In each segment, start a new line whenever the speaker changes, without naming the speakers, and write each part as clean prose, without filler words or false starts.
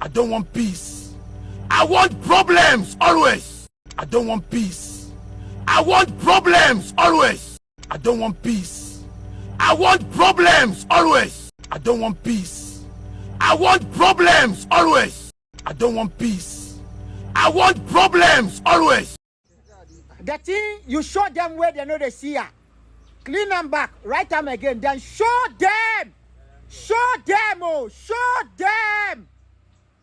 I don't want peace. I want problems always. I don't want peace. I want problems always. I don't want peace. I want problems always. I don't want peace. I want problems always. I don't want peace. I want problems always.
The thing you show them where they know they see ya. Clean them back, write them again, then show them. Show them, oh, show them.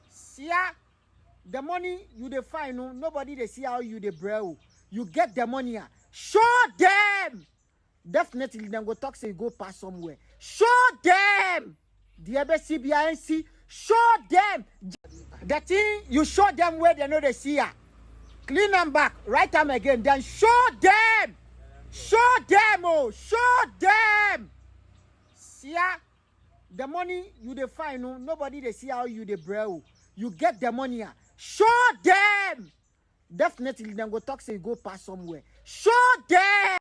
See ya, the money you dey find, no, nobody they see how you dey brew. You get the money, show them. Definitely, then go talk say you go pass somewhere. Show them. The CBINC, show them. The thing you show them where they know they see ya. Clean them back, write them again, then show them. Show them, oh, show them. See ya, the money you dey find, no, nobody they see how you dey brew. You get the money, show them. Definitely, then go talk say you go pass somewhere. Show them.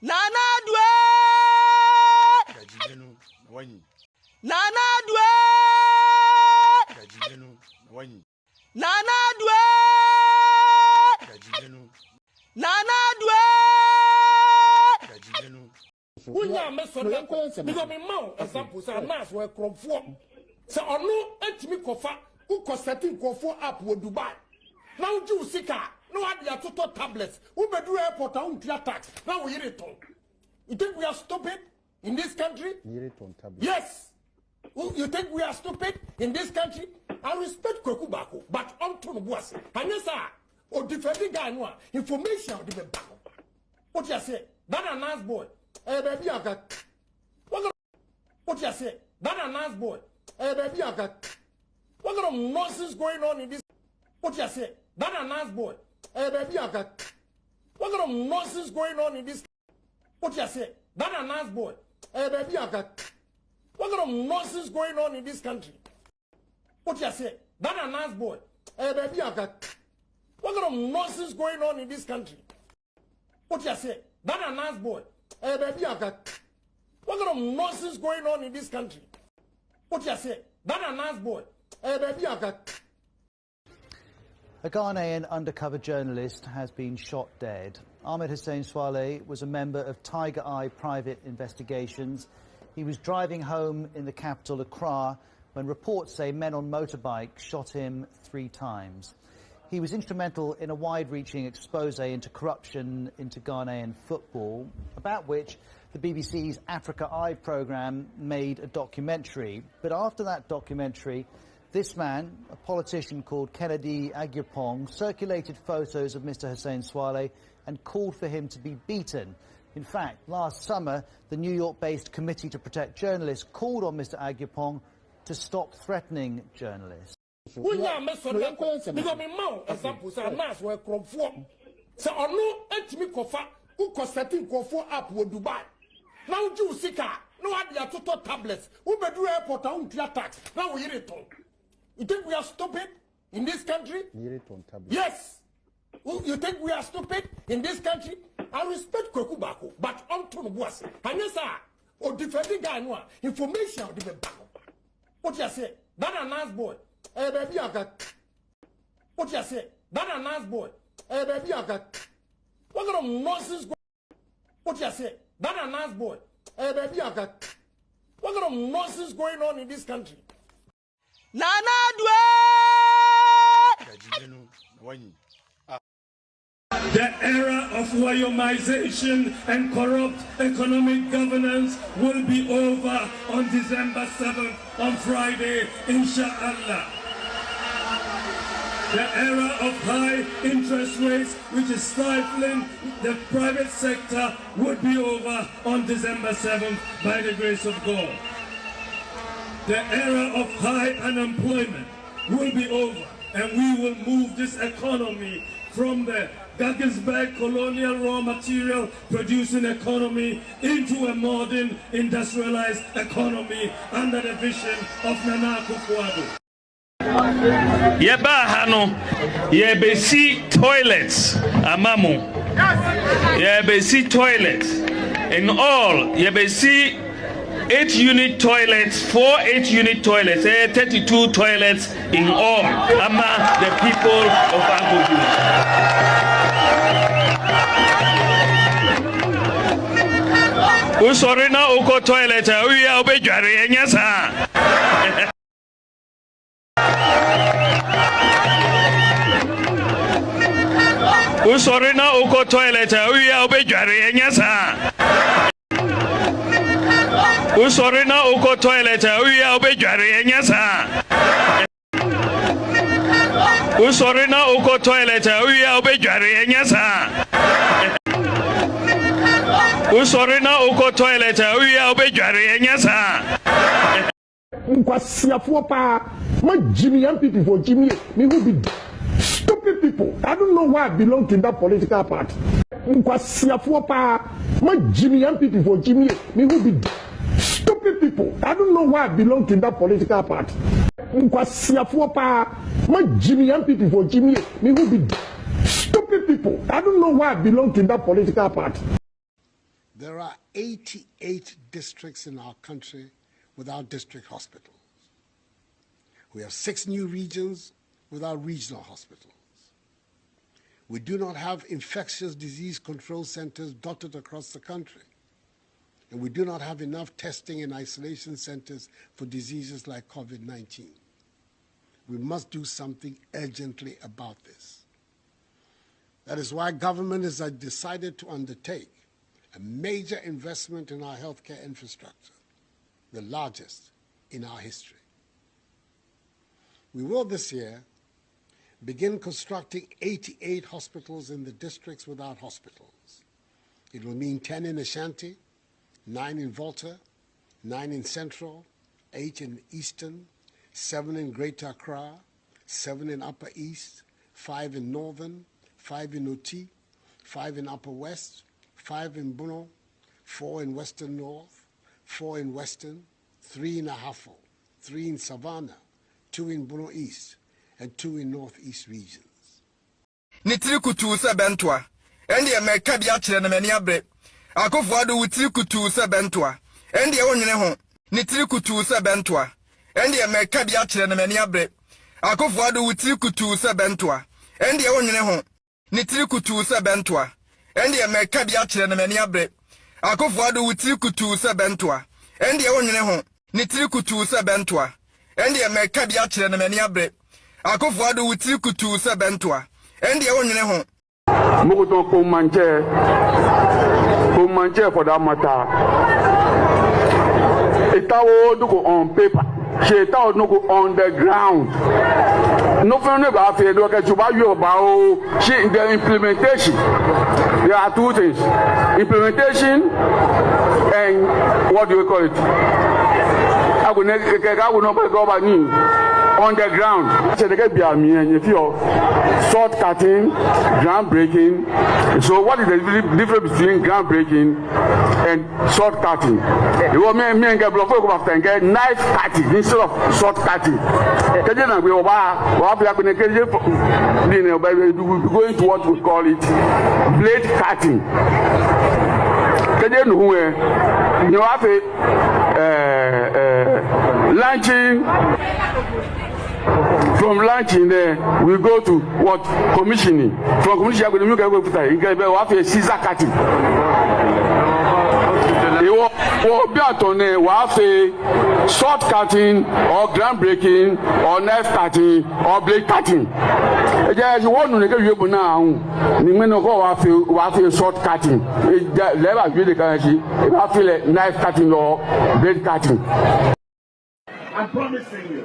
Nana dwe. Nana dwe. Nana dwe. Nana dwe.
Unya meso na because me ma example say na so ekrofo say ono antimi kofa uko setting kofo app wo Dubai na uji usika no ade atoto tablets we bedu airport and clear tax now we return. You think we are stupid in this country? Yes. You think we are stupid in this country? I respect Kokubako, but on to the boss. And yes, sir, or defending guy no information of the back. What you say? That a nice boy. Baby, I got. What you say? That a nice boy. Baby, I got. What kind of nonsense going on in this? What you say? That a nice boy. Baby, I got. What kind of nonsense going on in this? What you say? That a nice boy. Baby, I got. What kind of nonsense going on in this country? What you say? That a nice boy. Baby, I got. What kind of nonsense going on in this country? What you say? That a nice boy. Baby, I got. What kind of nonsense going on in this country? What you say? That a nice boy.
A Ghanaian undercover journalist has been shot dead. Ahmed Hussein Swaleh was a member of Tiger Eye Private Investigations. He was driving home in the capital, Accra, when reports say men on motorbikes shot him 3 times. He was instrumental in a wide-reaching expose into corruption into Ghanaian football, about which the BBC's Africa Eye programme made a documentary. But after that documentary, this man, a politician called Kennedy Agyapong, circulated photos of Mr. Hussein Swaleh and called for him to be beaten. In fact, last summer, the New York-based Committee to Protect Journalists called on Mr. Agyapong to stop threatening journalists.
You think we are stupid in this country? Yes. You think we are stupid in this country? I respect Kokubako, but on to the boss. And yes, sir, or defending guy, information of the back. What you say? That a nice boy. Hey, baby, I got. What you say? That a nice boy. Hey, baby, I got. What kind of nonsense? What you say? That a nice boy. Hey, baby, I got. What kind of nonsense going on in this country?
Nana
The era of Wyomization and corrupt economic governance will be over on December 7th, on Friday, inshallah. The era of high interest rates, which is stifling the private sector, would be over on December 7th by the grace of God. The era of high unemployment will be over, and we will move this economy from the Gagginsberg colonial raw material producing economy into a modern industrialized economy under the vision of Nana Akufo-Addo.
Yeba hano yebesi toilets amamu yebesi toilets in all yebesi 8-unit toilets, 4 8-unit toilets, 32 toilets in all among the people of Agogo. Usorina uko toilet, uya ubejari enyasa. Usorina uko toilet, uya ubejari enyasa. Usorina uko toilet, uya ubejari enyasa. Usorina uko toilet, uya ubejari enyasa. Usorina uko toilet, uya ubejari enyasa.
Nkwasiafuo pa, my Jimmy and people for Jimmy, me who be stupid people. I don't know why I belong to that political party. Nkwasiafuo pa, my Jimmy and people for Jimmy, me who be stupid people. I don't know why I belong to that political party. Nkwasiafuo pa, my Jimmy and people for Jimmy, me who be stupid people. I don't know why I belong to that political party.
There are 88 districts in our country without district hospitals. We have 6 new regions without regional hospitals. We do not have infectious disease control centers dotted across the country. And we do not have enough testing and isolation centers for diseases like COVID-19. We must do something urgently about this. That is why government has decided to undertake a major investment in our healthcare infrastructure, the largest in our history. We will this year begin constructing 88 hospitals in the districts without hospitals. It will mean 10 in Ashanti, 9 in Volta, 9 in Central, 8 in Eastern, 7 in Greater Accra, 7 in Upper East, 5 in Northern, 5 in Oti, 5 in Upper West, 5 in Bono, 4 in Western North, 4 in Western, 3 in Ahafo, 3 in Savannah, 2 in Bono East, and 2 in Northeast regions.
Nitiri kutu se bentwa. Endi e meka bia kire na mani abre. Akofo ado wutiri kutu se bentwa. Endi e wonwene ho. Nitiri kutu se bentwa. and the America be actually an many abre. I go for the Utrikutu Sabentua, and the only home. Nitrikutu Sabentua, and the America be actually an many abre. I go for the Utrikutu Sabentua, and the only home. Nitrikutu Sabentua, and the America be actually an many abre. I go for the Utrikutu Sabentua, and the only home.
Mogoton Comanche for that matter. It all go on paper. She thought no go on the ground. No friend about the implementation. There are two things: implementation and what do we call it? I will not go by me. On the ground, so they get be if you're short cutting, ground breaking. So what is the difference between ground breaking and short cutting? You want me and get block after and get knife cutting instead of short cutting. Then we will going to what we call it blade cutting. Then you have a launching. From launching there, we go to what? Commissioning. From commissioning, we go to a scissor cutting. We have a short cutting, or ground breaking, or knife cutting, or blade cutting. You want to get you now. You have a short cutting. You have a knife cutting or blade cutting.
I'm promising you.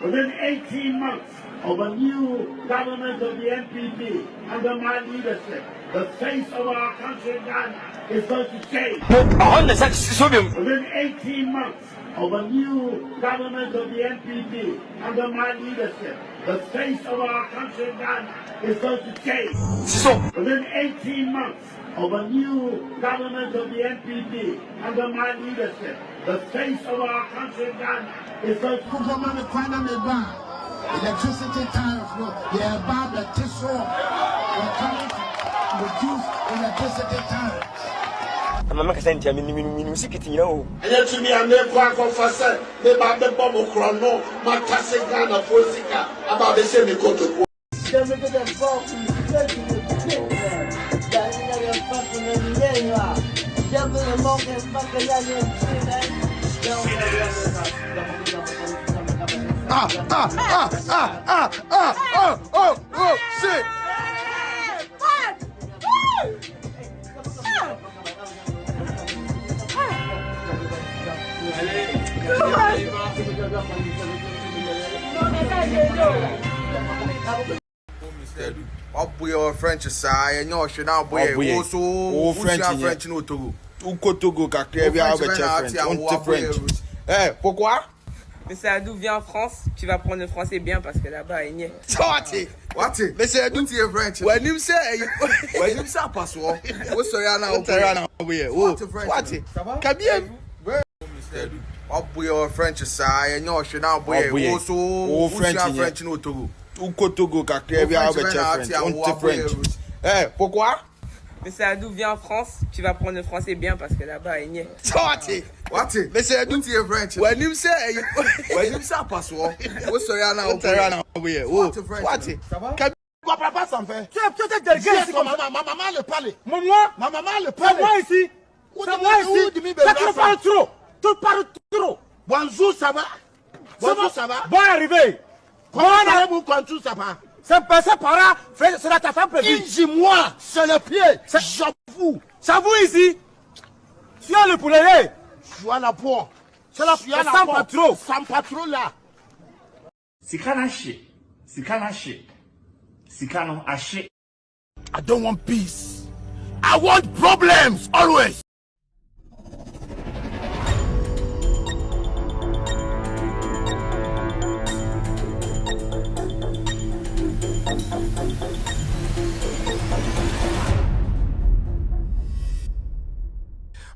Within 18 months of a new government of the NPP under my leadership, the face of our country in Ghana is going to change. Within 18 months of a new government of the NPP under my leadership, the face of our country in Ghana is going to change. Within 18 months of a new government of the NPP under my leadership, the face of our country in Ghana is going to
electricity tariff, yeah, about the tissue, we're coming to reduce electricity tariffs.
I'm not saying to me, you know.
And yet to me, I'm never going to say, the Bible chrono, my classic Ghana Fosika, about the same go to.
Shit.
Boy French side, and you should now boy also French no Togo.
Togo, French. Eh, pourquoi?
Mais c'est Adou, viens en France, tu vas apprendre le français bien parce que là-bas, il n'y est.
What? Mais c'est Adou qui est French.
When you say
password. What's your now?
What? Kabien.
Boy French side, and you should now boy also French no Togo.
Togo, French. Eh, pourquoi?
Mais c'est Adou, viens en France, tu vas apprendre le français bien parce que là-bas, il n'y est.
What? Mais c'est Adou qui est French.
When you say
password. What's your now?
What?
Tu comprends pas ça, en fait?
Tu es peut-être dégueulasse comme ça.
Ma maman le parle.
Moi?
Ma maman le
C'est
parle.
moi ici. C'est moi ici. Tu parles trop. Tu parles trop.
Bonjour, ça va? Bonjour, ça va?
Bon arrivé.
Comment allez-vous quand tout ça va?
C'est passé par là. C'est la ta femme prévue.
Dis-moi, c'est le pied. J'avoue.
Ça vous ici? Tu as le poulet.
Je suis à la poire.
C'est la sans patron.
Sans patron là. I don't want peace. I want problems always.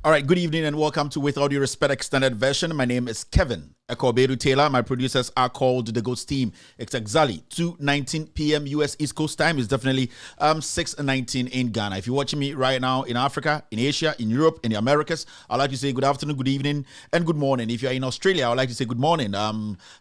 All right, good evening and welcome to With All Due Respect Extended Version. My name is Kevin Ekobedu Taylor. My producers are called the Ghost Team. It's exactly 2:19 p.m. US East Coast time. It's definitely 6:19 in Ghana. If you're watching me right now in Africa, in Asia, in Europe, in the Americas, I'd like to say good afternoon, good evening, and good morning. If you're in Australia, I'd like to say good morning.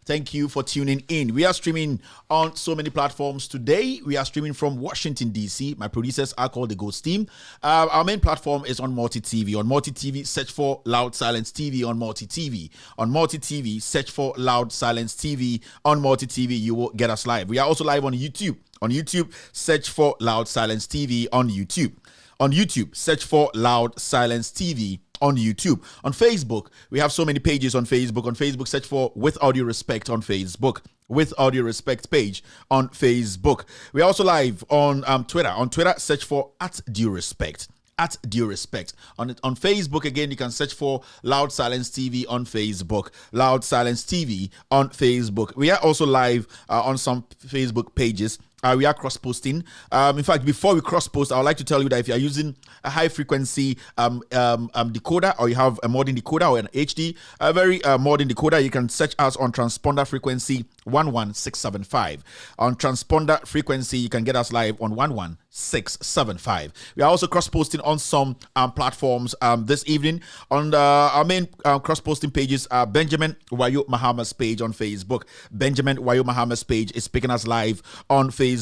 Thank you for tuning in. We are streaming on so many platforms today. We are streaming from Washington, D.C. My producers are called the Ghost Team. Our main platform is on Multi TV. On Multi TV, search for Loud Silence TV on Multi TV. On Multi TV, search for Loud Silence TV. On Multi TV, you will get us live. We are also live on YouTube. On YouTube, search for Loud Silence TV on YouTube. On YouTube, search for Loud Silence TV on YouTube. On Facebook, we have so many pages on Facebook. On Facebook, search for With Audio Respect on Facebook. With Audio Respect page on Facebook. We are also live on Twitter. On Twitter, search for @DueRespect. @DueRespect. On Facebook, again, you can search for Loud Silence TV on Facebook. Loud Silence TV on Facebook. We are also live on some Facebook pages. We are cross-posting. In fact, before we cross-post, I would like to tell you that if you are using a high-frequency decoder, or you have a modern decoder or an HD, a very modern decoder, you can search us on transponder frequency 11675. On transponder frequency, you can get us live on 11675. We are also cross-posting on some platforms this evening. On our main cross-posting pages are Benjamin Wayo Mahama's page on Facebook. Benjamin Wayo Mahama's page is picking us live on Facebook.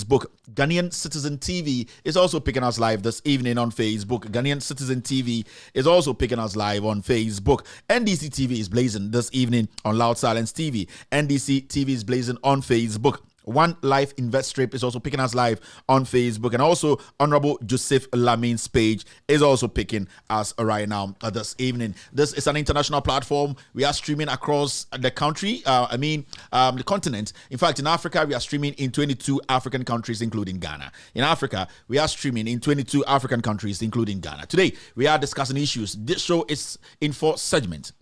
Ghanaian Citizen TV is also picking us live this evening on Facebook. Ghanaian Citizen TV is also picking us live on Facebook. NDC TV is blazing this evening on Loud Silence TV. NDC TV is blazing on Facebook. One Life Invest Strip is also picking us live on Facebook, and also Honorable Joseph Lamin's page is also picking us right now this evening. This is an international platform. We are streaming across the country, the continent. In fact, in Africa, we are streaming in 22 African countries, including Ghana. In Africa, we are streaming in 22 African countries, including Ghana. Today, we are discussing issues. This show is in 4 segments.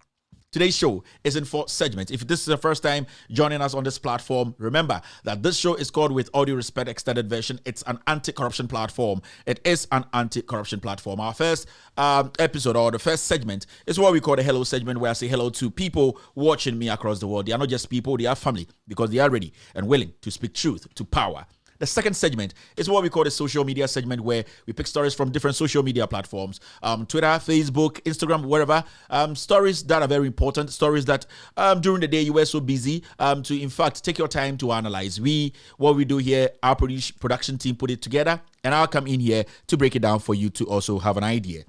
Today's show is in 4 segments. If this is the first time joining us on this platform, remember that this show is called With Audio Respect Extended Version. It's an anti-corruption platform. It is an anti-corruption platform. Our first episode, or the first segment, is what we call the hello segment, where I say hello to people watching me across the world. They are not just people, they are family, because they are ready and willing to speak truth to power. The second segment is what we call the social media segment, where we pick stories from different social media platforms, Twitter, Facebook, Instagram, wherever, stories that are very important, stories that during the day you were so busy to, in fact, take your time to analyze. What we do here, our production team put it together, and I'll come in here to break it down for you to also have an idea.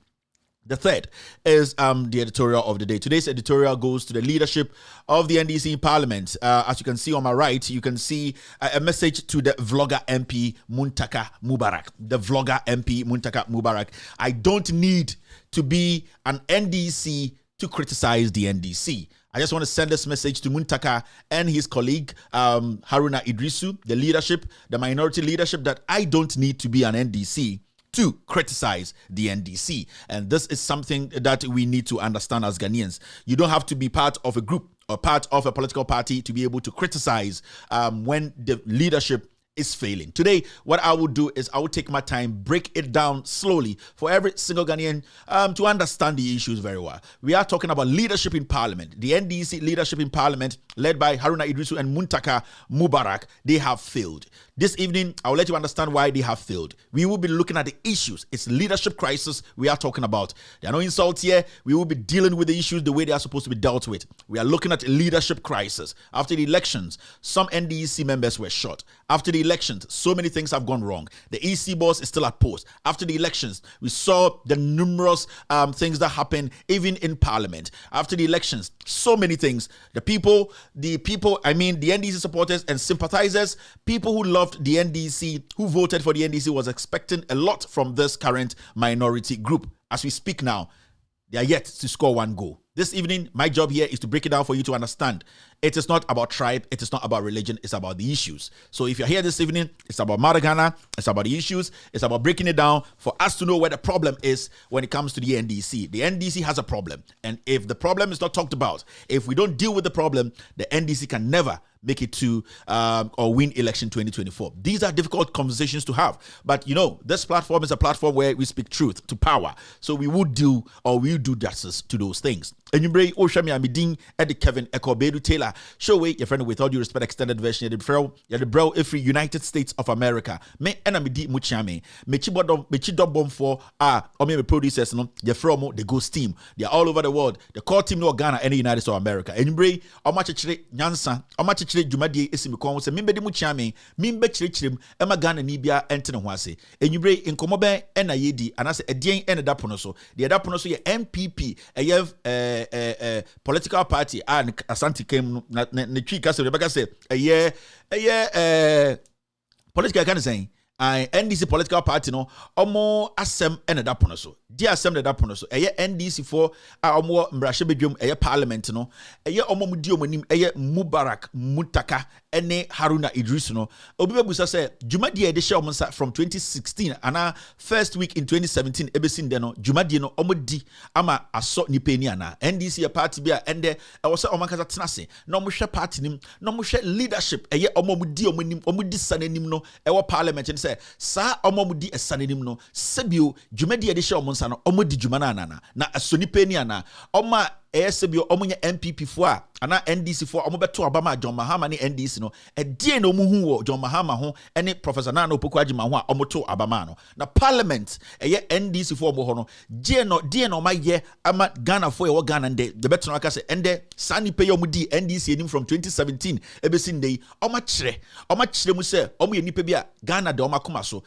The third is the editorial of the day. Today's editorial goes to the leadership of the NDC in Parliament. As you can see on my right, you can see a message to the vlogger MP Muntaka Mubarak. The vlogger MP Muntaka Mubarak. I don't need to be an NDC to criticize the NDC. I just want to send this message to Muntaka and his colleague Haruna Idrisu, the leadership, the minority leadership, that I don't need to be an NDC to criticize the NDC. And this is something that we need to understand as Ghanaians. You don't have to be part of a group or part of a political party to be able to criticize when the leadership is failing. Today, what I will do is I will take my time, break it down slowly for every single Ghanaian to understand the issues very well. We are talking about leadership in Parliament. The NDC leadership in Parliament, led by Haruna Idrisu and Muntaka Mubarak, they have failed. This evening, I will let you understand why they have failed. We will be looking at the issues. It's leadership crisis we are talking about. There are no insults here. We will be dealing with the issues the way they are supposed to be dealt with. We are looking at a leadership crisis. After the elections, some NDC members were shot. After the elections, so many things have gone wrong. The EC boss is still at post. After the elections, we saw the numerous things that happened even in Parliament. After the elections, so many things. The NDC supporters and sympathizers, people who loved the NDC, who voted for the NDC, was expecting a lot from this current minority group. As we speak now, they are yet to score 1 goal. This evening, my job here is to break it down for you to understand. It is not about tribe. It is not about religion. It's about the issues. So if you're here this evening, it's about Ghana. It's about the issues. It's about breaking it down for us to know where the problem is when it comes to the NDC. The NDC has a problem. And if the problem is not talked about, if we don't deal with the problem, the NDC can never make it to or win election 2024. These are difficult conversations to have. But you know, this platform is a platform where we speak truth to power. So we will do justice to those things. Enyumbre o hwɛ me a medin Eddie Kevin Ekobedu Taylor. Show way your friend with all due respect extended version the bro every United States of America. Me ena medi muchiame. Mechi dom for me producers no your from the Ghost team. They are all over the world. The core team no Ghana and the United States of America. Enyumbre o ma chechire nyansa, o ma chechire dwumadie esimi kon se membe di muchiame, membe chirechirem ema Ghana ni bia ente ne ho ase. Enyumbre nkomo ben ena yedi anase edien ene dapono so. The dapono so ye MPP political party and Asante came ne twi kase Rebecca say political can say NDC political party no omo asem ene dapono so di asem ne dapono so NDC for omo mbrahye bedwom parliament no omo mudi omonim Mubarak Mutaka ene Haruna Idris no obi bebusa say dwumadi de hye omo nsa from 2016 ana first week in 2017 ebesin de no dwumadi no omo di ama aso nipeni ana NDC party bia ende wo say omo kasa tenase na omo hwe party nim na omo hwe leadership omo mudi omonim omo di sanenim no parliament ni say sa omo mudi esanenim no sebio dwumadi de hye omo nsa no omo di dwuma na aso nipeni ana omo sebio omo nya MPP fo ana NDC fo omo beto Obama John Mahama ni NDC no die no mu hu wo John Mahama ho ene Professor Nana Opoku Agima ho a omo to Obama no na parliament NDC fo omo ho no die no ma ye ama Ghana fo wo Ghana nde the beto no aka se ende sani pay omo di NDC enim from 2017 ebesin dey omo kire mu se omo ye nipa bi a Ghana de omo akoma so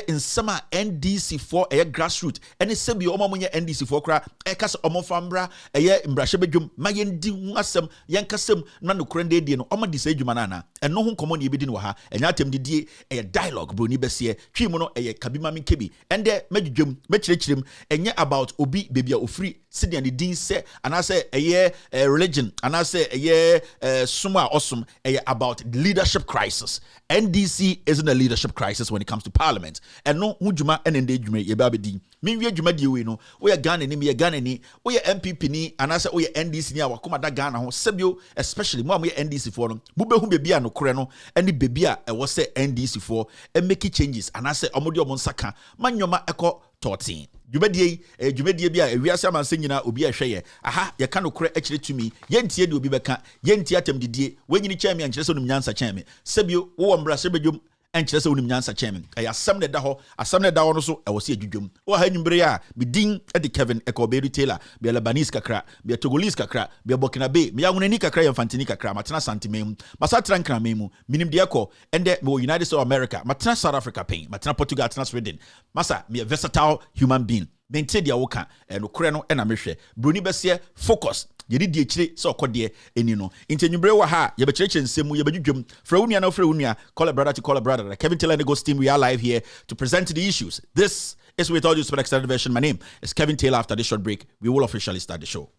nsema NDC fo grassroots ene sebio omo nya NDC fo kra eka se omo fambra mbrahye bedwom ma yendi asem yenkasem na no krende die no omo di se adwuma na eno ho nkomo ne ebedi no ha enya atem didie dialogue broni besie twi mu no kabima mi kebi ende medwom mechirechirem enye about obi bebia ofri sidia ne din se anase religion anase suma awesome about leadership crisis. NDC isn't a leadership crisis when it comes to parliament. And no hujuma enende dwuma ye ba bedi. Minwie dwuma die we no. We Ghana ni me Ghana ni. We MPP ni anase we NDC ni awakoma da Ghana ho. Sebio especially mo am NDC for no. Mu behu bebi a no kore no. Eni bebi a ewo se NDC for e make changes anase omodi omo nsaka. Manyoma eko 13. Dwumadie bia ewiase amanse nyina obi ahweye aha ye ka no kore akire tumi yentie de obi beka yentie atem didie wenyini kyame ankire so nunyansa kyame sebio wo mbra sebedwom ankire so nunyansa kyame asam ne da ho no so e wo se adwudwom wo ha nwumbre a bidin Eddie Kevin Ekobedu Taylor bia Lebanese kakra bia Togolese kakra bia Burkina Bay bia Hunani kakra ya Fantini kakra matena santimem masatra nkra memu minim de ekọ ende me United States of America matena South Africa pain matena Portugal matena Sweden masa me versatile human being mente dia woka no kore no na mehwe broni besie focus yedi die kire se okode eni no intenwumbre wa ha ye be kireche nsemu ye bedwudwum fra unia na fra unia call a brother to call a brother. Kevin Taylor and the Ghost team, we are live here to present the issues. This is with all due respect extended version. My name is Kevin Taylor. After this short break, we will officially start the show.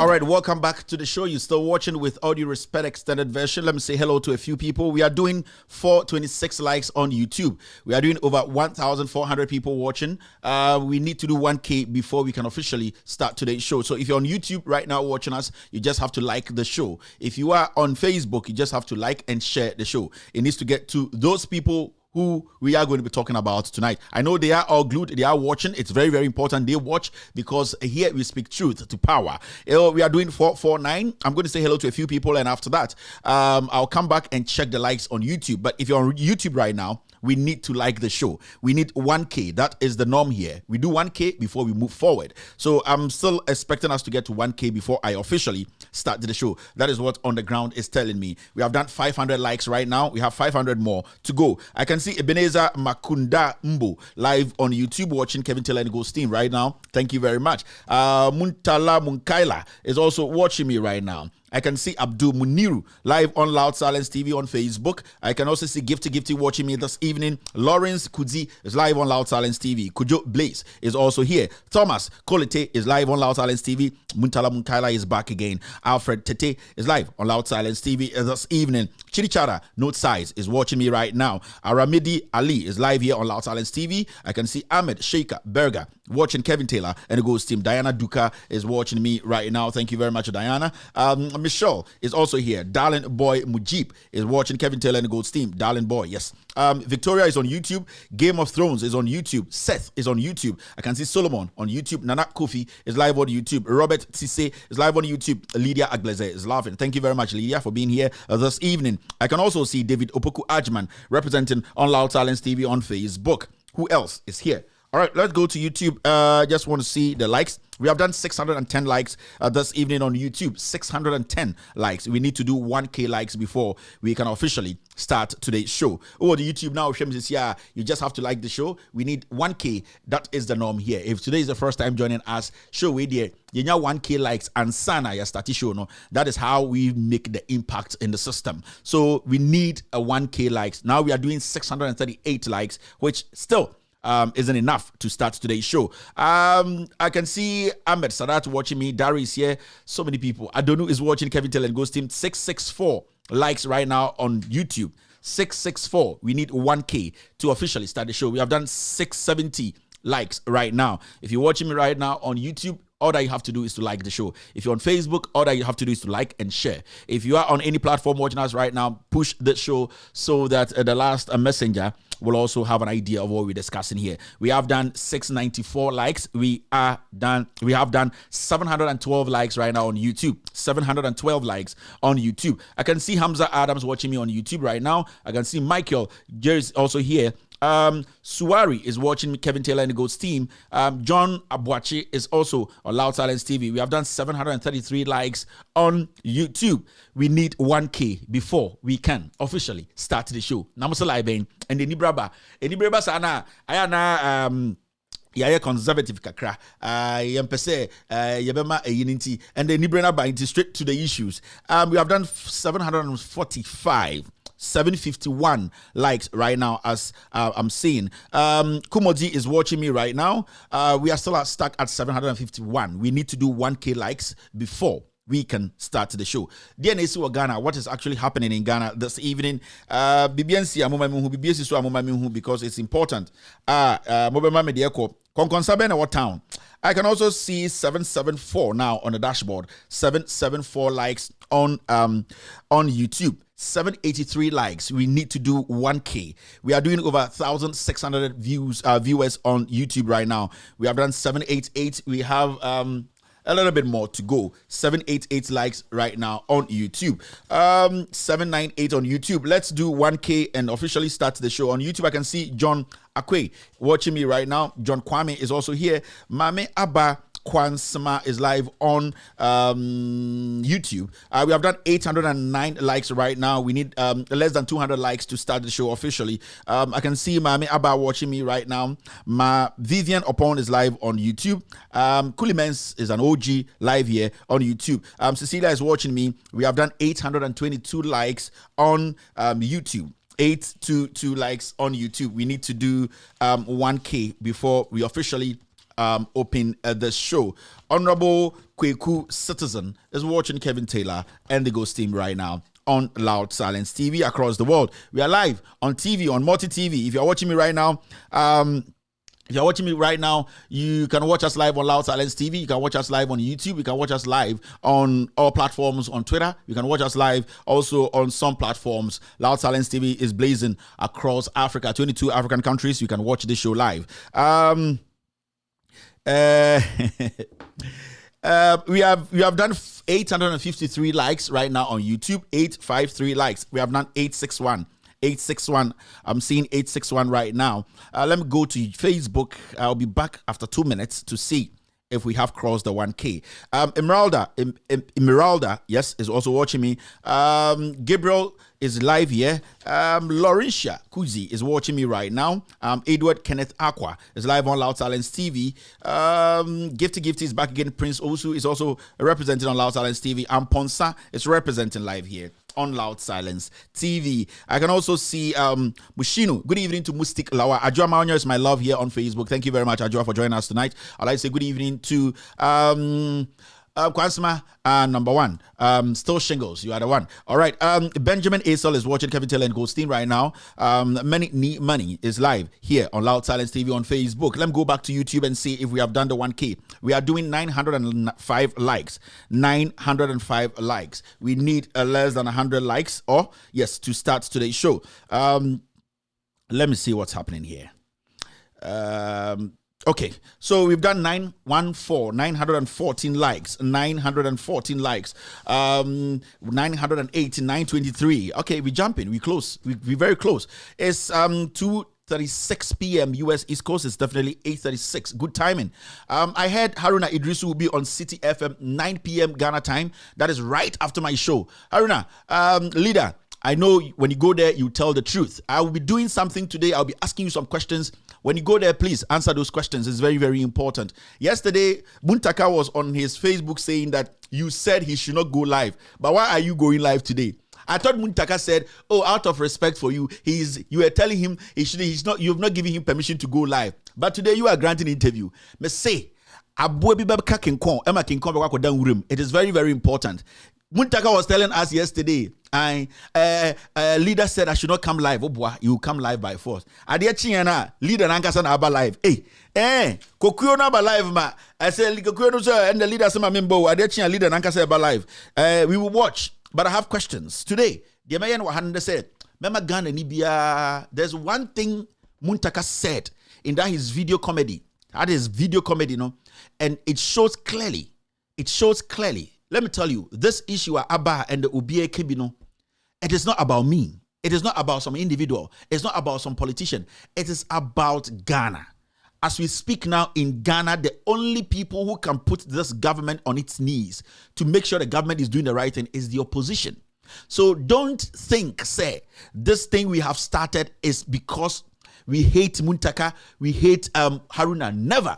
All right, welcome back to the show. You're still watching with Audio Respect Extended Version. Let me say hello to a few people. We are doing 426 likes on YouTube. We are doing over 1,400 people watching. We need to do 1K before we can officially start today's show. So if you're on YouTube right now watching us, you just have to like the show. If you are on Facebook, you just have to like and share the show. It needs to get to those people who we are going to be talking about tonight. I know they are all glued, they are watching. It's very, very important they watch, because here we speak truth to power. We are doing 449. I'm going to say hello to a few people, and after that, I'll come back and check the likes on YouTube. But if you're on YouTube right now, we need to like the show. We need 1K. That is the norm here. We do 1K before we move forward. So I'm still expecting us to get to 1K before I officially start the show. That is what On the Ground is telling me. We have done 500 likes right now. We have 500 more to go. I can see Ebenezer Makunda Mbo live on YouTube watching Kevin Taylor and Ghost Team right now. Thank you very much. Muntala Munkaila is also watching me right now. I can see Abdul Muniru live on Loud Silence TV on Facebook. I can also see Gifty watching me this evening. Lawrence Kudzi is live on Loud Silence TV. Kujo Blaze is also here. Thomas Kolite is live on Loud Silence TV. Muntala Munkaila is back again. Alfred Tete is live on Loud Silence TV this evening. Chirichara Note Size is watching me right now. Aramidi Ali is live here on Loud Silence TV. I can see Ahmed Sheikha Berger watching Kevin Taylor and the Ghost Team. Diana Duka is watching me right now. Thank you very much, Diana. Michelle is also here. Darling Boy Mujib is watching Kevin Taylor and the Ghost Team. Darling Boy, yes. Victoria is on YouTube. Game of Thrones is on YouTube. Seth is on YouTube. I can see Solomon on YouTube. Nana Kofi is live on YouTube. Robert Tisse is live on YouTube. Lydia Agleze is laughing. Thank you very much, Lydia, for being here this evening. I can also see David Opoku Ajman representing on Loud Silence TV on Facebook. Who else is here? All right, let's go to YouTube. Just want to see the likes. We have done 610 likes this evening on YouTube. 610 likes. We need to do 1K likes before we can officially start today's show. Oh, the YouTube now, you just have to like the show. We need 1K. That is the norm here. If today is the first time joining us, show we there. You know 1K likes and sana ya start show. No, that is how we make the impact in the system. So we need a 1K likes. Now we are doing 638 likes, which still isn't enough to start today's show. I can see Ahmed Sadat watching me. Dari is here. So many people. Adonu is watching Kevin Taylor and Ghost Team. 664 likes right now on YouTube. 664. We need 1K to officially start the show. We have done 670 likes right now. If you're watching me right now on YouTube, all that you have to do is to like the show. If you're on Facebook, all that you have to do is to like and share. If you are on any platform watching us right now, push the show so that the last messenger will also have an idea of what we're discussing here. We have done 694 likes. We have done 712 likes right now on YouTube. 712 likes on YouTube. I can see Hamza Adams watching me on YouTube right now. I can see Michael Jerry is also here. Suwari is watching Kevin Taylor and the Ghost Team. John Abuachi is also on Loud Silence TV. We have done 733 likes on YouTube. We need 1K before we can officially start the show. Namusa Laiben and the Nibraba Sana Ayana yaya conservative kakra yempese yebema eyinti and the Nibrana by straight to the issues. We have done 751 likes right now as I'm seeing. Kumodi is watching me right now. We are still stuck at 751. We need to do 1K likes before we can start the show. DNAC or Ghana, what is actually happening in Ghana this evening? BBNC because it's important. What town? I can also see 774 now on the dashboard. 774 likes on YouTube. 783 likes. We need to do 1K. We are doing over 1,600 viewers on YouTube right now. We have done 788. We have a little bit more to go. 788 likes right now on YouTube. 798 on YouTube. Let's do 1K and officially start the show on YouTube. I can see John Akwe watching me right now. John Kwame is also here. Mame Abba Kwansama is live on YouTube. We have done 809 likes right now. We need less than 200 likes to start the show officially. I can see Mami Abba watching me right now. Vivian Opon is live on YouTube. Kulimens is an OG live here on YouTube. Cecilia is watching me. We have done 822 likes on YouTube. 822 likes on YouTube. We need to do 1K before we officially open the show. Honorable Kweku Citizen is watching Kevin Taylor and the Ghost team right now on Loud Silence TV across the world. We are live on TV, on Multi TV. If you're watching me right now, you can watch us live on Loud Silence TV. You can watch us live on YouTube. You can watch us live on all platforms on Twitter. You can watch us live also on some platforms. Loud Silence TV is blazing across Africa, 22 African countries. You can watch this show live. We have done 853 likes right now on YouTube. 853 likes. We have done 861. 861. I'm seeing 861 right now. Let me go to Facebook. I'll be back after 2 minutes to see if we have crossed the 1K. Emeralda, yes, is also watching me. Gabriel is live here. Laurentia Kuzi is watching me right now. Edward Kenneth Aqua is live on Loud Silence TV. Gifty is back again. Prince Osu is also representing on Loud Silence TV. And Ponsa is representing live here on Loud Silence TV. I can also see Mushino. Good evening to Mustik Lawa. Ajua Maunyo is my love here on Facebook. Thank you very much, Ajua, for joining us tonight. I'd like to say good evening to Kwansma, number one. Still Shingles, you are the one. All right. Benjamin Asel is watching Kevin Taylor and Goldstein right now. Many Need Money is live here on Loud Silence TV on Facebook. Let me go back to YouTube and see if we have done the 1K. We are doing 905 likes. 905 likes. We need less than 100 likes, or yes, to start today's show. Let me see what's happening here. Okay, so we've done 914 likes, 914 likes, 980, 923. Okay, we jumping, we close, we very close. It's 2:36 p.m. US East Coast. It's definitely 8:36. Good timing. I heard Haruna Idrisu will be on City FM 9 p.m. Ghana time. That is right after my show. Haruna, leader, I know when you go there, you tell the truth. I will be doing something today. I'll be asking you some questions. When you go there, please answer those questions. It's very, very important. Yesterday, Muntaka was on his Facebook saying that you said he should not go live. But why are you going live today? I thought Muntaka said, "Oh, out of respect for you, you were telling him he's not. You have not given him permission to go live. But today you are granting interview. Me say, it is very, very important." Muntaka was telling us yesterday, leader said I should not come live. Oh boy, you come live by force. Adia chiana, leader nankasa na aba live. Kokuyo na aba live ma. I said kokuyo no sir, and the leader say my member. Adia chiana leader nankasa aba live. We will watch, but I have questions today. The American Wahanda said, "Mema Ghana Nibia." There's one thing Muntaka said in that his video comedy. That is video comedy, no, and it shows clearly. It shows clearly. Let me tell you, this issue of Abba and the Ubie Kebino, it is not about me. It is not about some individual. It's not about some politician. It is about Ghana. As we speak now in Ghana, the only people who can put this government on its knees to make sure the government is doing the right thing is the opposition. So don't think, say, this thing we have started is because we hate Muntaka, we hate Haruna. Never.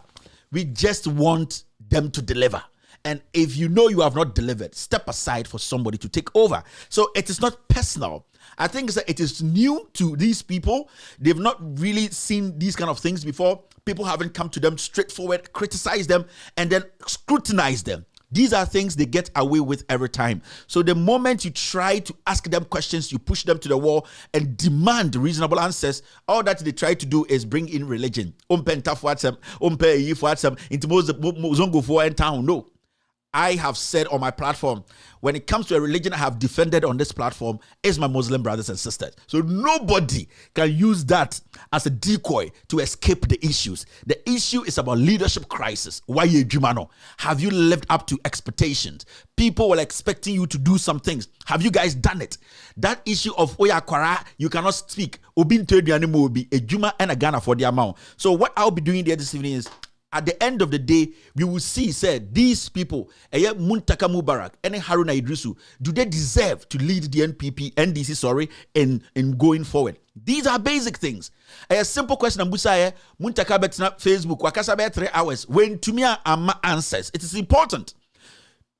We just want them to deliver. And if you know you have not delivered, step aside for somebody to take over. So it is not personal. I think that it is new to these people. They've not really seen these kind of things before. People haven't come to them straightforward, criticize them, and then scrutinize them. These are things they get away with every time. So the moment you try to ask them questions, you push them to the wall and demand reasonable answers, all that they try to do is bring in religion. No. I have said on my platform, when it comes to a religion I have defended on this platform is my Muslim brothers and sisters. So nobody can use that as a decoy to escape the issues. The issue is about leadership crisis. Why you Jumano? Have you lived up to expectations? People were expecting you to do some things. Have you guys done it? That issue of Oya Kwara, you cannot speak. Obin Tediani will be a Juma and a Ghana for the amount. So what I'll be doing there this evening is, at the end of the day, we will see, said, these people, Muntaka Mubarak and Haruna Idrisu, do they deserve to lead the NDC, in going forward? These are basic things. A simple question, Muntaka Betina Facebook, Wakasabe 3 hours, when to me are answers. It is important.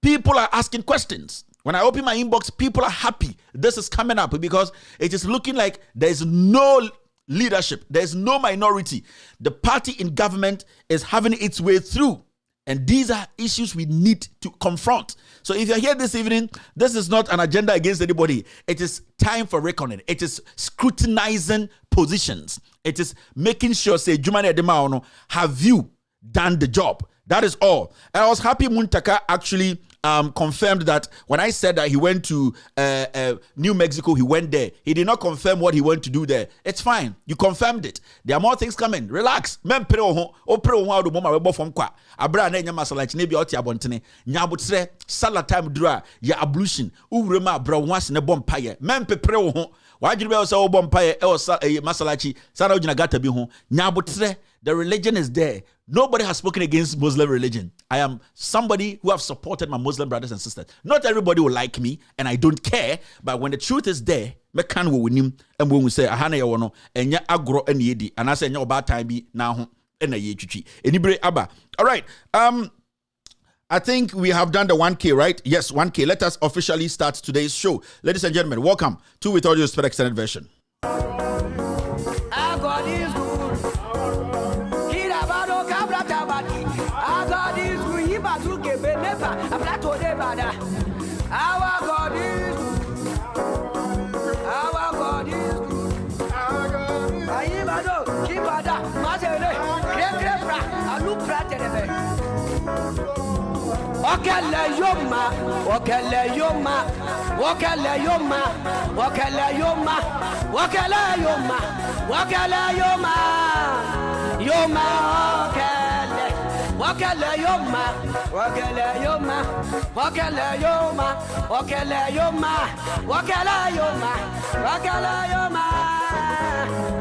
People are asking questions. When I open my inbox, people are happy. This is coming up because it is looking like there is no leadership. There's no minority. The party in government is having its way through. And these are issues we need to confront. So if you're here this evening, this is not an agenda against anybody. It is time for reckoning. It is scrutinizing positions. It is making sure, say, Jumane Ademaono, have you done the job? That is all. And I was happy Muntaka actually confirmed that when I said that he went to New Mexico, he went there. He did not confirm what he went to do there. It's fine. You confirmed it. There are more things coming. Relax. Mem pre ho o pre ho adu mama we bo fam kwa. Abra na nya masalachi ne bia oti abontene. Nya abotre sala time dura ya ablution. Uwure ma abra ho ase ne bom paye. Mem pre ho. Wajiri be o se o bom paye e o masalachi. Sana ojina gata bi ho. Nya abotre. The religion is there. Nobody has spoken against Muslim religion. I am somebody who have supported my Muslim brothers and sisters. Not everybody will like me, and I don't care. But when the truth is there, me can we win him, and when we say ahana ya wono, enya agro eni yedi, and I say enya oba time bi na ho ena ye chichi. Enibre aba. All right. I think we have done the 1K, right? Yes, 1K. Let us officially start today's show. Ladies and gentlemen, welcome to With Audio Sped Extended Version.
Our God is Wakala yoma, wakala yoma, wakala yoma, wakala yoma, wakala yoma, wakala yoma, yoma wakala yoma, wakala yoma, wakala yoma, wakala yoma, wakala yoma, wakala yoma,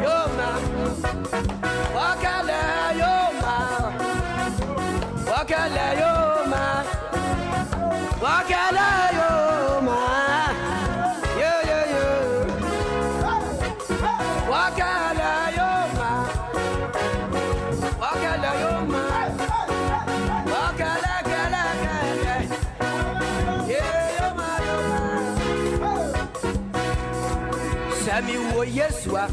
yoma, wakala yoma, wakala yoma, wakala yoma, yeah yeah yeah, wakala yoma, wakala yoma. Sami wo Yesua,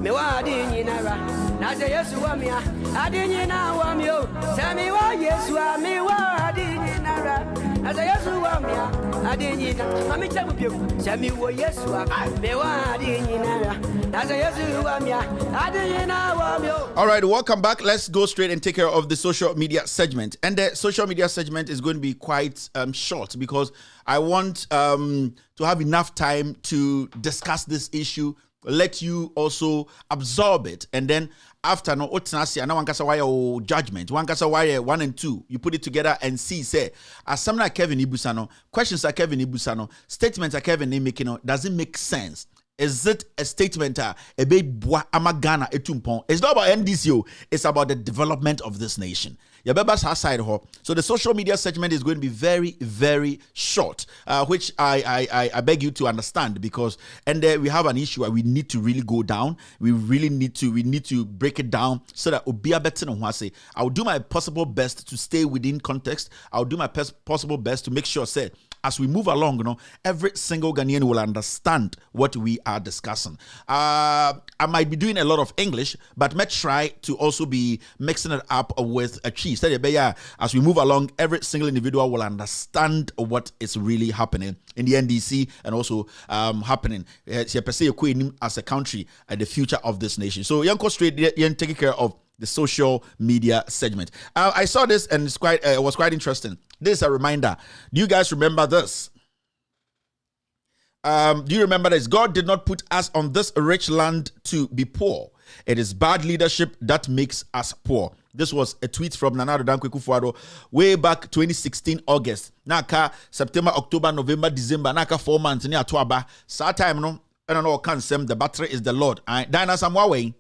me wa adinyi nara. Na se Yesua mi a, adinyi na wa mi o. Sami wo Yesua, me wa adinyi nara. Na se Yesua mi a, adinyi na. Mami chamu pio. Sami wo Yesua, me wa adinyi nara. Na se Yesua mi a, adinyi na wa mi o.
All right, welcome back. Let's go straight and take care of the social media segment. And the social media segment is going to be quite short because I want to have enough time to discuss this issue, let you also absorb it, and then after no otinasi ana wankasa why judgment wankasa why 1 and 2 you put it together and see say as some like Kevin Ibusano, questions are Kevin Ibusano, statements are Kevin making, does it make sense? Is it a statement a bit amagana etumpon? It's not about NDCO, it's about the development of this nation. So the social media segment is going to be very, very short, which I beg you to understand, because we have an issue where we need to really go down. We need to break it down so that I'll do my possible best to stay within context. I'll do my possible best to make sure as we move along, every single Ghanaian will understand what we are discussing. I might be doing a lot of English, but let's try to also be mixing it up with a cheese. As we move along, every single individual will understand what is really happening in the NDC and also happening as a country and the future of this nation. So, Yanko straight, taking care of the social media segment. I saw this and it was quite interesting. This is a reminder. Do you guys remember this? Do you remember this? God did not put us on this rich land to be poor. It is bad leadership that makes us poor. This was a tweet from Nana Addo Dankwa Akufo-Addo way back 2016 August. Naka September, October, November, December. Naka 4 months. Ni atuaba. Sa time no. I don't know. Can't say the battery is the Lord. Diana Samwawe.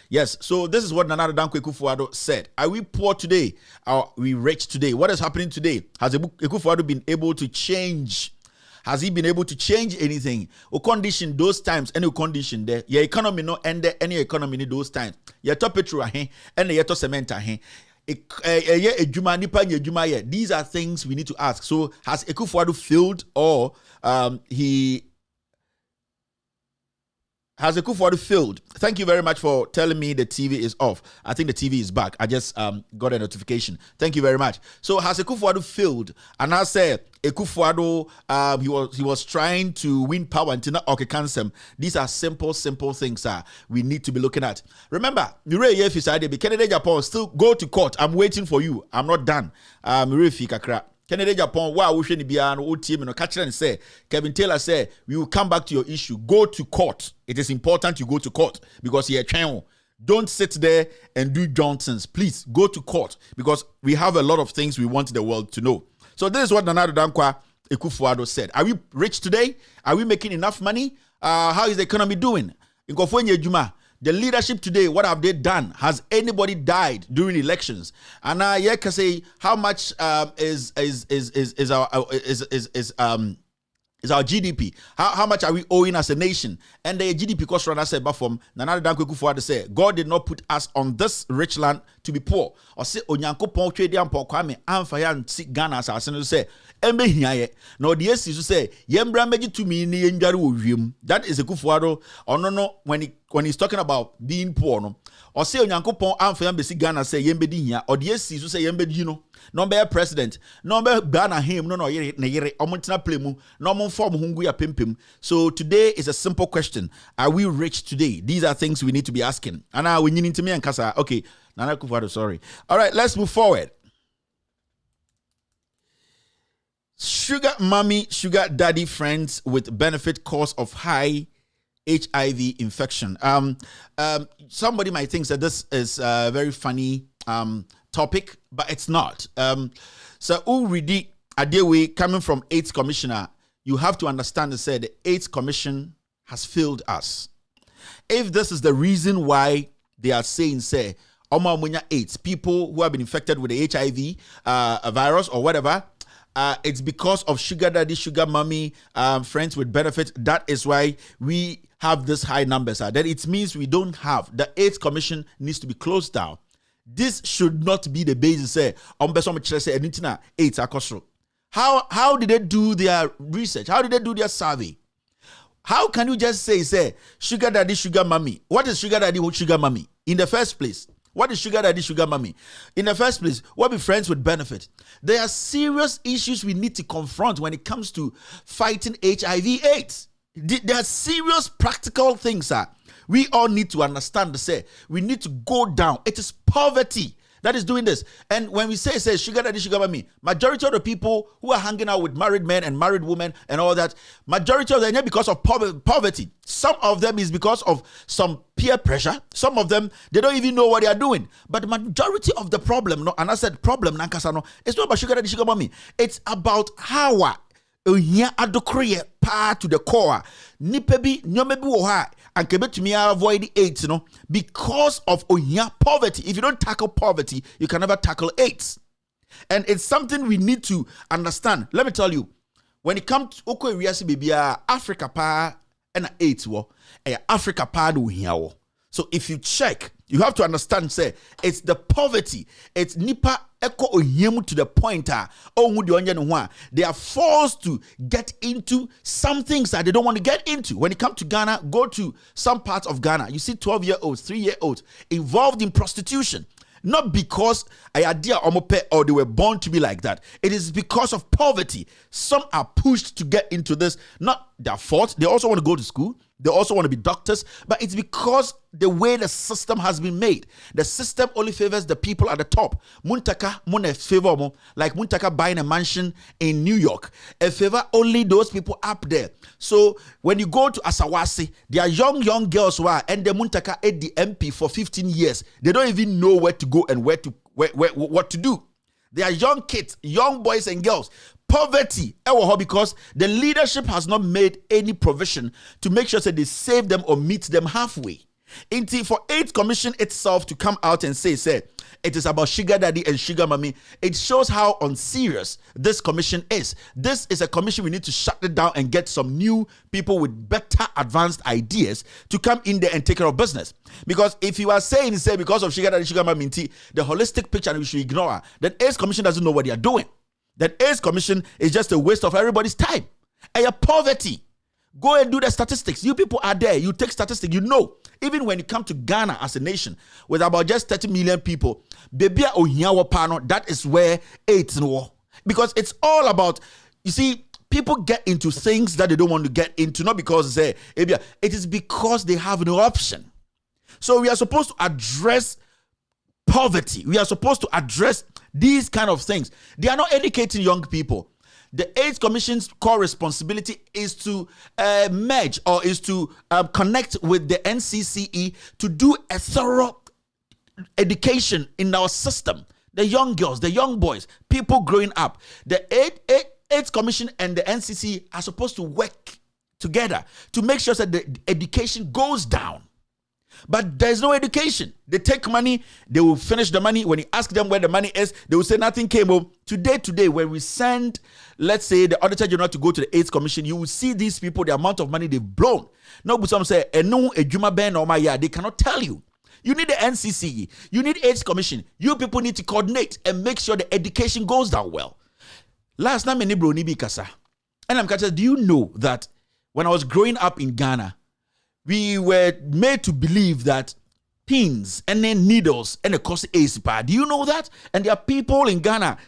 Yes, so this is what Nana Addo Dankwa Akufo-Addo said. Are we poor today? Are we rich today? What is happening today? Has Akufo-Addo been able to change? Has he been able to change anything? O condition those times, any condition there. Your economy no end any economy in those times. Your top petrol and your top cement These are things we need to ask. So has Akufo-Addo failed, or Has Akufo-Addo failed? Thank you very much for telling me the TV is off. I think the TV is back. I just got a notification. Thank you very much. So has Akufo-Addo failed? And I said Akufo-Addo, he was trying to win power until not Okansem. These are simple things we need to be looking at. Remember, if you said Canada Japan still go to court. I'm waiting for you. I'm not done. Canada Japan, wow, we shouldn't be an old team. And say, Kevin Taylor said, we will come back to your issue. Go to court. It is important you go to court because you're trying. Don't sit there and do Johnsons. Please go to court because we have a lot of things we want the world to know. So this is what Nana Dankwa Akufo-Addo said. Are we rich today? Are we making enough money? How is the economy doing? In Kofonye Juma, the leadership today, what have they done? Has anybody died during elections? And yeah, can say how much is our GDP? How much are we owing as a nation? And the GDP cost run, I said, but from Nana Dankwa Akufo-Addo say, God did not put us on this rich land to be poor. Or say, Onyanko Pon Trade Yampo Kwame, Amfaya and Sik Ghana as I say, Embe Hiaye. No, the yes is to say, Yembra Meji to me, that is a Akufo-Addo. Or no, when he's talking about being poor, no, or say Onyanko Pon Amfaya Besi Ghana say, Yembe Dinya, or the yes is to say, Yembe Dino. No be president, no be Ghana him, no yere omontina plemu, no form hungu ya pimpim. So today is a simple question. Are we rich today? These are things we need to be asking. And we need to me and Kasa. Okay, Nana Akufo-Addo, sorry. All right, let's move forward. Sugar mommy, sugar daddy friends with benefit cause of high HIV infection. Somebody might think that this is a very funny topic, but it's not. So Uridi Adewe, coming from 8th Commissioner, you have to understand and say the 8th Commission has failed us. If this is the reason why they are saying, say, Oma Munya 8 people who have been infected with the HIV virus or whatever, it's because of sugar daddy, sugar mommy, friends with benefit. That is why we have this high numbers. Then it means we don't have. The 8th Commission needs to be closed down. This should not be the basis. How did they do their research? How did they do their survey? How can you just say sugar daddy, sugar mommy? What is sugar daddy, sugar mommy in the first place? What is sugar daddy, sugar mommy? In the first place, what be friends with benefit? There are serious issues we need to confront when it comes to fighting HIV/AIDS. There are serious practical things, we all need to understand. We need to go down. It is poverty that is doing this. And when we say sugar daddy, sugar mommy, majority of the people who are hanging out with married men and married women and all that, majority of them are because of poverty. Some of them is because of some peer pressure. Some of them, they don't even know what they are doing. But the majority of the problem, and I said problem, it's not about sugar daddy, sugar mommy. It's about how adokriye pa to the core. Nipebi nyomebi woha and kebe to me avoid AIDS, because of poverty. If you don't tackle poverty, you can never tackle AIDS. And it's something we need to understand. Let me tell you, when it comes to Oko Riasi Bibia, Africa pa and AIDS Africa pa do here. So if you check, you have to understand, it's the poverty. It's nipa echo ohiem to the point they are forced to get into some things that they don't want to get into. When it comes to Ghana, go to some parts of Ghana, you see 12-year-olds, 3-year-olds involved in prostitution. Not because or they were born to be like that. It is because of poverty. Some are pushed to get into this, not their fault. They also want to go to school. They also want to be doctors, but it's because the way the system has been made. The system only favors the people at the top. Muntaka mune favor mo, like Muntaka buying a mansion in New York. It favor only those people up there. So when you go to Asawasi, there are young girls who are and the Muntaka at the MP for 15 years. They don't even know where to go and what to do. They are young kids, young boys and girls. Poverty, because the leadership has not made any provision to make sure that they save them or meet them halfway. For 8th Commission itself to come out and say it is about sugar daddy and sugar mommy, it shows how unserious this commission is. This is a commission we need to shut it down and get some new people with better advanced ideas to come in there and take care of business. Because if you are saying because of sugar daddy, sugar mommy, the holistic picture we should ignore, then 8th Commission doesn't know what they are doing. That AIDS Commission is just a waste of everybody's time. And your poverty. Go and do the statistics. You people are there. You take statistics. You know, even when you come to Ghana as a nation with about just 30 million people, that is where AIDS no. Because it's all about, you see, people get into things that they don't want to get into, not because it is because they have no option. So we are supposed to address poverty. We are supposed to address these kind of things. They are not educating young people. The AIDS Commission's core responsibility is to merge or is to connect with the NCCE to do a thorough education in our system. The young girls, the young boys, people growing up. The AIDS Commission and the NCCE are supposed to work together to make sure that the education goes down. But there's no education. They take money, they will finish the money. When you ask them where the money is, they will say nothing came home. Today, when we send, let's say, the Auditor General to go to the AIDS Commission, you will see these people, the amount of money they've blown. No, but some say, they cannot tell you. You need the NCCE. You need AIDS Commission. You people need to coordinate and make sure the education goes down well. Last time, and I'm catching, do you know that when I was growing up in Ghana, we were made to believe that pins and then needles and the cost AIDS. Do you know that? And there are people in Ghana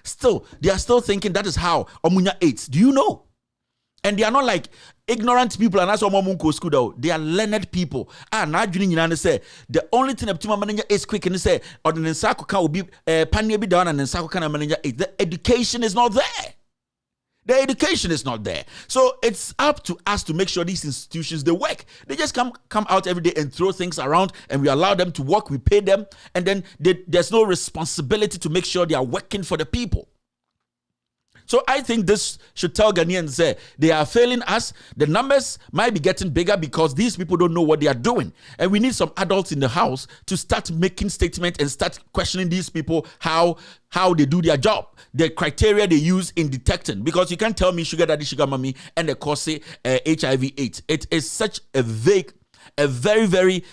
they are still thinking that is how Omunya AIDS. Do you know? And they are not like ignorant people, and that's what Momunko school though. They are learned people. Now you say the only thing Optima manager is quick and say or the Nsako can be Panya be down and Nsako can manager AIDS. The education is not there. The education is not there. So it's up to us to make sure these institutions, they work. They just come out every day and throw things around, and we allow them to work, we pay them, and then there's no responsibility to make sure they are working for the people. So I think this should tell Ghanaians they are failing us. The numbers might be getting bigger because these people don't know what they are doing. And we need some adults in the house to start making statements and start questioning these people how they do their job, the criteria they use in detecting. Because you can't tell me sugar daddy, sugar mommy, and the cause HIV/AIDS. It is such a very, very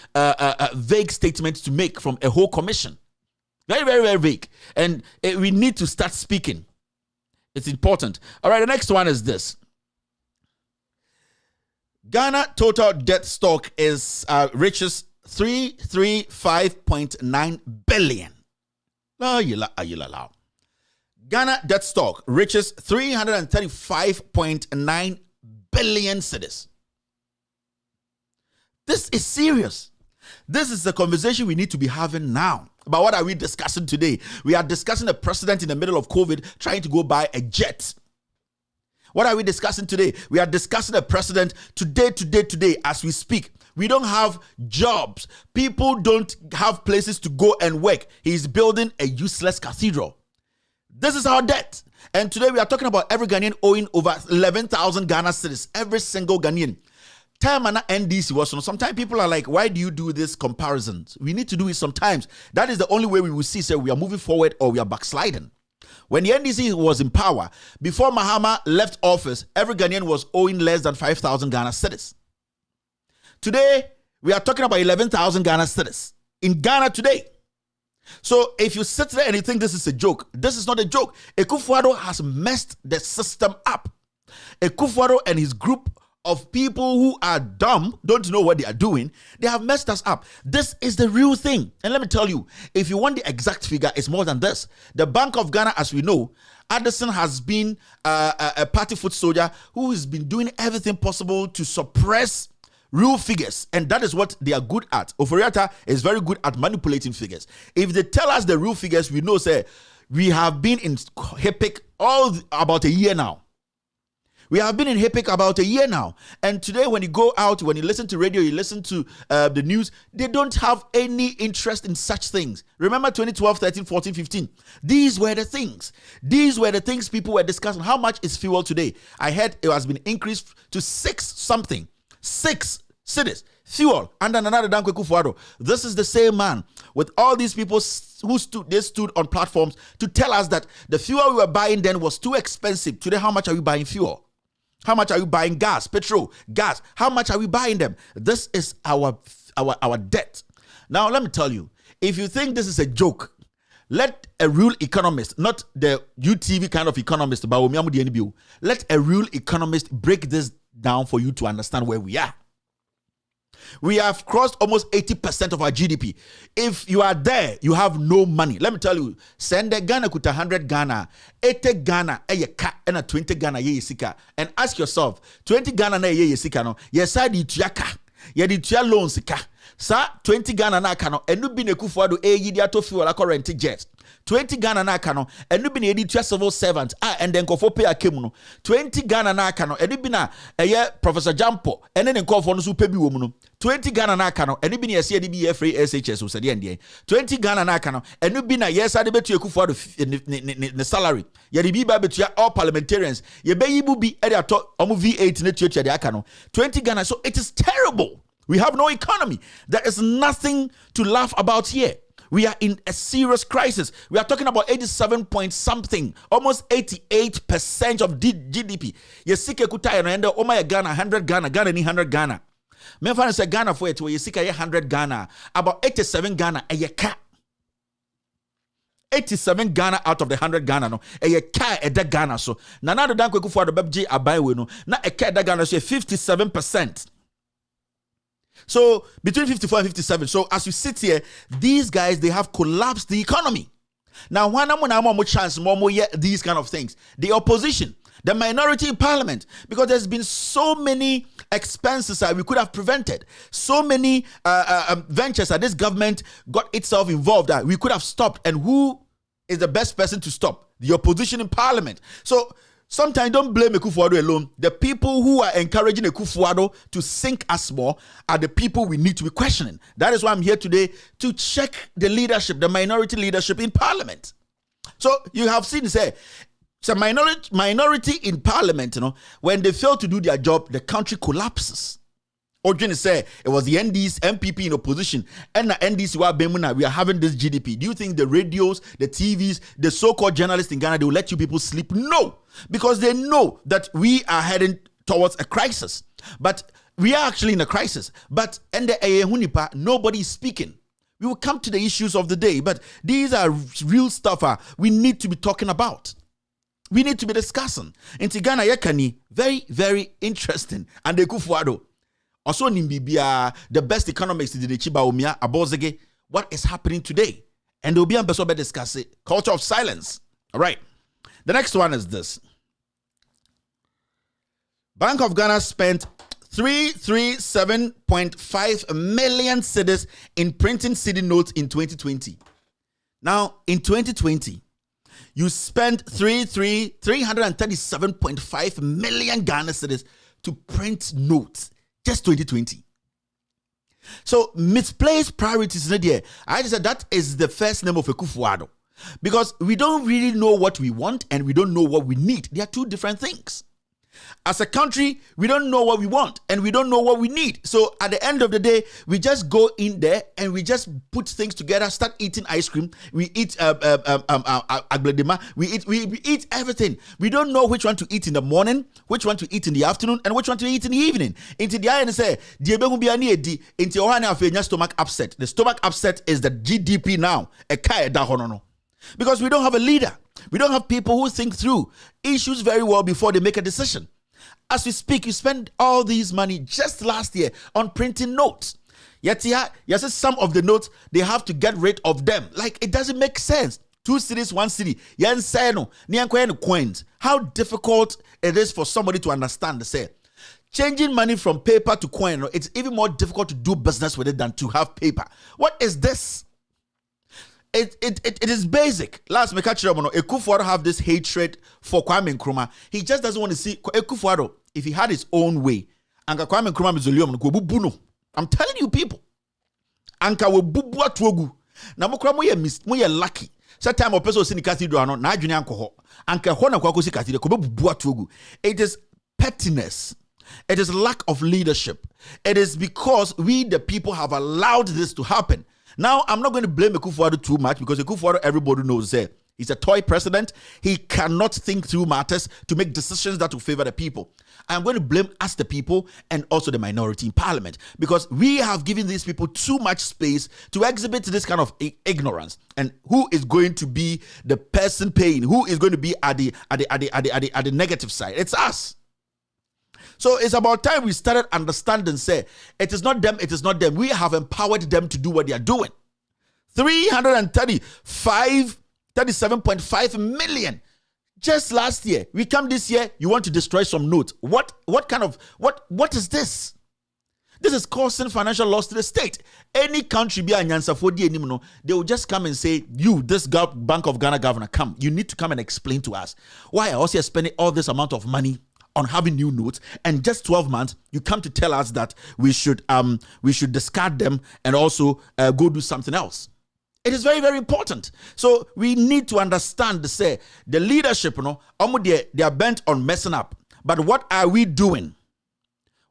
vague statement to make from a whole commission. Very, very, very vague. And we need to start speaking. It's important. All right, the next one is this. Ghana total debt stock is reaches 335.9 billion. Ghana debt stock reaches 335.9 billion cedis. This is serious. This is the conversation we need to be having now. But what are we discussing today? We are discussing a president in the middle of COVID trying to go buy a jet. What are we discussing today? We are discussing a president today, as we speak. We don't have jobs. People don't have places to go and work. He's building a useless cathedral. This is our debt. And today we are talking about every Ghanaian owing over 11,000 Ghana cedis. Every single Ghanaian. Time and NDC was sometimes people are like, why do you do this comparisons? We need to do it sometimes. That is the only way we will see, we are moving forward or we are backsliding. When the NDC was in power, before Mahama left office, every Ghanaian was owing less than 5,000 Ghana cedis. Today, we are talking about 11,000 Ghana cedis in Ghana today. So if you sit there and you think this is a joke, this is not a joke. Akufo-Addo has messed the system up. Akufo-Addo and his group of people who are dumb, don't know what they are doing, they have messed us up. This is the real thing. And let me tell you, if you want the exact figure, it's more than this. The Bank of Ghana, as we know, Addison has been a party foot soldier who has been doing everything possible to suppress real figures. And that is what they are good at. Oforiatta is very good at manipulating figures. If they tell us the real figures, we know, we have been in HIPIC about a year now. We have been in HIPIC about a year now. And today when you go out, when you listen to radio, you listen to the news, they don't have any interest in such things. Remember 2012, 13, 14, 15. These were the things. These were the things people were discussing. How much is fuel today? I heard it has been increased to 6 something. 6 cedis. Fuel. And then another Danko Akufo-Addo. This is the same man with all these people who stood on platforms to tell us that the fuel we were buying then was too expensive. Today, how much are we buying fuel? How much are you buying gas, petrol, gas? How much are we buying them? This is our debt. Now, let me tell you, if you think this is a joke, let a real economist, not the UTV kind of economist, let a real economist break this down for you to understand where we are. We have crossed almost 80% of our GDP. If you are there, you have no money. Let me tell you, send the Ghana kuta 100 Ghana, 80 Ghana, and 20 Ghana ye sika. And ask yourself, 20 Ghana na ye sika no, yes I di tuyaka, ye di tuya loan sika. Sa 20 Ghana na kano, enu bine kufuado yidi ato fuel la current jet. 20 Ghana na kano, enu bine yedi tuya civil servant, and then kofo pay akemuno. 20 Ghana na kano, enu bina Professor Jampo, and then kofo no su pebi womuno. 20 Ghana na kano, enu bine yesi yedi be free SHS usadi ndiye. 20 Ghana na kano, enu bina yes ade betu kufuado the salary. Yedi bi ba betu all parliamentarians. Ye be yibu bi ede ato omu V8 ne tuya de akano. 20 Ghana, so it is terrible. We have no economy. There is nothing to laugh about here. We are in a serious crisis. We are talking about 87 point something, almost 88% of GDP. Yesike kutaya no ende oma ya Ghana 100 Ghana, Ghana ni 100 Ghana. Me fa say Ghana for it we yesika ye 100 Ghana, about 87 Ghana e ye ka. 87 Ghana out of the 100 Ghana no e ye ka e de Ghana so. Na na do dan kweku for the babji abai we no. Na e ka de Ghana so 57%. So between 54 and 57. So as you sit here, these guys, they have collapsed the economy. Now, when I'm more chance, more these kind of things. The opposition, the minority in parliament, because there's been so many expenses that we could have prevented, so many ventures that this government got itself involved that we could have stopped. And who is the best person to stop? The opposition in parliament. So sometimes don't blame Akufo-Addo alone. The people who are encouraging Akufo-Addo to sink us more are the people we need to be questioning. That is why I'm here today to check the leadership, the minority leadership in parliament. So you have seen, say, it's a minority in parliament, you know, when they fail to do their job, the country collapses. Ojini say it was the MPP in opposition, and the NDC we are having this GDP. Do you think the radios, the TVs, the so-called journalists in Ghana, they will let you people sleep? No, because they know that we are heading towards a crisis. But we are actually in a crisis. But nobody is speaking. We will come to the issues of the day, but these are real stuff we need to be talking about. We need to be discussing. In Ghana, yakani very, very interesting. And the Akufo-Addo. Also, Nimbibia, the best economists in the Chiba Omia, Abozege, what is happening today? And they'll be on Besobe discuss it. Culture of silence. All right. The next one is this. Bank of Ghana spent 337.5 million cedis in printing cedi notes in 2020. Now, in 2020, you spent 337.5 million Ghana cedis to print notes. Just 2020. So misplaced priorities in the I just said that is the first name of Akufo-Addo. Because we don't really know what we want and we don't know what we need. They are two different things. As a country, we don't know what we want and we don't know what we need. So at the end of the day, we just go in there and we just put things together, start eating ice cream. We eat we eat everything. We don't know which one to eat in the morning, which one to eat in the afternoon, and which one to eat in the evening. Into the eye and say, stomach upset. The stomach upset is the GDP now. Because we don't have a leader. We don't have people who think through issues very well before they make a decision. As we speak, you spend all these money just last year on printing notes. Yet, yes, some of the notes, they have to get rid of them. Like, it doesn't make sense. 2 cities, 1 city. Coins. How difficult it is for somebody to understand. Say, changing money from paper to coin, it's even more difficult to do business with it than to have paper. What is this? It is basic. Last me catch Akufo-Addo have this hatred for Kwame Nkrumah. He just doesn't want to see Akufo-Addo, if he had his own way. Anka Kwame Nkrumah mizolium ko bubuno. I'm telling you people. Anka we bubu atuogu. Na mokra mo ye lucky. Set time of person sini cathedral no na adwene anko ho. Anka ho na kwa ko si cathedral ko bubu atuogu. It is pettiness. It is lack of leadership. It is because we the people have allowed this to happen. Now, I'm not going to blame Akufo-Addo too much because Akufo-Addo, everybody knows he's a toy president. He cannot think through matters to make decisions that will favor the people. I'm going to blame us, the people, and also the minority in parliament because we have given these people too much space to exhibit this kind of ignorance. And who is going to be the person paying? Who is going to be at the negative side? It's us. So it's about time we started understanding, say, it is not them, it is not them. We have empowered them to do what they are doing. 37.5 million. Just last year. We come this year, you want to destroy some notes. What is this? This is causing financial loss to the state. Any country be anyansa for the anymore, they will just come and say, you, this Bank of Ghana governor, come. You need to come and explain to us why are you spending all this amount of money on having new notes, and just 12 months you come to tell us that we should discard them and also go do something else. It is very, very important. So we need to understand the leadership, they are bent on messing up. But what are we doing?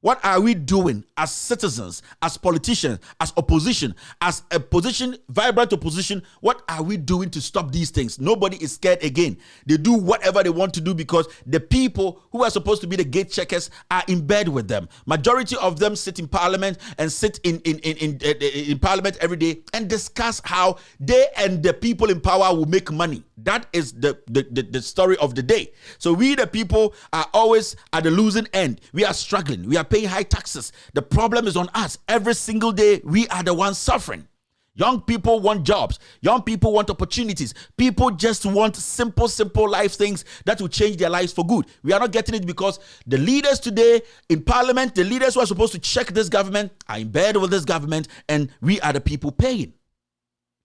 What are we doing as citizens, as politicians, as opposition, as a position, vibrant opposition? What are we doing to stop these things? Nobody is scared again. They do whatever they want to do because the people who are supposed to be the gate checkers are in bed with them. Majority of them sit in parliament and sit in parliament every day and discuss how they and the people in power will make money. That is the story of the day. So we, the people, are always at the losing end. We are struggling. We are paying high taxes. The problem is on us. Every single day, we are the ones suffering. Young people want jobs. Young people want opportunities. People just want simple life things that will change their lives for good. We are not getting it because the leaders today in parliament, the leaders who are supposed to check this government, are in bed with this government, and we are the people paying.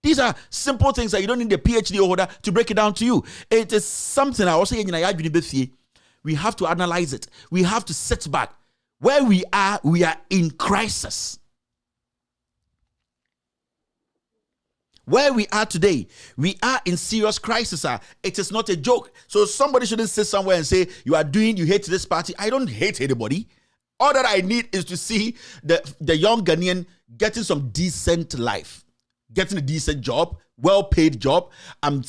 These are simple things that you don't need a PhD holder to break it down to you. It is something I also we have to analyze it. We have to sit back. Where we are in crisis. Where we are today, we are in serious crisis. It is not a joke. So somebody shouldn't sit somewhere and say, you hate this party. I don't hate anybody. All that I need is to see the young Ghanaian getting some decent life. Getting a decent job, well-paid job. I would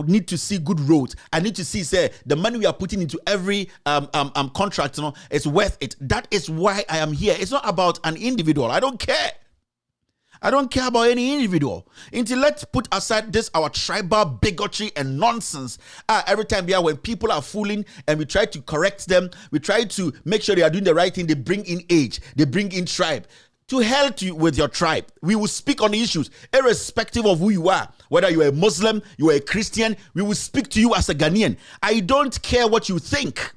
need to see good roads. I need to see, the money we are putting into every contract, is worth it. That is why I am here. It's not about an individual. I don't care. I don't care about any individual. Until let's put aside this our tribal bigotry and nonsense. Every time when people are fooling and we try to correct them, we try to make sure they are doing the right thing. They bring in age. They bring in tribe. To hell with your tribe. We will speak on the issues, irrespective of who you are. Whether you are a Muslim, you are a Christian, we will speak to you as a Ghanaian. I don't care what you think.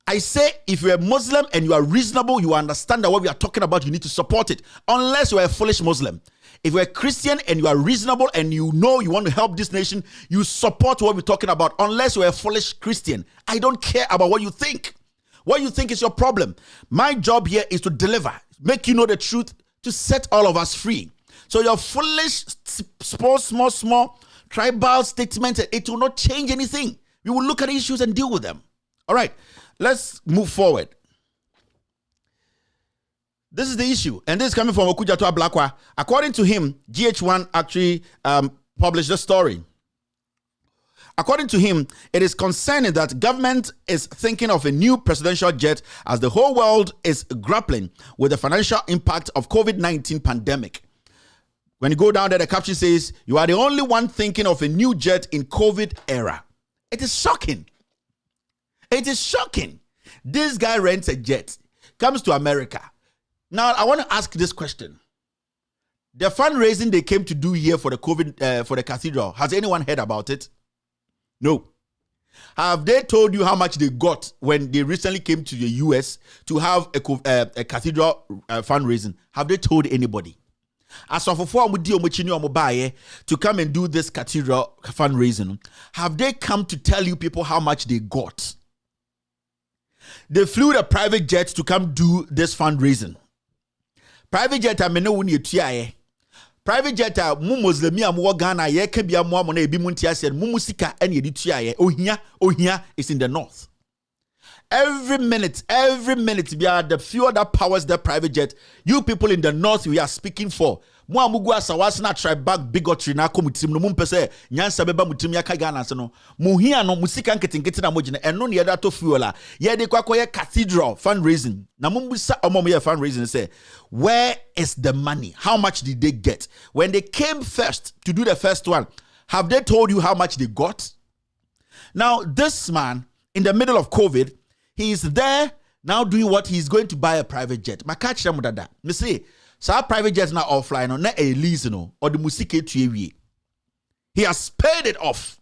I say, if you're a Muslim and you are reasonable, you understand that what we are talking about, you need to support it. Unless you're a foolish Muslim. If you're a Christian and you are reasonable and you know you want to help this nation, you support what we're talking about. Unless you're a foolish Christian. I don't care about what you think. What you think is your problem. My job here is to deliver. Make you know the truth, to set all of us free. So your foolish, small tribal statement, it will not change anything. We will look at the issues and deal with them. All right, let's move forward. This is the issue, and this is coming from Okujato Ablakwa. According to him, GH1 actually published a story. According to him, it is concerning that government is thinking of a new presidential jet as the whole world is grappling with the financial impact of COVID-19 pandemic. When you go down there, the caption says, you are the only one thinking of a new jet in COVID era. It is shocking. It is shocking. This guy rents a jet, comes to America. Now, I want to ask this question. The fundraising they came to do here for the COVID, for the cathedral, has anyone heard about it? No. Have they told you how much they got when they recently came to the US to have a cathedral fundraising? Have they told anybody? As of to come and do this cathedral fundraising, have they come to tell you people how much they got? They flew the private jet to come do this fundraising. Private jet private jet mu Muslim mu Ghana ye ka bia mu amona ebi mu ntia mu musika ene edi tuaye ohia is in the north. Every minute bia the fuel that powers the private jet, you people in the north we are speaking for. Mu amugu asawas na tribal bigotry na komutim no mumpese nyansa beba mutim yaka Ghana se no muhia no musika nketenkete na mogine eno ne yeda to fuel a ye de kwakoye cathedral fundraising na mumbusa omom ye fundraising say where is the money? How much did they get? When they came first to do the first one, have they told you how much they got? Now this man in the middle of COVID, He's there now doing what? He's going to buy a private jet. My catch them with that. Me say, so our private jet's not offline, no, not a lease, no, or the music to he has paid it off.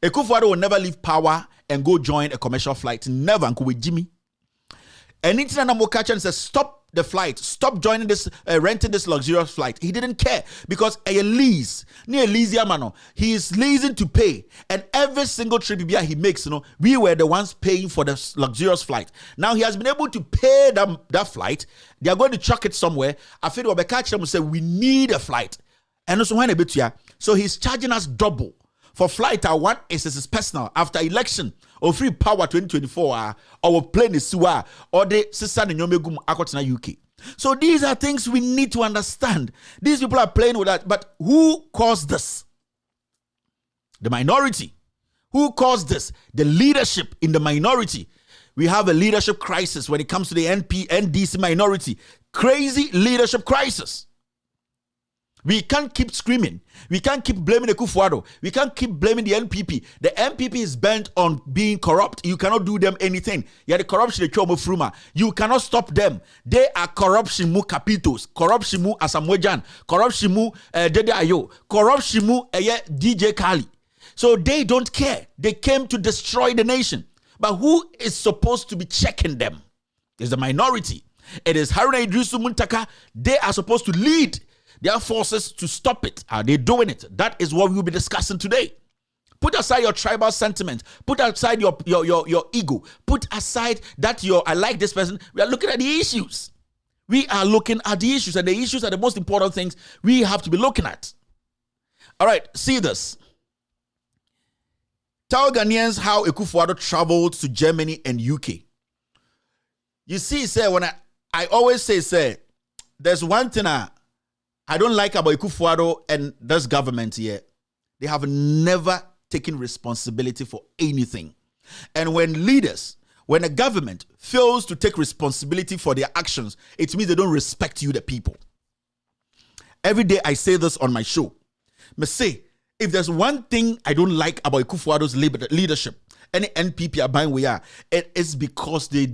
Ekufuado will never leave power and go join a commercial flight. Never, Uncle with Jimmy. Anything that catch and says, stop the flight, stop joining this, renting this luxurious flight. He didn't care because a lease, near lease, he is leasing to pay. And every single trip he makes, we were the ones paying for the luxurious flight. Now he has been able to pay that flight. They are going to chuck it somewhere. I feel what catch them will say, we need a flight. And also when a bit here, so he's charging us double. For flight, one is his personal. After election, or free power 2024, or plane is sewer, or the sister in Yomegum Akotna UK. So these are things we need to understand. These people are playing with that. But who caused this? The minority. Who caused this? The leadership in the minority. We have a leadership crisis when it comes to the NDC minority. Crazy leadership crisis. We can't keep screaming. We can't keep blaming the Kufuado. We can't keep blaming the NPP. The NPP is bent on being corrupt. You cannot do them anything. Yeah, the corruption, the Chomo Fruma. You cannot stop them. They are corruption mu capitos. Corruption mu Asamwejan. Corruption mu Dede Ayo. Corruption mu DJ Kali. So they don't care. They came to destroy the nation. But who is supposed to be checking them? It's the minority. It is Haruna Idrisu Muntaka. They are supposed to lead their forces to stop it. Are they doing it? That is what we will be discussing today. Put aside your tribal sentiment. Put aside your ego. Put aside that I like this person. We are looking at the issues. We are looking at the issues, and the issues are the most important things we have to be looking at. All right, see this. Tell Ghanaians how Ekufuado traveled to Germany and UK. You see, sir, when I always say, there's one thing I don't like about Ekufuado and this government here. They have never taken responsibility for anything. And when a government fails to take responsibility for their actions, it means they don't respect you, the people. Every day I say this on my show. I say, if there's one thing I don't like about Ekufuado's leadership, any NPP are buying we are, it is because they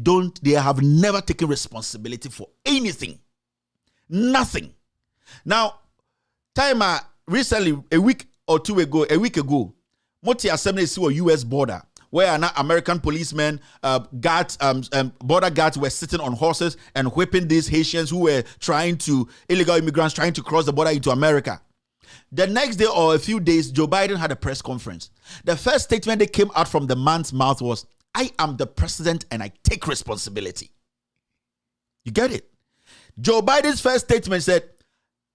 have never taken responsibility for anything. Nothing. Now, recently, a week ago, Moti Assembly is a U.S. border where an American policemen, border guards were sitting on horses and whipping these Haitians who were illegal immigrants trying to cross the border into America. The next day or a few days, Joe Biden had a press conference. The first statement that came out from the man's mouth was, I am the president and I take responsibility. You get it? Joe Biden's first statement said,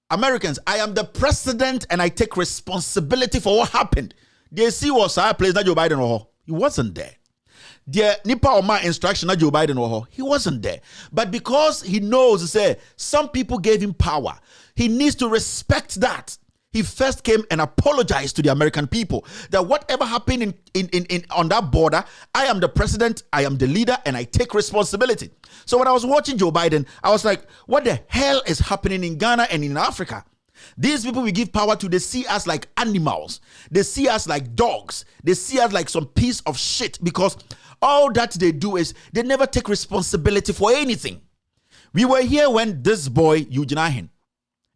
Americans, I am the president and I take responsibility for what happened. The see was our place, not Joe Biden. He wasn't there. The Nipa Oma instruction, not Joe Biden. He wasn't there. But because he knows, some people gave him power, he needs to respect that. He first came and apologized to the American people that whatever happened on that border, I am the president, I am the leader, and I take responsibility. So when I was watching Joe Biden, I was like, what the hell is happening in Ghana and in Africa? These people we give power to, they see us like animals. They see us like dogs. They see us like some piece of shit because all that they do is they never take responsibility for anything. We were here when this boy, Eugene Ahin,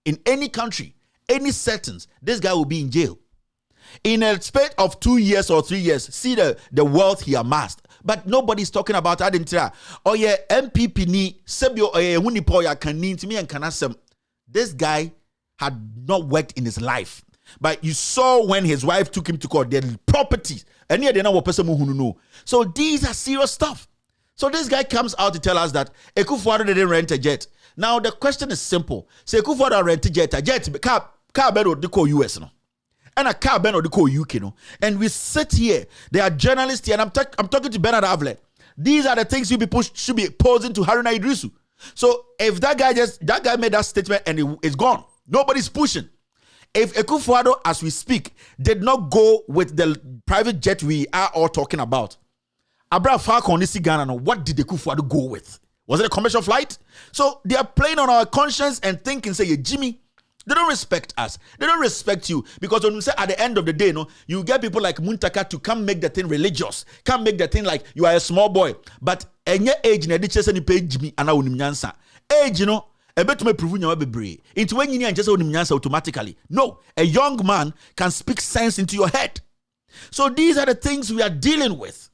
in any country, any settings, this guy will be in jail. In a space of 2 years or 3 years, see the wealth he amassed. But nobody's talking about that. Oh yeah, MPP ni sebio hunipoya kanint me and kanasem. This guy had not worked in his life. But you saw when his wife took him to court, their properties. And here they know what person who know. So these are serious stuff. So this guy comes out to tell us that Ekufuado didn't rent a jet. Now the question is simple. Say Ekufuado rent a jet car bed or the call US no. And a car bed or the call UK no. And we sit here. There are journalists here, and I'm talking to Bernard Avle. These are the things you people should be posing to Haruna Idrisu. So if that guy made that statement and it's gone, nobody's pushing. If Ekufuado, as we speak, did not go with the private jet we are all talking about, Abra Falcon Ghana, what did Ekufuado go with? Was it a commercial flight? So they are playing on our conscience and thinking, say, Jimmy, They don't respect us. They don't respect you. Because when you say at the end of the day, you get people like Muntaka to come make the thing religious. Come make the thing like you are a small boy. But any age in education you pay Jimmy and I age, a bit me prove you be into when you just automatically. No, a young man can speak sense into your head. So these are the things we are dealing with.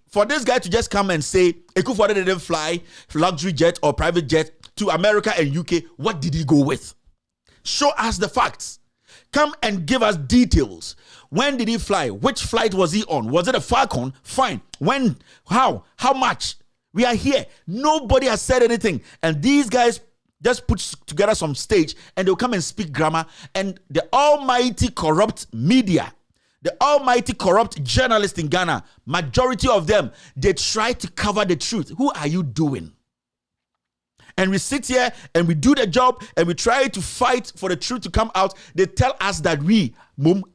For this guy to just come and say Ekufuado didn't fly luxury jet or private jet to America and UK, what did he go with? Show us the facts. Come and give us details. When did he fly? Which flight was he on? Was it a Falcon? Fine. When? How? How much? We are here. Nobody has said anything. And these guys just put together some stage and they'll come and speak grammar. And the almighty corrupt media, the almighty corrupt journalists in Ghana, majority of them, they try to cover the truth. Who are you doing? And we sit here and we do the job and we try to fight for the truth to come out. They tell us that we,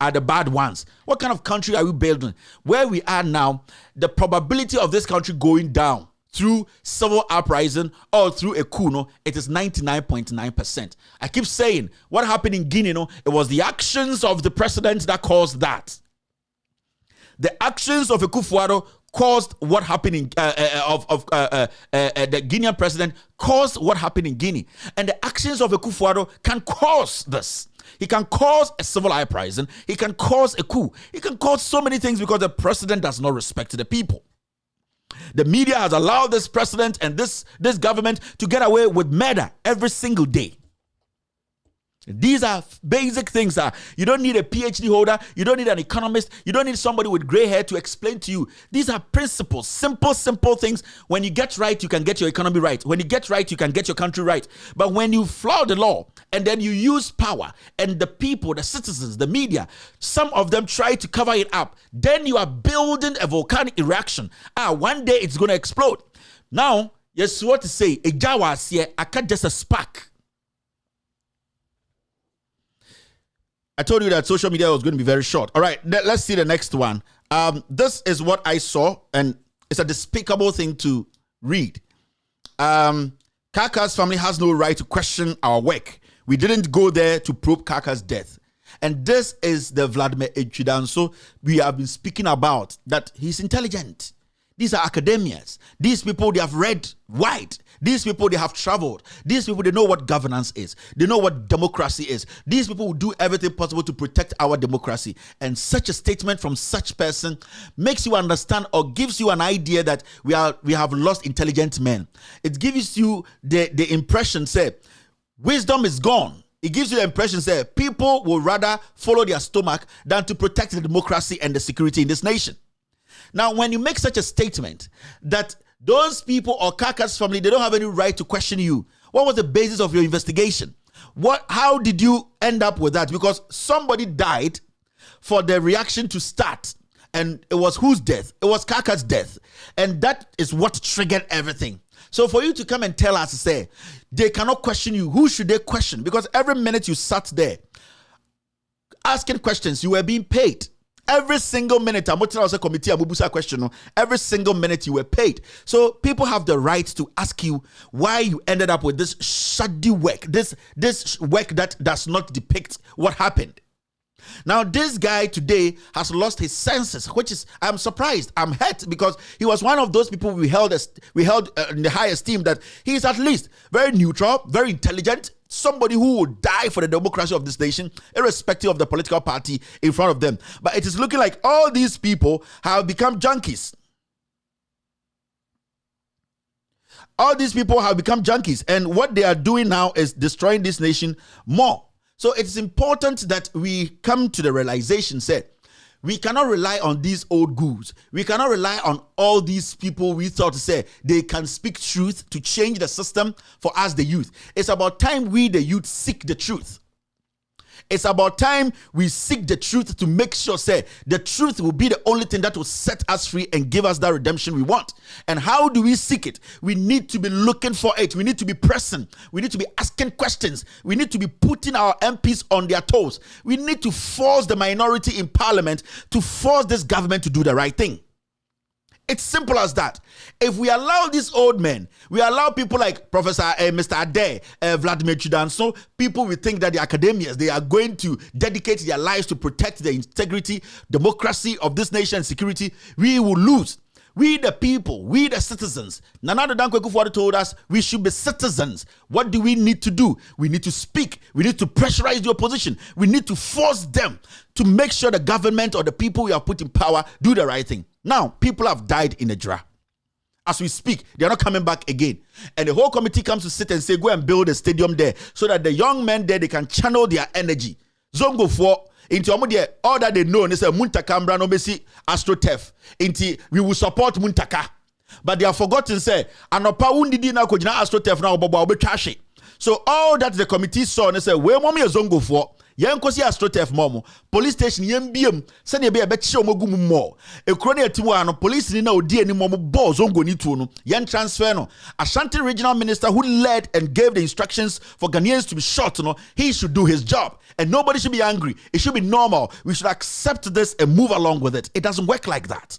are the bad ones. What kind of country are we building? Where we are now, the probability of this country going down through civil uprising or through a coup, it is 99.9%. I keep saying, what happened in Guinea, it was the actions of the president that caused that. The actions of Ekufuado caused what happened in the Guinean president caused what happened in Guinea, and the actions of Ekufuado can cause this. He can cause a civil uprising. He can cause a coup. He can cause so many things because the president does not respect the people. The media has allowed this president and this government to get away with murder every single day. These are basic things. You don't need a PhD holder. You don't need an economist. You don't need somebody with gray hair to explain to you. These are principles, simple things. When you get right, you can get your economy right. When you get right, you can get your country right. But when you flout the law and then you use power and the people, the citizens, the media, some of them try to cover it up, then you are building a volcanic eruption. One day it's going to explode. Now, yes, what to say? A Jawas here, I can't just a spark. I told you that social media was going to be very short. All right, let's see the next one. This is what I saw, and it's a despicable thing to read. Kaka's family has no right to question our work. We didn't go there to probe Kaka's death. And this is the Vladimir Echidanso we have been speaking about, that he's intelligent. These are academians. These people, they have read wide. These people, they have traveled. These people, they know what governance is. They know what democracy is. These people will do everything possible to protect our democracy. And such a statement from such person makes you understand or gives you an idea that we have lost intelligent men. It gives you the impression, say, wisdom is gone. It gives you the impression, say, people will rather follow their stomach than to protect the democracy and the security in this nation. Now, when you make such a statement that those people or Kaka's family, they don't have any right to question you, what was the basis of your investigation? How did you end up with that? Because somebody died for the reaction to start. And it was whose death? It was Kaka's death. And that is what triggered everything. So for you to come and tell us, say, they cannot question you, who should they question? Because every minute you sat there asking questions, you were being paid. Every single minute, every single minute you were paid. So people have the right to ask you why you ended up with this shoddy work, this work that does not depict what happened. Now, this guy today has lost his senses, which is, I'm surprised, I'm hurt, because he was one of those people we held in the high esteem, that he is at least very neutral, very intelligent, somebody who would die for the democracy of this nation, irrespective of the political party in front of them. But it is looking like all these people have become junkies. All these people have become junkies, and what they are doing now is destroying this nation more. So it is important that we come to the realization, say, we cannot rely on these old ghouls. We cannot rely on all these people we thought to say they can speak truth to change the system for us, the youth. It's about time we, the youth, seek the truth. It's about time we seek the truth to make sure, say, the truth will be the only thing that will set us free and give us that redemption we want. And how do we seek it? We need to be looking for it. We need to be pressing. We need to be asking questions. We need to be putting our MPs on their toes. We need to force the minority in parliament to force this government to do the right thing. It's simple as that. If we allow these old men, we allow people like Professor Mr. Ade, Vladimir Chudanso, people we think that the academians, they are going to dedicate their lives to protect the integrity, democracy of this nation, security, we will lose. We the people, we the citizens. Nana Dankwa Akufo-Addo told us we should be citizens. What do we need to do? We need to speak. We need to pressurize the opposition. We need to force them to make sure the government or the people we have put in power do the right thing. Now, people have died in Ejura. As we speak, they are not coming back again. And the whole committee comes to sit and say, go and build a stadium there so that the young men there, they can channel their energy. Zongo for into all that they know, they say Muntaka Mbra no besi AstroTurf. Into we will support Muntaka. But they have forgotten say anopa undidi na kojina AstroTurf na obobo obetwashi. So all that the committee saw and they say we momi zongo for yankosi AstroTurf momo police station yembiem send ye be abechi omogu mo ekro na etimu ano police ni na odi ani momo ball zongo ni tu no yan transfer no Ashanti regional minister who led and gave the instructions for Ghanaians to be shot no he should do his job and nobody should be angry. It should be normal. We should accept this and move along with it. It doesn't work like that.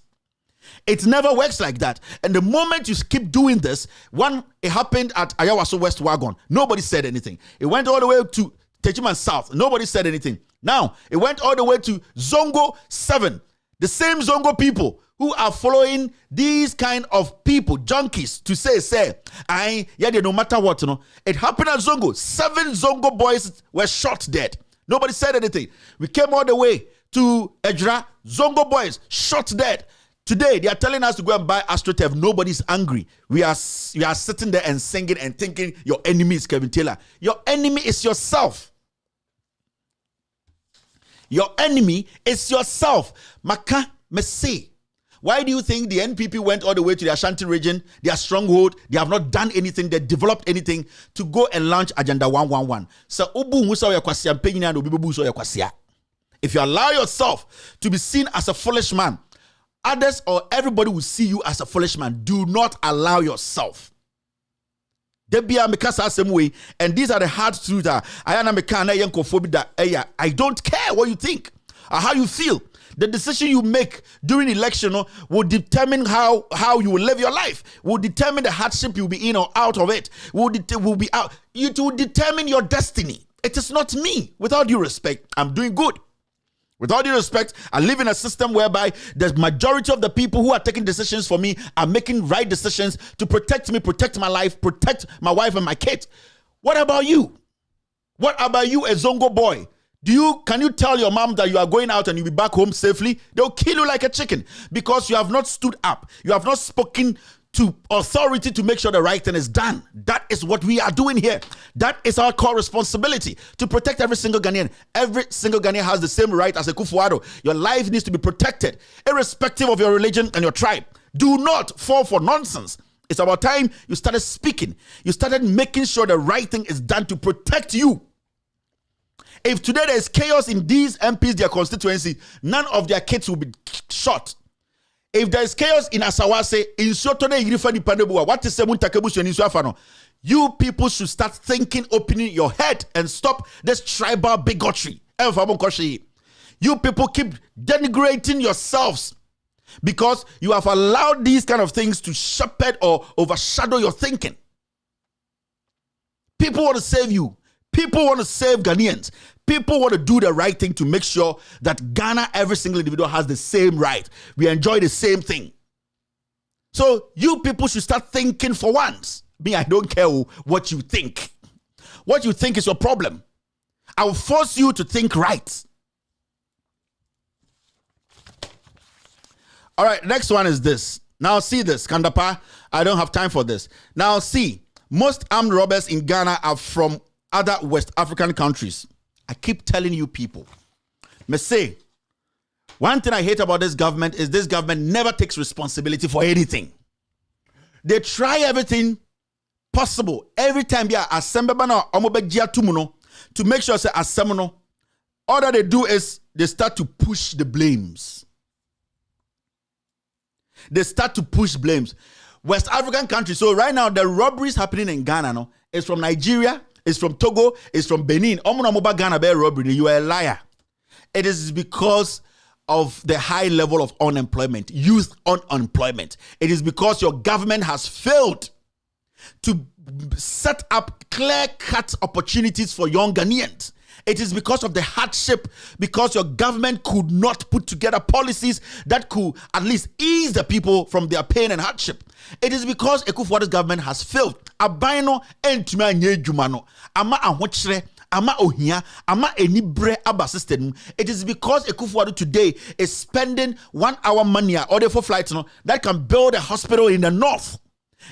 It never works like that. And the moment you keep doing this, it happened at Ayawaso West Wagon. Nobody said anything. It went all the way to Techiman South. Nobody said anything. Now, it went all the way to Zongo 7. The same Zongo people who are following these kind of people, junkies, to say, no matter what, It happened at Zongo. 7 Zongo boys were shot dead. Nobody said anything. We came all the way to Ejura. Zongo boys shot dead. Today, they are telling us to go and buy AstroTurf. Nobody's angry. We are sitting there and singing and thinking your enemy is Kevin Taylor. Your enemy is yourself. Your enemy is yourself. Maka Messi. Why do you think the NPP went all the way to the Ashanti region, their stronghold? They have not done anything, they developed anything to go and launch Agenda 111. So, if you allow yourself to be seen as a foolish man, others or everybody will see you as a foolish man. Do not allow yourself. And these are the hard truths. I don't care what you think or how you feel. The decision you make during election will determine how you will live your life, will determine the hardship you'll be in or out of it, it will determine your destiny. It is not me. With all due respect, I'm doing good. With all due respect, I live in a system whereby the majority of the people who are taking decisions for me are making right decisions to protect me, protect my life, protect my wife and my kids. What about you? What about you, a Zongo boy? Can you tell your mom that you are going out and you'll be back home safely? They'll kill you like a chicken because you have not stood up. You have not spoken to authority to make sure the right thing is done. That is what we are doing here. That is our core responsibility, to protect every single Ghanaian. Every single Ghanaian has the same right as a Akufo-Addo. Your life needs to be protected, irrespective of your religion and your tribe. Do not fall for nonsense. It's about time you started speaking. You started making sure the right thing is done to protect you. If today there is chaos in these MPs, their constituency, none of their kids will be shot. If there is chaos in Asawase, in Sotone, what is you people should start thinking, opening your head and stop this tribal bigotry. You people keep denigrating yourselves because you have allowed these kind of things to shepherd or overshadow your thinking. People want to save you. People want to save Ghanaians. People want to do the right thing to make sure that Ghana, every single individual has the same right. We enjoy the same thing. So you people should start thinking for once. Me, I don't care what you think. What you think is your problem. I will force you to think right. All right, next one is this. Now see this, Kandapa. I don't have time for this. Now see, most armed robbers in Ghana are from other West African countries. I keep telling you people. Me say, one thing I hate about this government is this government never takes responsibility for anything. They try everything possible. Every time they are assemble to make sure say assemble. All that they do is they start to push the blames. They start to push blames. West African countries. So right now the robberies happening in Ghana is from Nigeria. It's from Togo, it's from Benin. Ghana robbery, you are a liar. It is because of the high level of unemployment, youth unemployment. It is because your government has failed to set up clear-cut opportunities for young Ghanaians. It is because of the hardship, because your government could not put together policies that could at least ease the people from their pain and hardship. It is because Akufo-Addo's government has failed. Abaino entuma nye jumano. Ama ahochre, ama ohia, ama enibre aba system. It is because Akufo-Addo today is spending 1 hour money or for flights that can build a hospital in the north.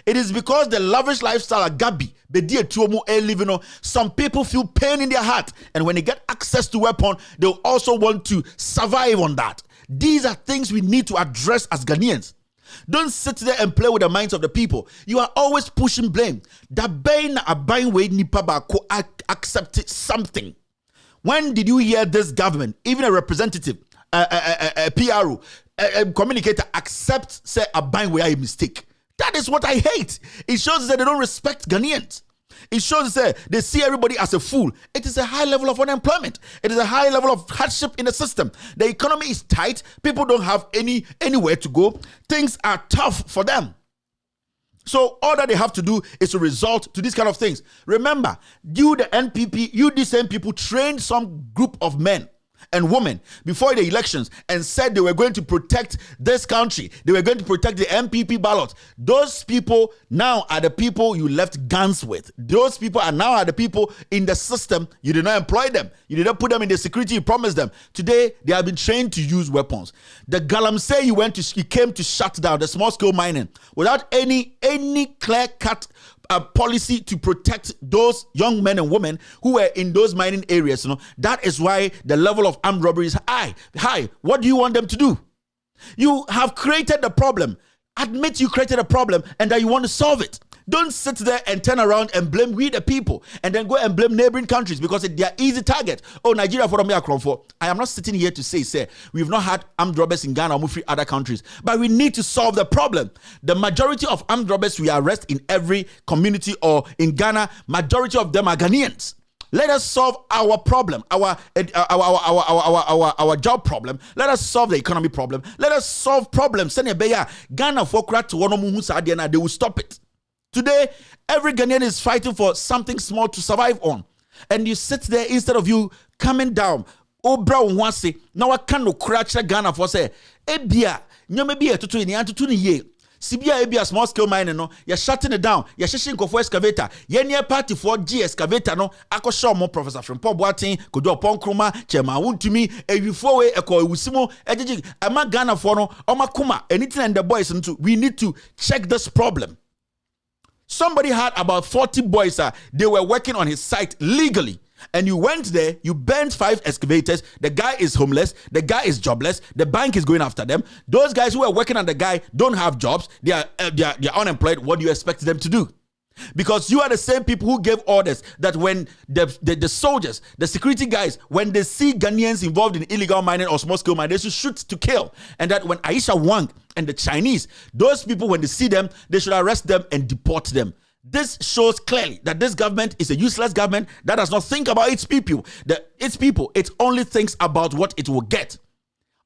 It is because the lavish lifestyle of Gabi, some people feel pain in their heart, and when they get access to weapon, they'll also want to survive on that. These are things we need to address as Ghanaians. Don't sit there and play with the minds of the people. You are always pushing blame. Accept something. When did you hear this government, even a representative, a PRO, a communicator, accept say a buying way a mistake? That is what I hate. It shows that they don't respect Ghanaians. It shows that they see everybody as a fool. It is a high level of unemployment. It is a high level of hardship in the system. The economy is tight. People don't have anywhere to go. Things are tough for them. So all that they have to do is to resort to these kind of things. Remember, you, the NPP, you, these same people, trained some group of men and women before the elections and said they were going to protect this country. They were going to protect the MPP ballot. Those people now are the people you left guns with. Those people are now the people in the system. You did not employ them. You did not put them in the security you promised them. Today, they have been trained to use weapons. The Galamsey you came to shut down the small scale mining without any clear-cut policy to protect those young men and women who were in those mining areas. That is why the level of armed robbery is high. What do you want them to do? You have created the problem. Admit you created a problem and that you want to solve it. Don't sit there and turn around and blame we the people and then go and blame neighboring countries because they are easy target. Oh, Nigeria for me for. I am not sitting here to say we've not had armed robbers in Ghana or free other countries, but we need to solve the problem. The majority of armed robbers we arrest in every community or in Ghana, majority of them are Ghanaians. Let us solve our problem, our job problem. Let us solve the economy problem. Let us solve problems. Ghana for they will stop it. Today, every Ghanaian is fighting for something small to survive on. And you sit there instead of you coming down. Oh, bro, now I can't crash Ghana for say, Ebia, nyome tutu ni antutu ni ye. Sibia ebia small scale mining no, you're shutting it down. You're shishing for excavator. Yenye party for G excavator no. Ako show more Professor from Paul Boating, Kodo Ponkruma, Chema Wuntumi, Ewifowe, Eko Ewusimo, Ejiji, Ama Ghana for no, Oma Kuma, anything and the boys into. We need to check this problem. Somebody had about 40 boys, they were working on his site legally. And you went there, you burned 5 excavators. The guy is homeless. The guy is jobless. The bank is going after them. Those guys who are working on the guy don't have jobs. They are unemployed. What do you expect them to do? Because you are the same people who gave orders that when the soldiers, the security guys, when they see Ghanaians involved in illegal mining or small scale mining, they should shoot to kill. And that when Aisha Wang and the Chinese, those people, when they see them, they should arrest them and deport them. This shows clearly that this government is a useless government that does not think about its people. It only thinks about what it will get.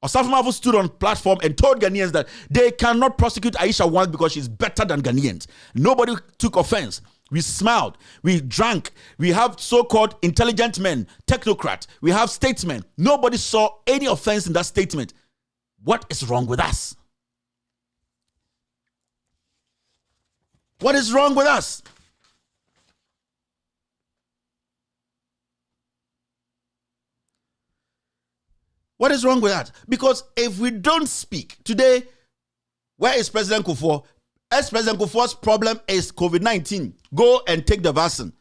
Osafo stood on platform and told Ghanaians that they cannot prosecute Aisha Wang because she's better than Ghanaians. Nobody took offense. We smiled. We drank. We have so-called intelligent men, technocrats. We have statesmen. Nobody saw any offense in that statement. What is wrong with us? What is wrong with us? What is wrong with that? Because if we don't speak today, where is President Kufuor? Ex-President Kufuor's problem is COVID-19. Go and take the vaccine.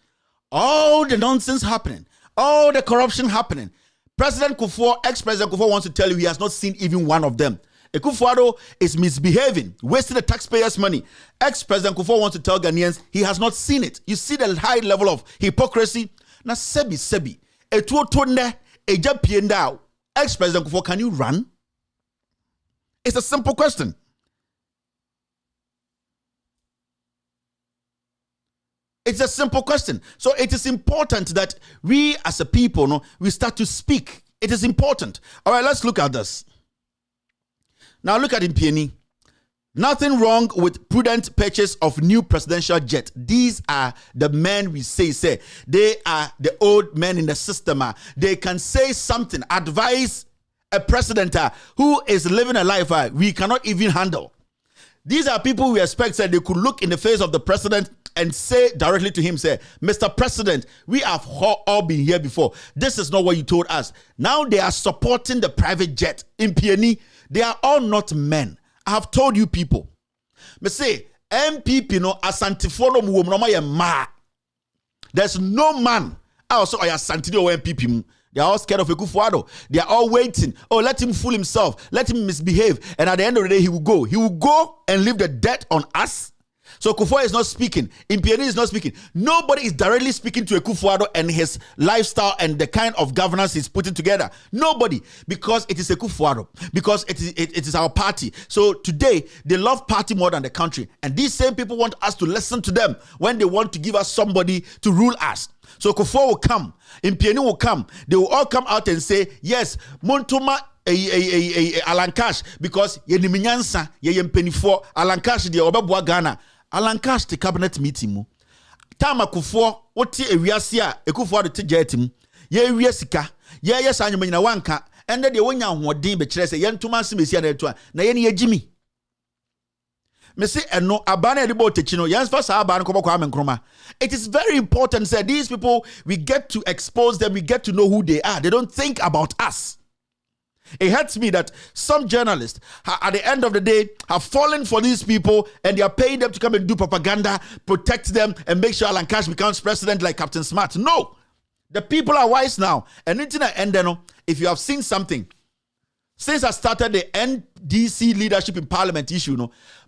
All the nonsense happening, all the corruption happening. President Kufuor, ex-President Kufuor wants to tell you he has not seen even one of them. Akufo-Addo is misbehaving, wasting the taxpayers' money. Ex-President Kufuor wants to tell Ghanaians he has not seen it. You see the high level of hypocrisy? Now, Sebi, etuotonde, ejapienda. Ex-President Kufuor, can you run? It's a simple question. It's a simple question. So it is important that we as a people, we start to speak. It is important. All right, let's look at this. Now look at Impiani. Nothing wrong with prudent purchase of new presidential jet. These are the men we say they are the old men in the system. They can say something, advise a president who is living a life we cannot even handle. These are people we expect that they could look in the face of the president and say directly to him, say, Mr. President, we have all been here before. This is not what you told us. Now they are supporting the private jet. Impiani, they are all not men. I have told you people. Me say MPP no asantifono muwomno ma. There's no man also asantidi or MPP. They are all scared of Akufo-Addo. They are all waiting. Oh, let him fool himself. Let him misbehave. And at the end of the day, he will go. He will go and leave the debt on us. So Akufo is not speaking. Impiani is not speaking. Nobody is directly speaking to Akufo-Addo and his lifestyle and the kind of governance he's putting together. Nobody. Because it is Akufo-Addo. Because it is our party. So today, they love party more than the country. And these same people want us to listen to them when they want to give us somebody to rule us. So Akufo will come. Impiani will come. They will all come out and say, yes, Montoma Alankash, because ye niminyansa, ye yempenifo, Alankash de obabwa Ghana. Alankash the cabinet meeting mu. Tama Akufo, oti ewiase a Akufo-Addo te jet mu. Ye ewiasika, ye yes anyamanyina wanka, ende de wonya hoden be kire se ye ntoma simesi na eto na ye ne yegimi. Me say eno abana edibo techino yansfa sa abana ko bokwa amenkroma. It is very important that these people, we get to expose them, we get to know who they are. They don't think about us. It hurts me that some journalists at the end of the day have fallen for these people and they are paying them to come and do propaganda, protect them and make sure Alan Cash becomes president like Captain Smart. No, the people are wise now. And if you have seen something, since I started the NDC leadership in parliament issue,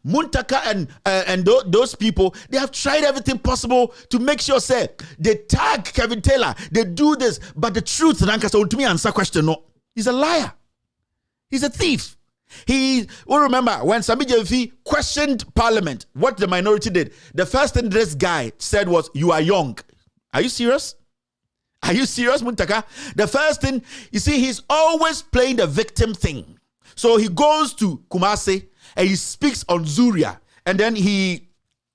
Muntaka and those people, they have tried everything possible to make sure, say, they tag Kevin Taylor, they do this, but the truth, to me answer question, no, he's a liar. He's a thief. He will remember when Sami Jefi questioned parliament, what the minority did. The first thing this guy said was, you are young. Are you serious? Are you serious, Muntaka? The first thing, you see, he's always playing the victim thing. So he goes to Kumasi and he speaks on Zuria. And then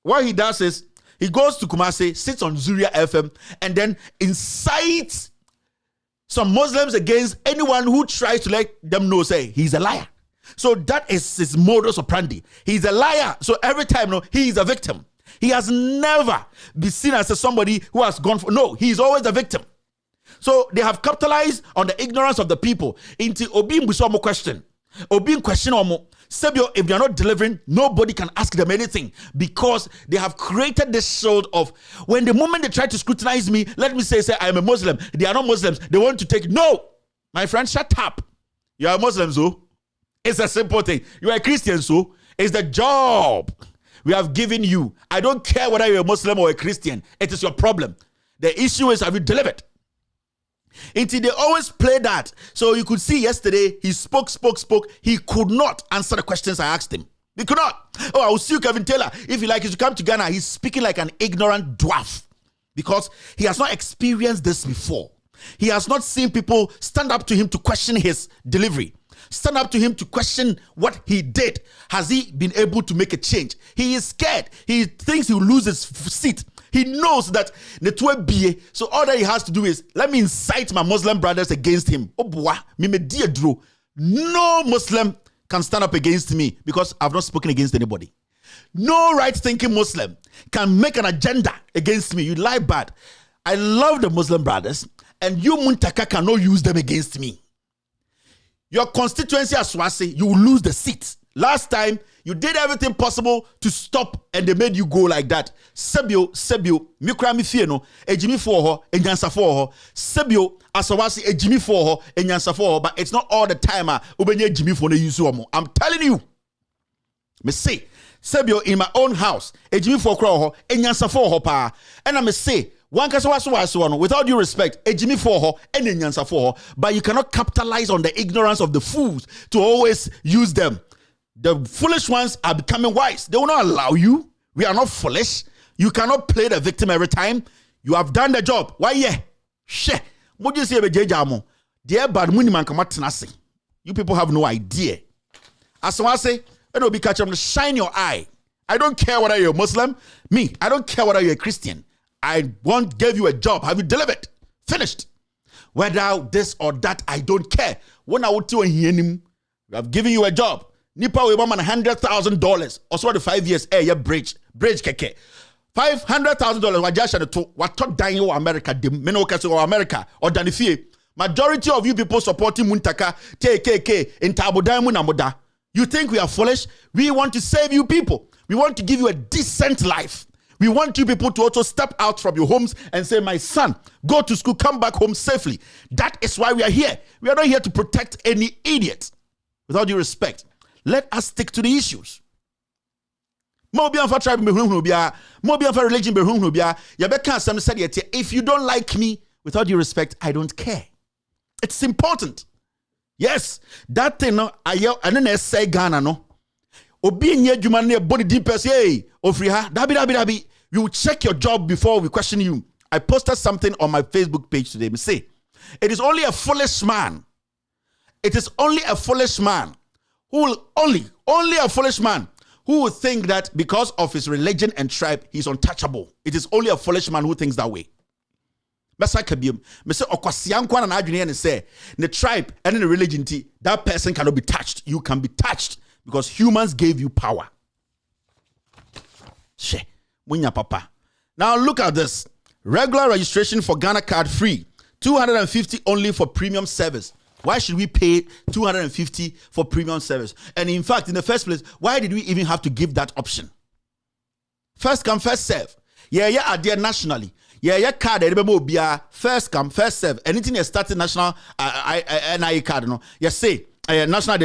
what he does is, he goes to Kumasi, sits on Zuria FM, and then incites some Muslims against anyone who tries to let them know, say, he's a liar. So that is his modus operandi. He's a liar. So every time, he is a victim. He has never been seen as somebody who has gone for, no, he's always a victim. So they have capitalized on the ignorance of the people. Into Obi Mbusomo question. Obi question omo. Sebio, if they are not delivering, nobody can ask them anything because they have created this shield of when the moment they try to scrutinize me, let me say I am a Muslim. They are not Muslims. They want to take, no, my friend, shut up. You are a Muslim, so it's a simple thing. You are a Christian, so it's the job we have given you. I don't care whether you're a Muslim or a Christian. It is your problem. The issue is, have you delivered? Until they always play that. So you could see yesterday, he spoke. He could not answer the questions I asked him. He could not. Oh, I will see you, Kevin Taylor. If you like to come to Ghana, he's speaking like an ignorant dwarf because he has not experienced this before. He has not seen people stand up to him to question his delivery. Stand up to him to question what he did. Has he been able to make a change? He is scared. He thinks he will lose his seat. He knows that so all that he has to do is, let me incite my Muslim brothers against him. Oh boy, no Muslim can stand up against me because I've not spoken against anybody. No right-thinking Muslim can make an agenda against me. You lie bad. I love the Muslim brothers, and you Muntaka cannot use them against me. Your constituency as Swasi, you will lose the seat. Last time, you did everything possible to stop and they made you go like that. Sebio, mikrami fieno, ejimi for her, enyansa for her. Sebio, asawasi ejimi for her, enyansa for her. But it's not all the time, ubenye ejimi for the yusuomo. I'm telling you. Me say, Sebio in my own house, ejimi for her, enyansa for her pa. And I me say, one without due respect, ejimi for her, and enyansa for her. But you cannot capitalize on the ignorance of the fools to always use them. The foolish ones are becoming wise. They will not allow you. We are not foolish. You cannot play the victim every time. You have done the job. Why, yeah? She. What do you say about Jamo? Dear bad money man come out. You people have no idea. As I say, it'll be catch them, shine your eye. I don't care whether you're a Muslim. Me, I don't care whether you're a Christian. I won't give you a job. Have you delivered? Finished. Whether this or that, I don't care. When I would tell him, I've given you a job. Nipa we want $100,000. Also the 5 years. Hey, yeah, bridge keke. $500,000. What talk dying or America? Or America or Danifie. Majority of you people supporting Muntaka, KKK, in Tabodai Munamoda. You think we are foolish? We want to save you people. We want to give you a decent life. We want you people to also step out from your homes and say, my son, go to school, come back home safely. That is why we are here. We are not here to protect any idiot. With all due respect, let us stick to the issues. If you don't like me, with all due respect, I don't care. It's important. Yes, that thing no I don't say Ghana no. Obi nye dwuma ne body deep hey ofri ha dabi. You will check your job before we question you. I posted something on my Facebook page today. Me say, it is only a foolish man. It is only a foolish man who will only a foolish man who will think that because of his religion and tribe he's untouchable. It is only a foolish man who thinks that way. Me say okwasiankwa na adwene ne say the tribe and the religion that person cannot be touched. You can be touched because humans gave you power. She munya papa. Now look at this. Regular registration for Ghana card free. 250 only for premium service. Why should we pay 250 for premium service? And in fact, in the first place, why did we even have to give that option? First come, first serve. Yeah, are there nationally. Yeah, card. First come, first serve. Anything you start national NIA card, no. You say national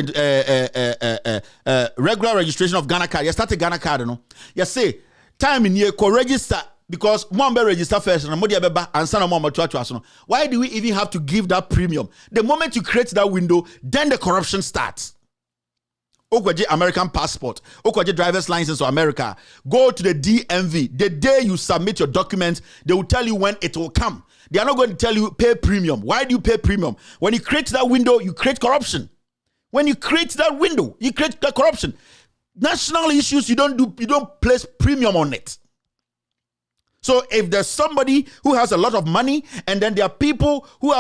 regular registration of Ghana card. You start a Ghana card, no. You say time in here register because one be register first and modi abeba and sana mo no. Why do we even have to give that premium? The moment you create that window, then the corruption starts. Okwaje American passport, Okwaje driver's license to America. Go to the DMV. The day you submit your document, they will tell you when it will come. They are not going to tell you pay premium. Why do you pay premium? When you create that window, you create corruption. When you create that window, you create the corruption. National issues, you don't place premium on it. So if there's somebody who has a lot of money and then there are people who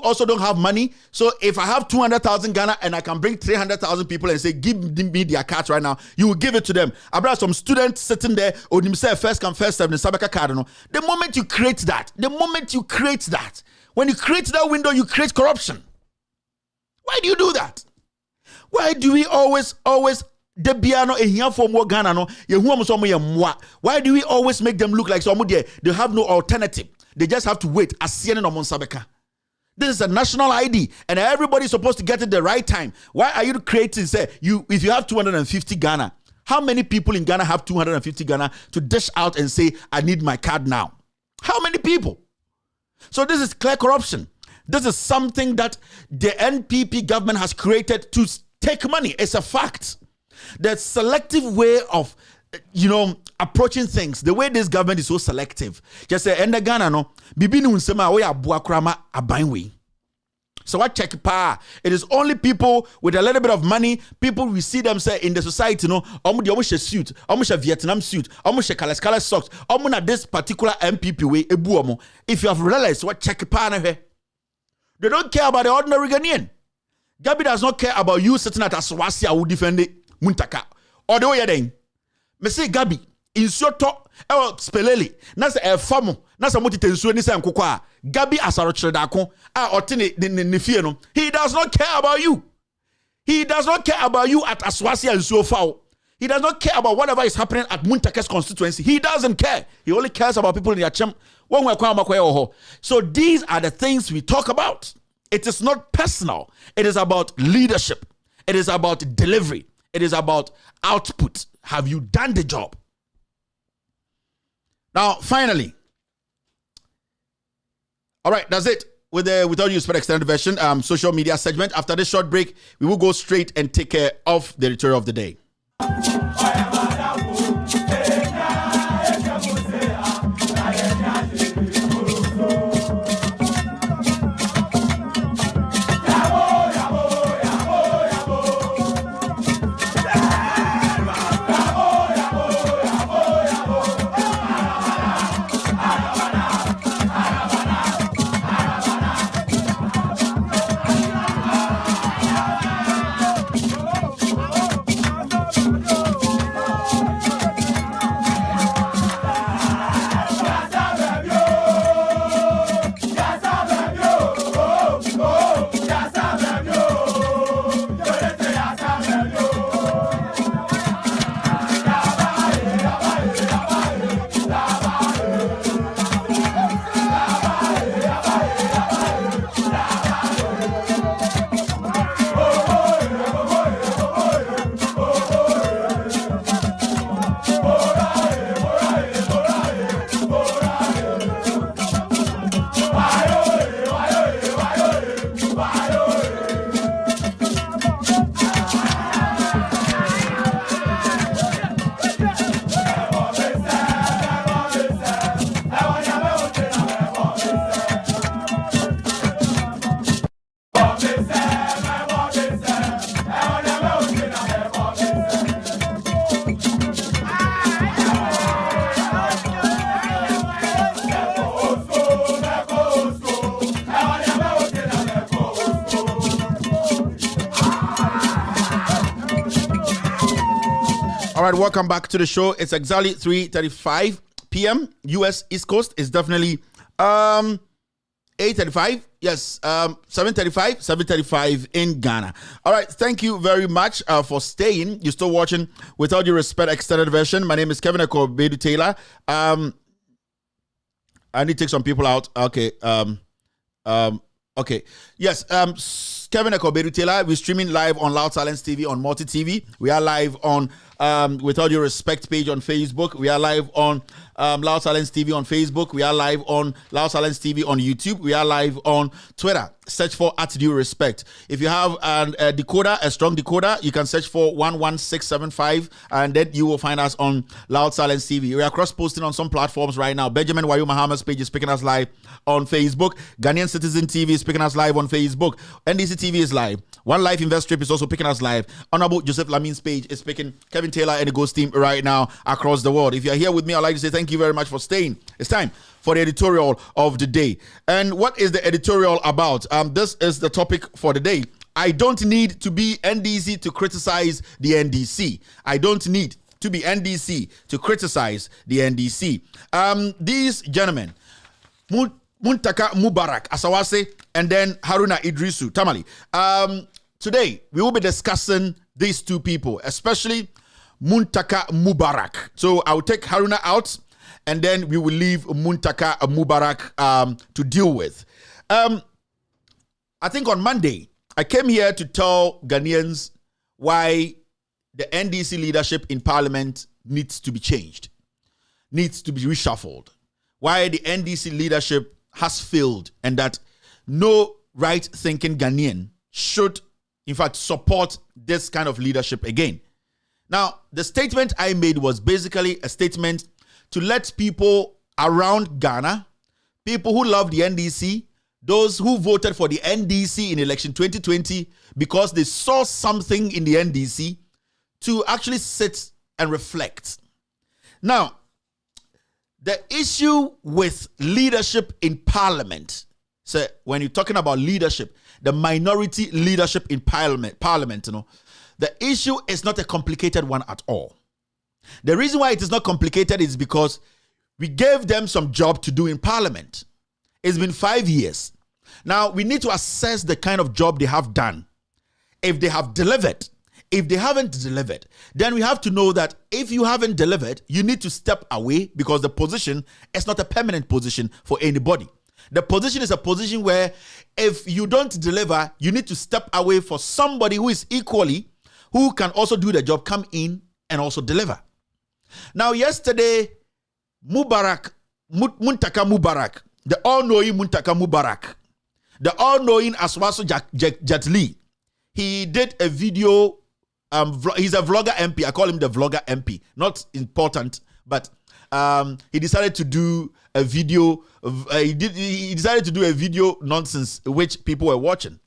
also don't have money, so if I have 200,000 Ghana and I can bring 300,000 people and say give me their cards right now, you will give it to them. I brought some students sitting there on himself first come first serve the Sabeka card. No? The moment you create that, when you create that window, you create corruption. Why do you do that? Why do we always the piano here for more Ghana no why do we always make them look like somebody they have no alternative? They just have to wait as CNN on Sabeka. This is a national ID and everybody's supposed to get it the right time. Why are you creating if you have 250 Ghana, how many people in Ghana have 250 Ghana to dish out and say I need my card now? How many people? So this is clear corruption. This is something that the NPP government has created to take money. It's a fact. The selective way of, approaching things, the way this government is so selective. Just say, "Enda Ghana no, bibi ni unsema we abua krama abainwe." So what check pa? It is only people with a little bit of money. People we see them say in the society, omu suit, omu Vietnam suit, omu color socks, omu na this particular MPP way ebu omu. If you have realized what check pa na he, they don't care about the ordinary Ghanaian. Gabi does not care about you sitting at Aswasi who defend it. Muntaka or the way you're doing. Me say Gabi in soto speleli nasa famo nasa moti tensuo ni say nkokwa Gabi asarochire dako otine ne fie no. He does not care about you. He does not care about you at Aswasi and Suofao. He does not care about whatever is happening at Muntaka's constituency. He doesn't care. He only cares about people in Yachem. So these are the things we talk about. It is not personal. It is about leadership. It is about delivery. It is about output. Have you done the job? Now, finally. All right, that's it. Without you spend extended version, social media segment. After this short break, we will go straight and take care of the editorial of the day. right, welcome back to the show. It's exactly 3:35 p.m. U.S. East Coast. It's definitely 8:35. Yes, 7:35 in Ghana. All right, thank you very much for staying. You're still watching With All Due Respect extended version. My name is Kevin Ekobedu Taylor. I need to take some people out. Okay. Okay. Yes. Kevin Ekobedu Taylor. We're streaming live on Loud Silence TV on Multi TV. We are live on With All Due Respect page on Facebook. We are live on Loud Silence TV on Facebook. We are live on Loud Silence TV on YouTube. We are live on Twitter. Search for @DueRespect. If you have a decoder, a strong decoder, you can search for 11675, and then you will find us on Loud Silence TV. We are cross-posting on some platforms right now. Benjamin Wayo Muhammad's page is picking us live on Facebook. Ghanaian Citizen TV is picking us live on Facebook. NDC TV is live. One Life Invest Strip is also picking us live. Honorable Joseph Lamin's page is picking Kevin Taylor and the Ghost team right now across the world. If you're here with me, I'd like to say thank you very much for staying. It's time for the editorial of the day. And what is the editorial about? This is the topic for the day. I don't need to be NDC to criticize the NDC. I don't need to be NDC to criticize the NDC. These gentlemen, Muntaka Mubarak Asawase and then Haruna Idrisu Tamale. Today, we will be discussing these two people, especially Muntaka Mubarak. So I will take Haruna out, and then we will leave Muntaka Mubarak to deal with. I think on Monday, I came here to tell Ghanaians why the NDC leadership in Parliament needs to be changed, needs to be reshuffled, why the NDC leadership has failed, and that no right-thinking Ghanaian should, in fact, support this kind of leadership again. Now, the statement I made was basically a statement to let people around Ghana, people who love the NDC, those who voted for the NDC in election 2020 because they saw something in the NDC, to actually sit and reflect. Now, the issue with leadership in Parliament, so when you're talking about leadership, the minority leadership in Parliament, you know, the issue is not a complicated one at all. The reason why it is not complicated is because we gave them some job to do in Parliament. It's been 5 years. Now, we need to assess the kind of job they have done. If they have delivered, if they haven't delivered, then we have to know that if you haven't delivered, you need to step away, because the position is not a permanent position for anybody. The position is a position where if you don't deliver, you need to step away for somebody who is equally, who can also do the job, come in and also deliver. Now, yesterday, Muntaka Mubarak, the all-knowing Muntaka Mubarak, the all-knowing Aswaso Jatli, he did a video. He's a vlogger MP. I call him the vlogger MP. Not important, but he decided to do a video. He decided to do a video nonsense which people were watching.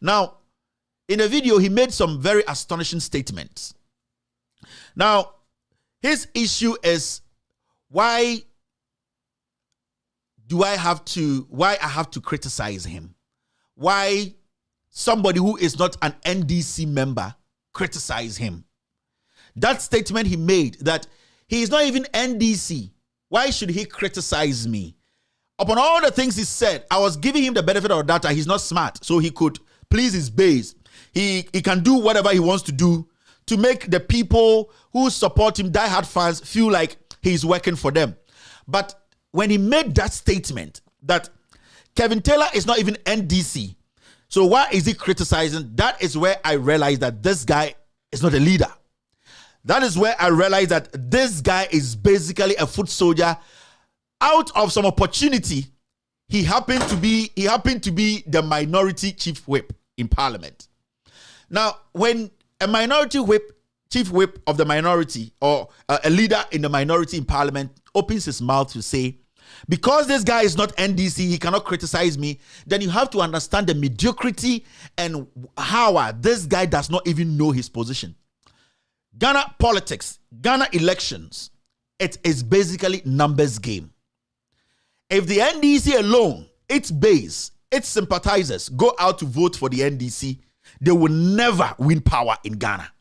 Now, in a video, he made some very astonishing statements. Now, his issue is why I have to criticize him? Why somebody who is not an NDC member criticize him? That statement he made, that he is not even NDC, why should he criticize me? Upon all the things he said, I was giving him the benefit of the doubt. He's not smart, so he could please his base. He can do whatever he wants to do to make the people who support him, diehard fans, feel like he's working for them. But when he made that statement that Kevin Taylor is not even NDC, so why is he criticizing? That is where I realized that this guy is not a leader. That is where I realized that this guy is basically a foot soldier. Out of some opportunity, he happened to be the minority chief whip in Parliament. Now, when a minority whip, chief whip of the minority, or a leader in the minority in Parliament opens his mouth to say, because this guy is not NDC, he cannot criticize me, then you have to understand the mediocrity and how this guy does not even know his position. Ghana politics, Ghana elections, it is basically numbers game. If the NDC alone, its base, its sympathizers go out to vote for the NDC, they will never win power in Ghana.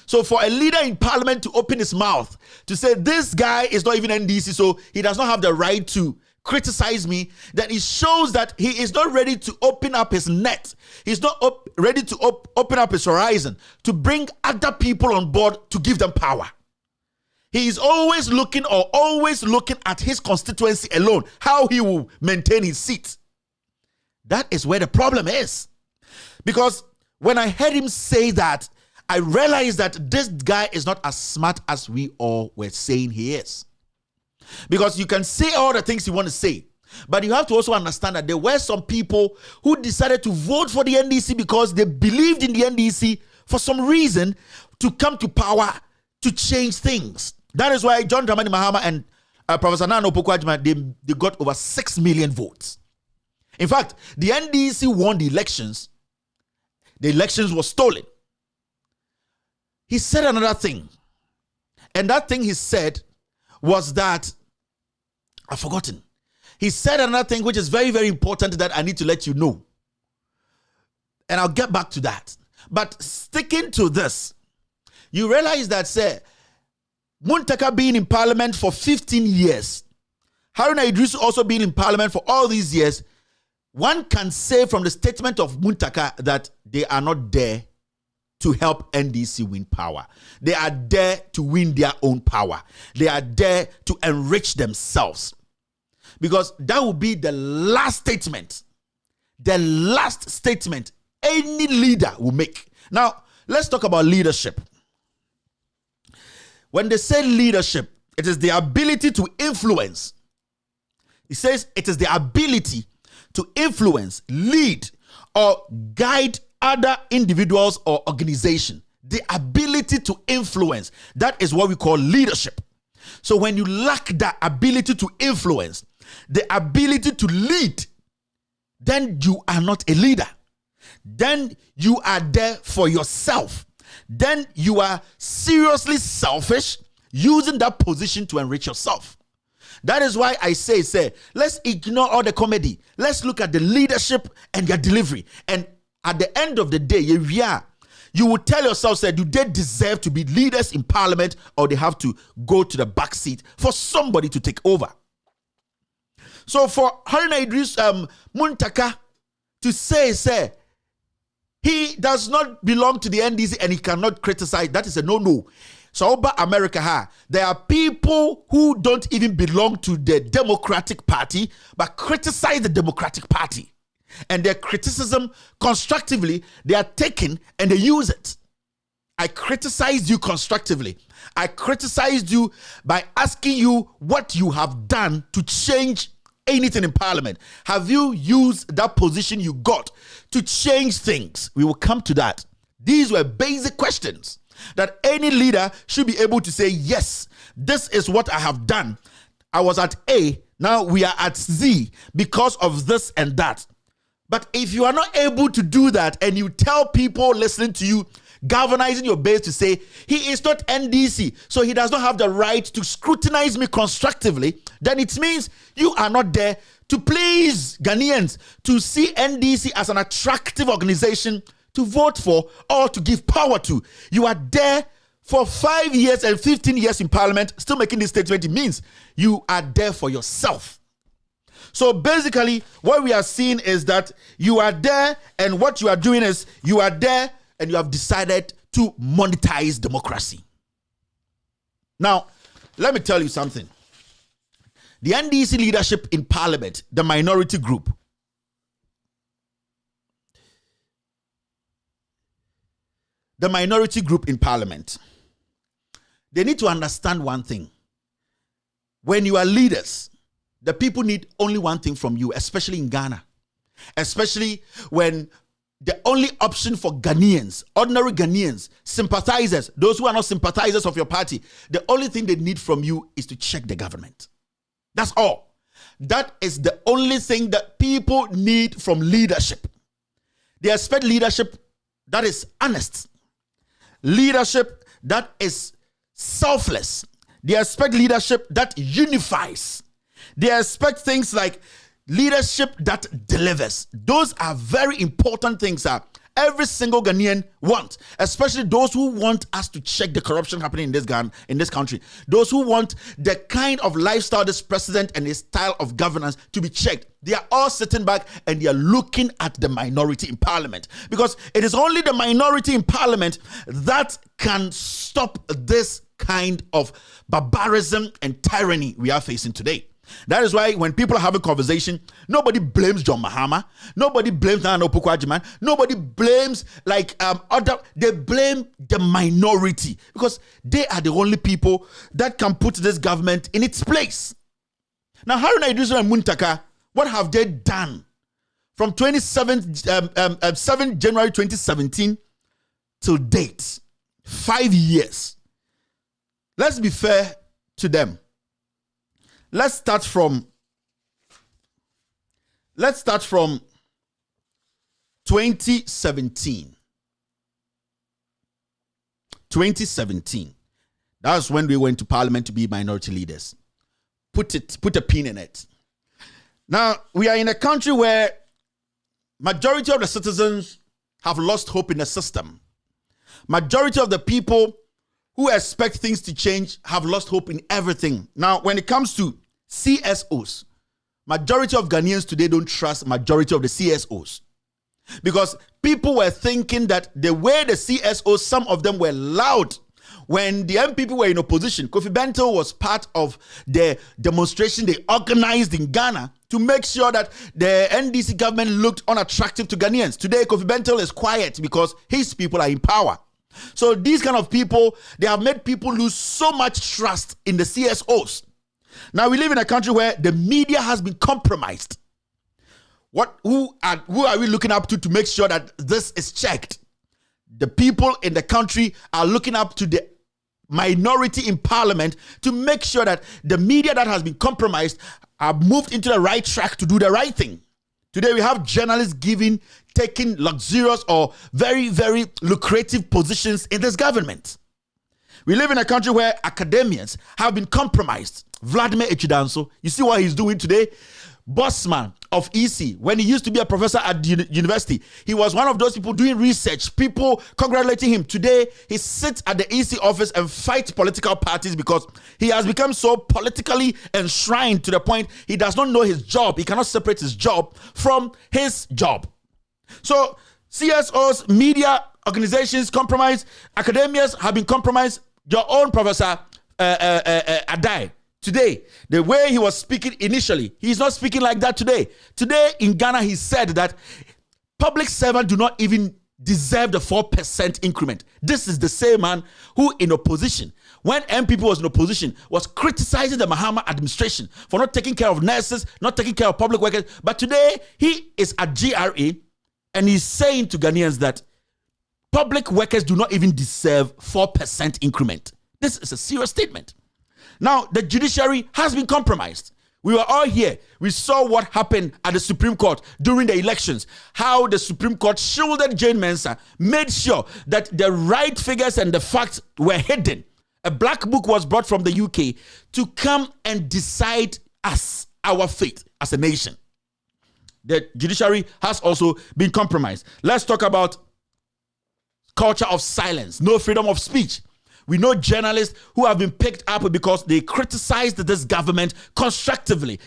So for a leader in parliament to open his mouth to say this guy is not even NDC, so he does not have the right to criticize me, then it shows that he is not ready to open up his net. He's not ready to open up his horizon to bring other people on board to give them power. He is always looking at his constituency alone, how he will maintain his seat. That is where the problem is. Because when I heard him say that, I realized that this guy is not as smart as we all were saying he is. Because you can say all the things you want to say, but you have to also understand that there were some people who decided to vote for the NDC because they believed in the NDC for some reason to come to power to change things. That is why John Dramani Mahama and Professor Nana Opoku-Agyeman, they got over 6 million votes. In fact, the NDC won the elections. The elections were stolen. He said another thing. And that thing he said was that, I've forgotten. He said another thing which is very, very important that I need to let you know. And I'll get back to that. But sticking to this, you realize that, say, Muntaka being in parliament for 15 years, Haruna Idris also being in parliament for all these years, one can say from the statement of Muntaka that they are not there to help NDC win power. They are there to win their own power. They are there to enrich themselves. Because that will be the last statement any leader will make. Now, let's talk about leadership. When they say leadership, it is the ability to influence. It says it is the ability to influence, lead, or guide other individuals or organization. The ability to influence. That is what we call leadership. So when you lack that ability to influence, the ability to lead, then you are not a leader. Then you are there for yourself. Then you are seriously selfish, using that position to enrich yourself. That is why I say, let's ignore all the comedy. Let's look at the leadership and their delivery. And at the end of the day, you will tell yourself, do they deserve to be leaders in parliament, or they have to go to the back seat for somebody to take over? So for Haruna Idris Muntaka to say he does not belong to the NDC and he cannot criticize, that is a no-no. So over America, there are people who don't even belong to the Democratic Party, but criticize the Democratic Party. And their criticism, constructively, they are taken and they use it. I criticized you constructively. I criticized you by asking you what you have done to change anything in parliament. Have you used that position you got to change things? We will come to that. These were basic questions that any leader should be able to say, yes, this is what I have done. I was at A, now we are at Z because of this and that. But if you are not able to do that and you tell people listening to you, galvanizing your base to say, he is not NDC, so he does not have the right to scrutinize me constructively, then it means you are not there to please Ghanaians, to see NDC as an attractive organization to vote for or to give power to. You are there for 5 years and 15 years in parliament, still making this statement. It means you are there for yourself. So basically, what we are seeing is that you are there, and what you are doing is you are there and you have decided to monetize democracy. Now, let me tell you something. The NDC leadership in parliament, the minority group, in parliament, they need to understand one thing. When you are leaders, the people need only one thing from you, especially in Ghana. Especially when the only option for Ghanaians, ordinary Ghanaians, sympathizers, those who are not sympathizers of your party, the only thing they need from you is to check the government. That's all. That is the only thing that people need from leadership. They expect leadership that is honest. Leadership that is selfless. They expect leadership that unifies. They expect things like leadership that delivers. Those are very important things, every single Ghanaian want, especially those who want us to check the corruption happening in this country, those who want the kind of lifestyle this president and his style of governance to be checked. They are all sitting back and they are looking at the minority in parliament, because it is only the minority in parliament that can stop this kind of barbarism and tyranny we are facing today. That is why when people are having conversation, nobody blames John Mahama, nobody blames Nana Opoku-Agyeman, nobody blames they blame the minority, because they are the only people that can put this government in its place. Now, Haruna Iddrisu and Muntaka, what have they done from 7 January 2017 till date? 5 years. Let's be fair to them. Let's start from 2017. 2017. That's when we went to parliament to be minority leaders. Put a pin in it. Now, we are in a country where majority of the citizens have lost hope in the system. Majority of the people who expect things to change have lost hope in everything. Now, when it comes to CSOs, majority of Ghanaians today don't trust majority of the CSOs, because people were thinking that the way the CSOs, some of them were loud when the MPP were in opposition. Kofi Bento was part of the demonstration they organized in Ghana to make sure that the NDC government looked unattractive to Ghanaians. Today, Kofi Bento is quiet because his people are in power. So these kind of people, they have made people lose so much trust in the CSOs. Now we live in a country where the media has been compromised. Who are we looking up to make sure that this is checked? The people in the country are looking up to the minority in parliament to make sure that the media that has been compromised are moved into the right track to do the right thing. Today we have journalists taking luxurious or very, very lucrative positions in this government. We live in a country where academians have been compromised. Vladimir Echidanso, you see what he's doing today? Bossman of EC, when he used to be a professor at the university, he was one of those people doing research, people congratulating him. Today, he sits at the EC office and fights political parties because he has become so politically enshrined to the point he does not know his job. He cannot separate his job from his job. So, CSOs, media organizations compromised, academians have been compromised. Your own Professor Adai, today, the way he was speaking initially, he's not speaking like that today. Today in Ghana, he said that public servants do not even deserve the 4% increment. This is the same man who in opposition, when MPP was in opposition, was criticizing the Mahama administration for not taking care of nurses, not taking care of public workers. But today, he is at GRA and he's saying to Ghanaians that public workers do not even deserve 4% increment. This is a serious statement. Now, the judiciary has been compromised. We were all here. We saw what happened at the Supreme Court during the elections, how the Supreme Court shielded Jane Mensah, made sure that the right figures and the facts were hidden. A black book was brought from the UK to come and decide our fate as a nation. The judiciary has also been compromised. Let's talk about culture of silence, no freedom of speech. We know journalists who have been picked up because they criticized this government constructively.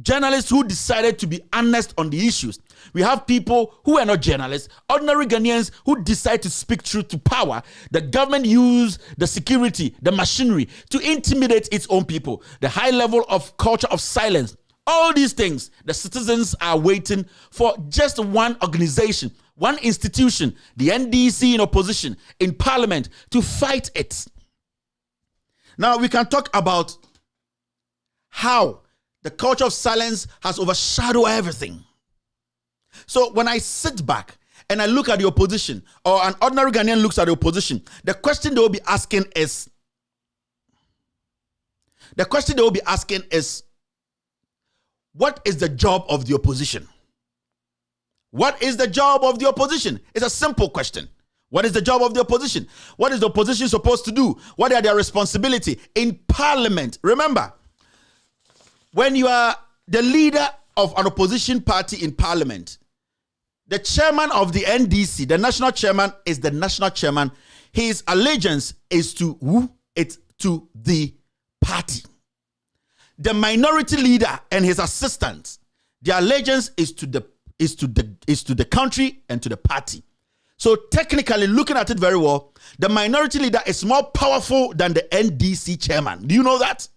Journalists who decided to be honest on the issues. We have people who are not journalists, ordinary Ghanaians who decide to speak truth to power. The government used the security, the machinery to intimidate its own people. The high level of culture of silence. All these things, the citizens are waiting for just one organization, one institution, the NDC in opposition, in parliament, to fight it. Now, we can talk about how the culture of silence has overshadowed everything. So when I sit back and I look at the opposition, or an ordinary Ghanaian looks at the opposition, the question they will be asking is, what is the job of the opposition? What is the job of the opposition? It's a simple question. What is the job of the opposition? What is the opposition supposed to do? What are their responsibility in parliament? Remember, when you are the leader of an opposition party in parliament, the chairman of the NDC, the national chairman, is the national chairman. His allegiance is to who? It's to the party. The minority leader and his assistants, their allegiance is to the country and to the party. So technically, looking at it very well, the minority leader is more powerful than the NDC chairman. Do you know that?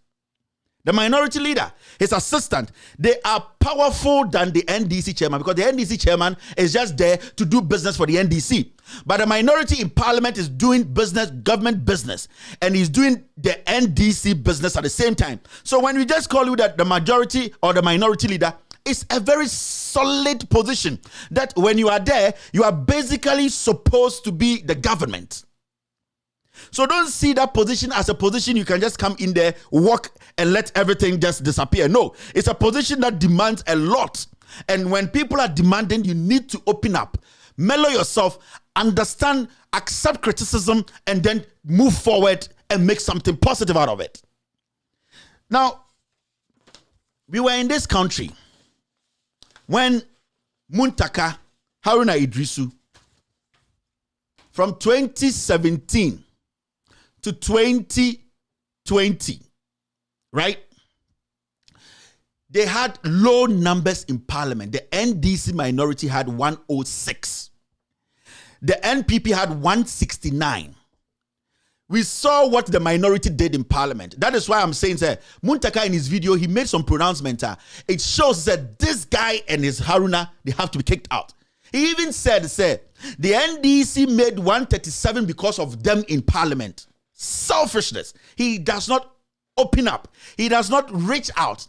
The minority leader, his assistant, they are powerful than the NDC chairman, because the NDC chairman is just there to do business for the NDC. But the minority in parliament is doing business, government business, and he's doing the NDC business at the same time. So when we just call you that the majority or the minority leader, it's a very solid position that when you are there, you are basically supposed to be the government. So don't see that position as a position you can just come in there, walk, and let everything just disappear. No, it's a position that demands a lot. And when people are demanding, you need to open up, mellow yourself, understand, accept criticism, and then move forward and make something positive out of it. Now, we were in this country when Muntaka Haruna Idrisu, from 2017 to 2020, right? They had low numbers in parliament. The NDC minority had 106. The NPP had 169. We saw what the minority did in parliament. That is why I'm saying, sir, Muntaka in his video, he made some pronouncement. It shows that this guy and his Haruna, they have to be kicked out. He even said, sir, the NDC made 137 because of them in parliament. Selfishness. He does not open up. He does not reach out.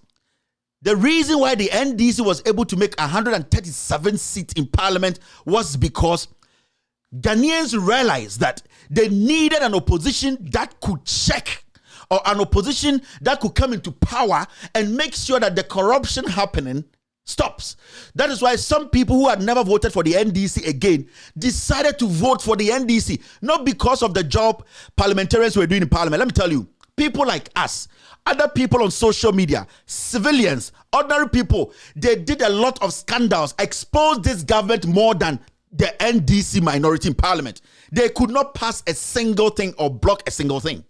The reason why the NDC was able to make 137 seats in parliament was because Ghanaians realized that they needed an opposition that could check, or an opposition that could come into power and make sure that the corruption happening stops. That is why some people who had never voted for the NDC again decided to vote for the NDC, not because of the job parliamentarians were doing in parliament. Let me tell you, people like us, other people on social media, civilians, ordinary people, they did a lot of scandals, exposed this government more than the NDC minority in parliament. They could not pass a single thing or block a single thing.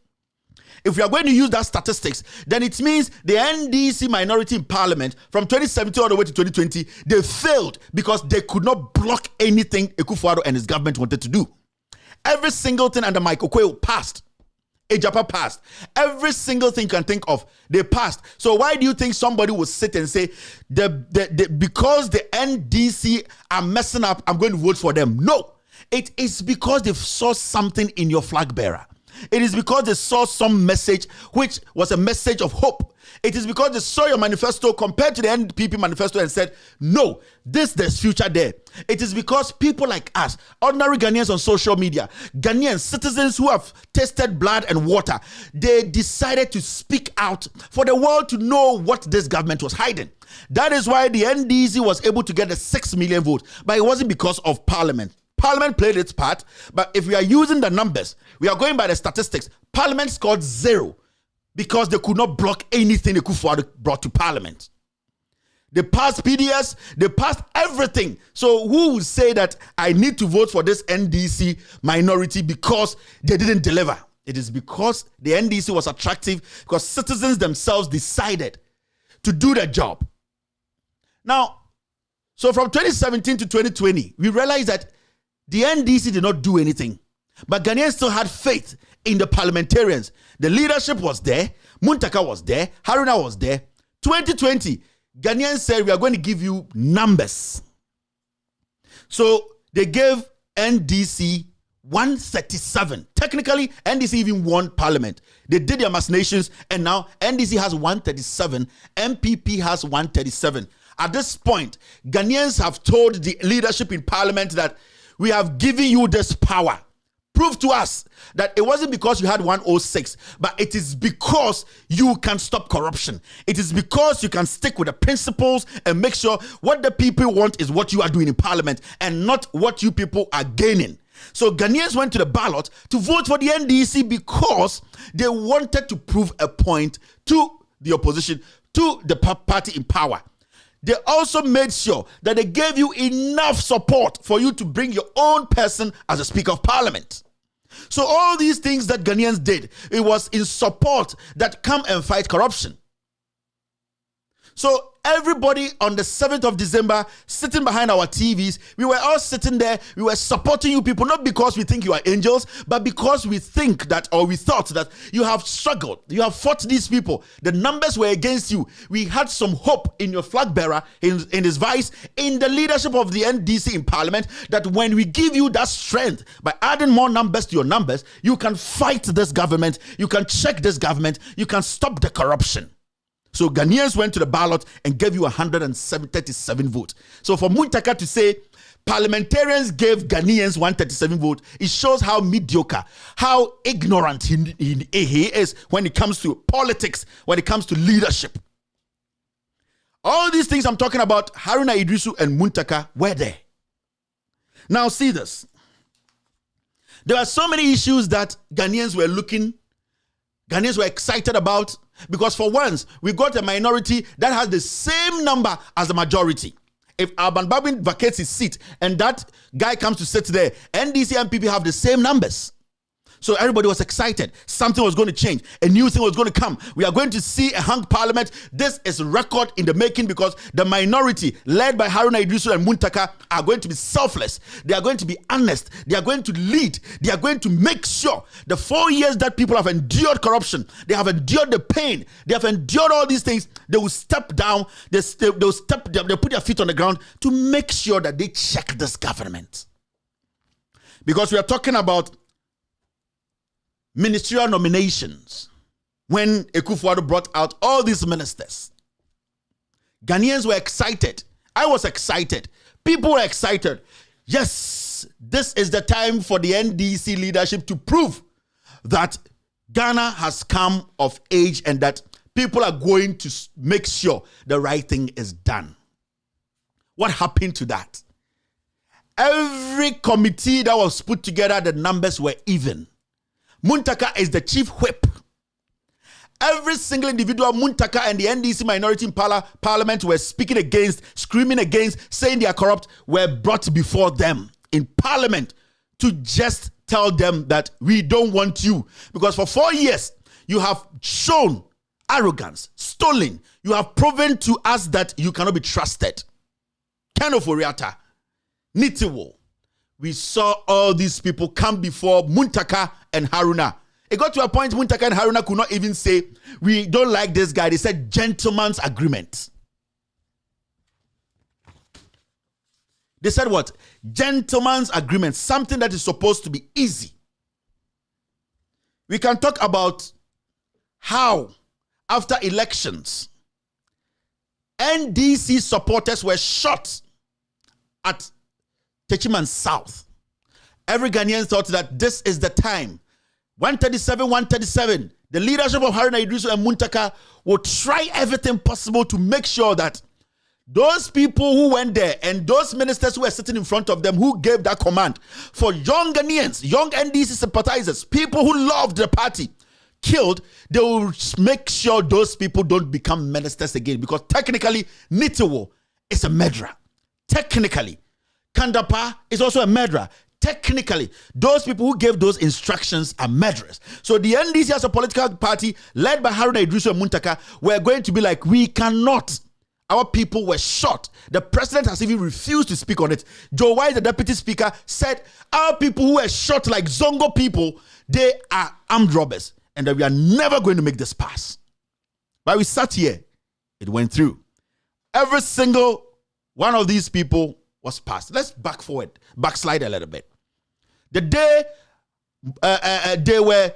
If we are going to use that statistics, then it means the NDC minority in parliament from 2017 all the way to 2020, they failed because they could not block anything Akufo-Addo and his government wanted to do. Every single thing under Mike Okoye passed. Ejapa passed. Every single thing you can think of, they passed. So why do you think somebody would sit and say, because the NDC are messing up, I'm going to vote for them? No. It is because they saw something in your flag bearer. It is because they saw some message which was a message of hope. It is because they saw your manifesto compared to the NPP manifesto and said, no, there's future there. It is because people like us, ordinary Ghanaians on social media, Ghanaians, citizens who have tasted blood and water, they decided to speak out for the world to know what this government was hiding. That is why the NDC was able to get the 6 million votes, but it wasn't because of parliament. Parliament played its part, but if we are using the numbers, we are going by the statistics, Parliament scored 0 because they could not block anything Akufo-Addo brought to Parliament. They passed PDS, they passed everything. So who would say that I need to vote for this NDC minority because they didn't deliver? It is because the NDC was attractive, because citizens themselves decided to do their job. Now, so from 2017 to 2020, we realized that the NDC did not do anything, but Ghanaians still had faith in the parliamentarians. The leadership was there, Muntaka was there, Haruna was there. 2020, Ghanaians said, we are going to give you numbers. So they gave NDC 137. Technically, NDC even won parliament. They did their machinations, and now NDC has 137, MPP has 137. At this point, Ghanaians have told the leadership in parliament that we have given you this power. Prove to us that it wasn't because you had 106, but it is because you can stop corruption. It is because you can stick with the principles and make sure what the people want is what you are doing in parliament and not what you people are gaining. So Ghanaians went to the ballot to vote for the NDC because they wanted to prove a point to the opposition, to the party in power. they also made sure that they gave you enough support for you to bring your own person as a Speaker of Parliament. So all these things that Ghanaians did, it was in support that come and fight corruption. So everybody on the 7th of December sitting behind our TVs, we were all sitting there, we were supporting you people, not because we think you are angels, but because we think that, or we thought that you have struggled, you have fought these people, the numbers were against you. We had some hope in your flag bearer, in his vice, in the leadership of the NDC in Parliament, that when we give you that strength, by adding more numbers to your numbers, you can fight this government, you can check this government, you can stop the corruption. So Ghanaians went to the ballot and gave you 137 votes. So for Muntaka to say parliamentarians gave Ghanaians 137 votes, it shows how mediocre, how ignorant he is when it comes to politics, when it comes to leadership. All these things I'm talking about, Haruna Idrisu and Muntaka were there. Now see this. There are so many issues that Ghanaians were excited about, because for once, we got a minority that has the same number as the majority. If Alban Babin vacates his seat and that guy comes to sit there, NDC and PP have the same numbers. So everybody was excited. Something was going to change. A new thing was going to come. We are going to see a hung parliament. This is a record in the making, because the minority led by Haruna Idrisu and Muntaka are going to be selfless. They are going to be honest. They are going to lead. They are going to make sure the 4 years that people have endured corruption, they have endured the pain, they have endured all these things, they will step down, they'll put their feet on the ground to make sure that they check this government. Because we are talking about ministerial nominations. When Akufo-Addo brought out all these ministers, Ghanaians were excited. I was excited. People were excited. Yes, this is the time for the NDC leadership to prove that Ghana has come of age and that people are going to make sure the right thing is done. What happened to that? Every committee that was put together, the numbers were even. Muntaka is the chief whip. Every single individual Muntaka and the NDC minority in Parliament were speaking against, screaming against, saying they are corrupt, were brought before them in Parliament to just tell them that we don't want you. Because for 4 years, you have shown arrogance, stolen. You have proven to us that you cannot be trusted. Ken Ofori-Atta, Nitiwo. We saw all these people come before Muntaka and Haruna. It got to a point Muntaka and Haruna could not even say, we don't like this guy. They said gentleman's agreement. They said what? Gentleman's agreement. Something that is supposed to be easy. We can talk about how, after elections, NDC supporters were shot at Techiman South. Every Ghanaian thought that this is the time. 137. The leadership of Haruna Idrisu and Muntaka will try everything possible to make sure that those people who went there and those ministers who were sitting in front of them who gave that command for young Ghanaians, young NDC sympathizers, people who loved the party, killed, they will make sure those people don't become ministers again, because technically Nitiwo is a murderer. Technically Kandapa is also a murderer. Technically, those people who gave those instructions are murderers. So the NDC as a political party led by Haruna Idrisu and Muntaka were going to be like, we cannot. Our people were shot. The president has even refused to speak on it. Joe White, the deputy speaker, said our people who were shot like Zongo people, they are armed robbers and that we are never going to make this pass. But we sat here. It went through. Every single one of these people was passed. Let's backslide a little bit. The day they were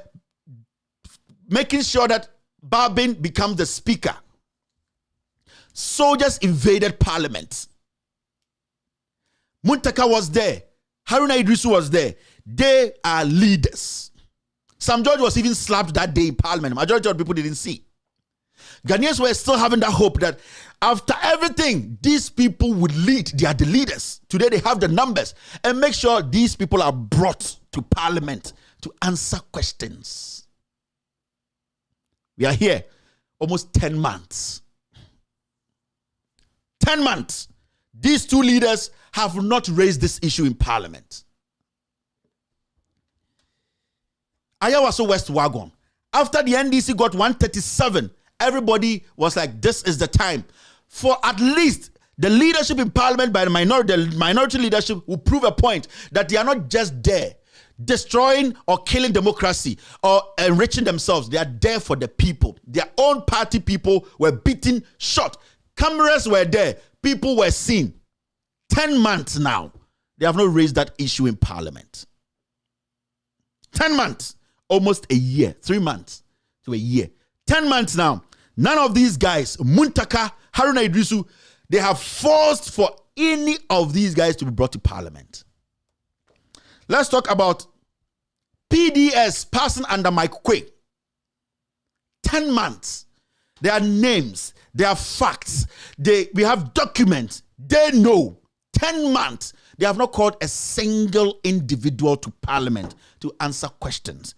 making sure that Babin becomes the speaker, soldiers invaded Parliament. Muntaka was there. Haruna Idrisu was there. They are leaders. Sam George was even slapped that day in Parliament. Majority of people didn't see. Ghanaians were still having that hope that after everything, these people would lead. They are the leaders. Today they have the numbers and make sure these people are brought to Parliament to answer questions. We are here almost 10 months. 10 months. These two leaders have not raised this issue in parliament. Ayawaso West Wagon. After the NDC got 137, everybody was like, this is the time for at least the leadership in parliament by the minority leadership will prove a point that they are not just there destroying or killing democracy or enriching themselves. They are there for the people. Their own party people were beaten, shot. Cameras were there. People were seen. 10 months now, they have not raised that issue in parliament. 10 months, almost a year, 3 months to a year. 10 months now, none of these guys, Muntaka, Haruna Idrisu, they have forced for any of these guys to be brought to parliament. Let's talk about PDS passing under Mike Quay. 10 months. There are names, there are facts, we have documents. They know. 10 months. They have not called a single individual to parliament to answer questions.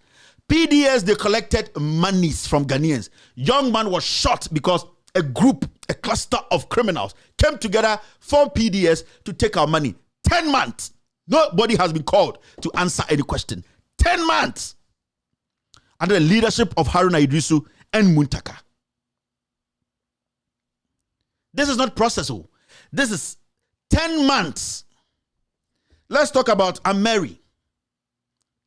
PDS, they collected monies from Ghanaians. Young man was shot because a cluster of criminals came together, formed PDS to take our money. 10 months. Nobody has been called to answer any question. 10 months. Under the leadership of Haruna Idrisu and Muntaka. This is not processable. This is 10 months. Let's talk about Ameri.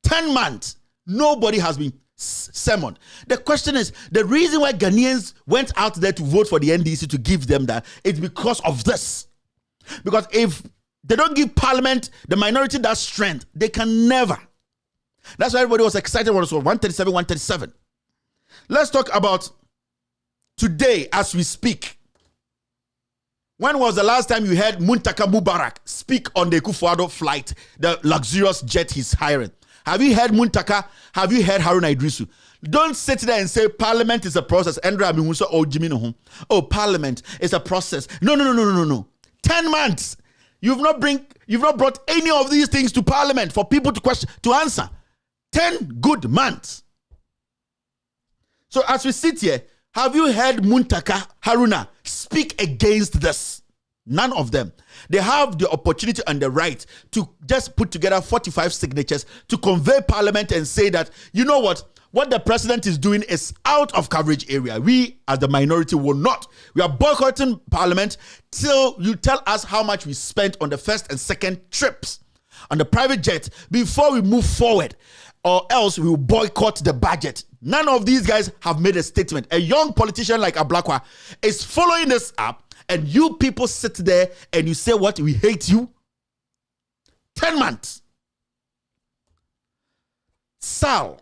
10 months. Nobody has been summoned. The question is, the reason why Ghanaians went out there to vote for the NDC to give them that is because of this. Because if they don't give parliament the minority that strength, they can never. That's why everybody was excited when it was 137, 137. Let's talk about today as we speak. When was the last time you heard Muntaka Mubarak speak on the Kufuado flight, the luxurious jet he's hiring? Have you heard Muntaka? Have you heard Haruna Idrisu? Don't sit there and say parliament is a process. Oh, parliament is a process. No. 10 months. You've not brought any of these things to parliament for people to answer. 10 good months. So as we sit here, have you heard Muntaka Haruna speak against this? None of them. They have the opportunity and the right to just put together 45 signatures to convey parliament and say that, you know what the president is doing is out of coverage area. We as the minority will not. We are boycotting parliament till you tell us how much we spent on the first and second trips on the private jet before we move forward, or else we will boycott the budget. None of these guys have made a statement. A young politician like Ablakwa is following this up, and you people sit there and you say what? We hate you? 10 months. Sal,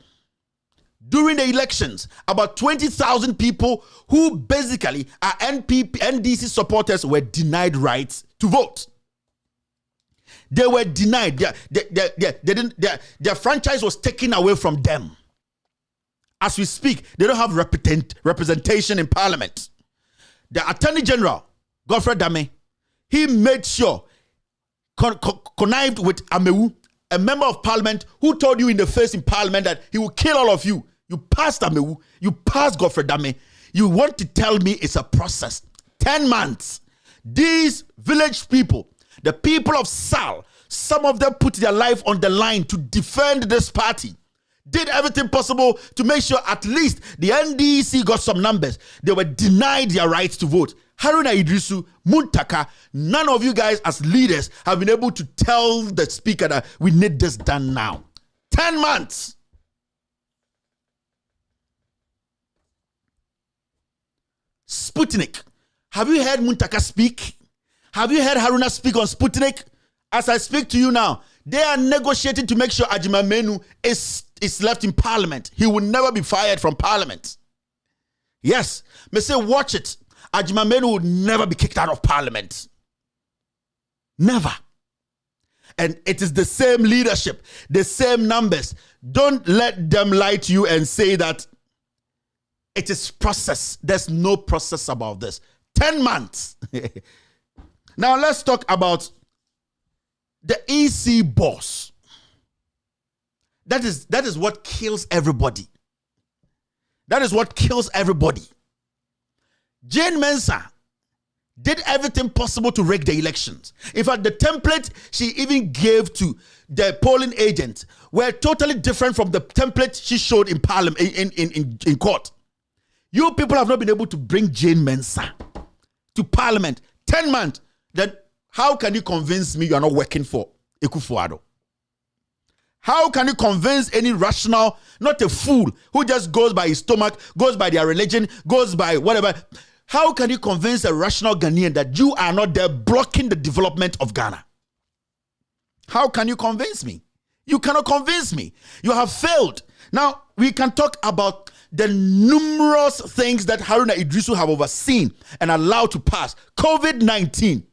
during the elections, about 20,000 people who basically are NDC supporters were denied rights to vote. They were denied. Their franchise was taken away from them. As we speak, they don't have representation in parliament. The Attorney General, Godfrey Dame, he made sure, connived with Amewu, a member of parliament who told you in the face in parliament that he will kill all of you. You passed Amewu, you passed Godfrey Dame. You want to tell me it's a process. 10 months. These village people, the people of Sal, some of them put their life on the line to defend this party. Did everything possible to make sure at least the NDC got some numbers. They were denied their rights to vote. Haruna Idrisu, Muntaka, none of you guys as leaders have been able to tell the speaker that we need this done now. 10 months. Sputnik. Have you heard Muntaka speak? Have you heard Haruna speak on Sputnik? As I speak to you now, they are negotiating to make sure Ajima Menu is left in parliament. He will never be fired from parliament. Yes, may say watch it. Ajima Menu will never be kicked out of parliament. Never. And it is the same leadership, the same numbers. Don't let them lie to you and say that it is process. There's no process about this. 10 months. Now let's talk about the EC boss. That is what kills everybody. That is what kills everybody. Jane Mensah did everything possible to rig the elections. In fact, the template she even gave to the polling agent were totally different from the template she showed in parliament in court. You people have not been able to bring Jane Mensah to parliament 10 months. Then how can you convince me you are not working for Akufo-Addo? How can you convince any rational, not a fool, who just goes by his stomach, goes by their religion, goes by whatever? How can you convince a rational Ghanaian that you are not there blocking the development of Ghana? How can you convince me? You cannot convince me. You have failed. Now, we can talk about the numerous things that Haruna Idrisu have overseen and allowed to pass. COVID-19.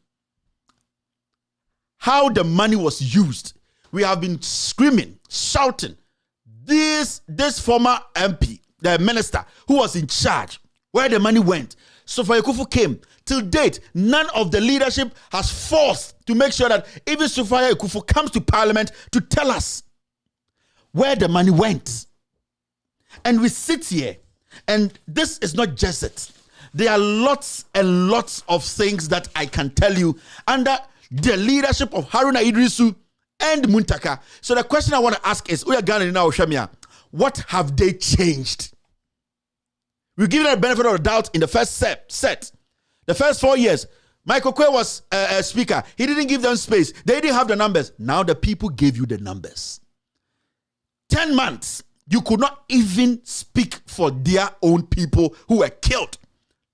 How the money was used. We have been screaming, shouting. This former MP, the minister who was in charge, where the money went. So for Ekufu came. Till date, none of the leadership has forced to make sure that even Sophia Ekufu comes to parliament to tell us where the money went. And we sit here, and this is not just it. There are lots and lots of things that I can tell you under the leadership of Haruna Idrisu and Muntaka. So the question I want to ask is, what have they changed? We give them the benefit of the doubt in the first set. The first 4 years, Michael Kwe was a speaker. He didn't give them space. They didn't have the numbers. Now the people gave you the numbers. 10 months, you could not even speak for their own people who were killed.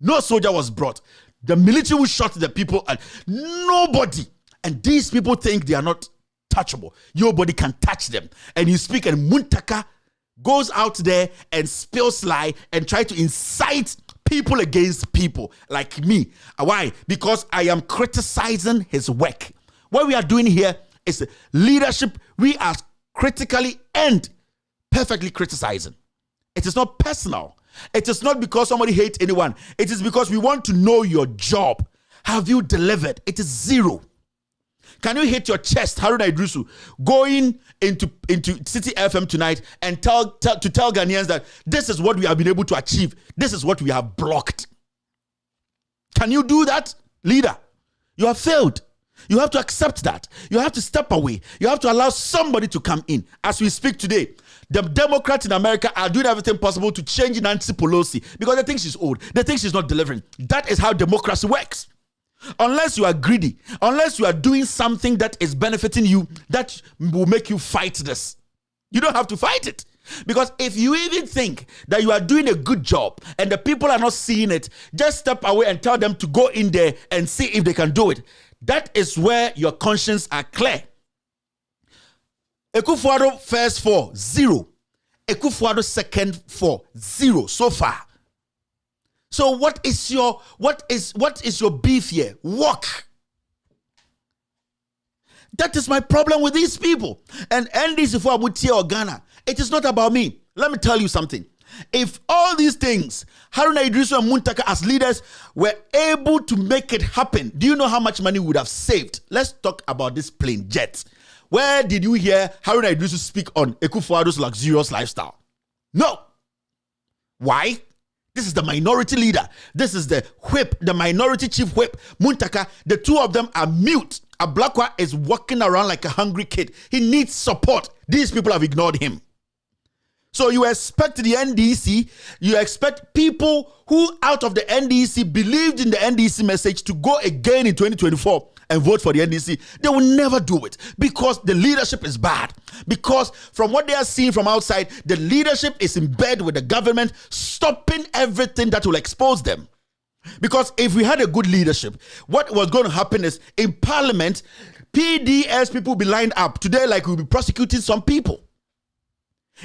No soldier was brought. The military who shot the people, and nobody. And these people think they are not touchable. Nobody can touch them. And you speak, and Muntaka goes out there and spills lie and try to incite people against people like me. Why? Because I am criticizing his work. What we are doing here is leadership. We are critically and perfectly criticizing. It is not personal. It is not because somebody hates anyone. It is because we want to know your job. Have you delivered? It is zero. Can you hit your chest, Haruna Idrisu, going into City FM tonight and tell Ghanaians that this is what we have been able to achieve. This is what we have blocked. Can you do that, leader? You have failed. You have to accept that. You have to step away. You have to allow somebody to come in. As we speak today, the Democrats in America are doing everything possible to change Nancy Pelosi because they think she's old. They think she's not delivering. That is how democracy works. Unless you are greedy, unless you are doing something that is benefiting you, that will make you fight this. You don't have to fight it. Because if you even think that you are doing a good job and the people are not seeing it, just step away and tell them to go in there and see if they can do it. That is where your conscience are clear. Akufo-Addo first 4, 0. Akufo-Addo second 4, 0 so far. So what is your beef here? Walk. That is my problem with these people. And this for Amutie or Ghana. It is not about me. Let me tell you something. If all these things, Haruna Idrisu and Muntaka as leaders were able to make it happen, do you know how much money we would have saved? Let's talk about this plane jet. Where did you hear Haruna Idrisu speak on Akufo-Addo's luxurious lifestyle? No. Why? This is the minority leader. This is the whip, the minority chief whip, Muntaka. The two of them are mute. Ablakwa is walking around like a hungry kid. He needs support. These people have ignored him. So you expect the NDC, you expect people who out of the NDC believed in the NDC message to go again in 2024 and vote for the NDC. They will never do it because the leadership is bad. Because from what they are seeing from outside, the leadership is in bed with the government, stopping everything that will expose them. Because if we had a good leadership, what was going to happen is in parliament, PDS people will be lined up. Today, like we'll be prosecuting some people.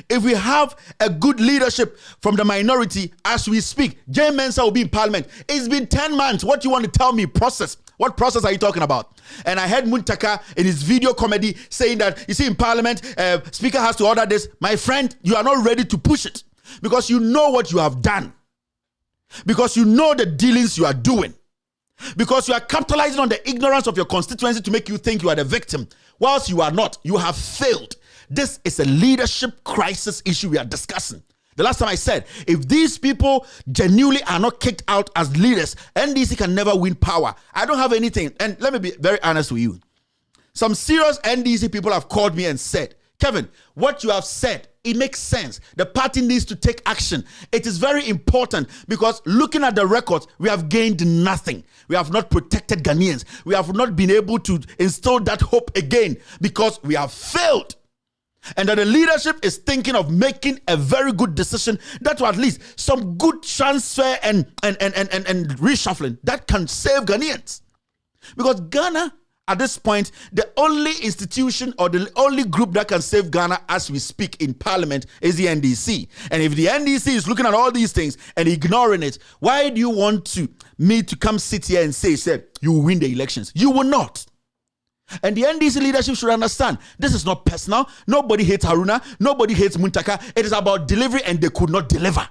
If we have a good leadership from the minority as we speak, Jane Mensah will be in parliament. It's been 10 months. What do you want to tell me? Process. What process are you talking about? And I heard Muntaka in his video comedy saying that, you see, in parliament, speaker has to order this. My friend, you are not ready to push it because you know what you have done. Because you know the dealings you are doing. Because you are capitalizing on the ignorance of your constituency to make you think you are the victim. Whilst you are not, you have failed. This is a leadership crisis issue we are discussing. The last time I said, if these people genuinely are not kicked out as leaders, NDC can never win power. I don't have anything. And let me be very honest with you. Some serious NDC people have called me and said, Kevin, what you have said, it makes sense. The party needs to take action. It is very important because looking at the records, we have gained nothing. We have not protected Ghanaians. We have not been able to instill that hope again because we have failed. And that the leadership is thinking of making a very good decision that will at least some good transfer and reshuffling that can save Ghanaians. Because Ghana, at this point, the only institution or the only group that can save Ghana as we speak in parliament is the NDC. And if the NDC is looking at all these things and ignoring it, why do you want me to come sit here and say you will win the elections? You will not. And the NDC leadership should understand this is not personal. Nobody hates Haruna. Nobody hates Muntaka. It is about delivery, and they could not deliver.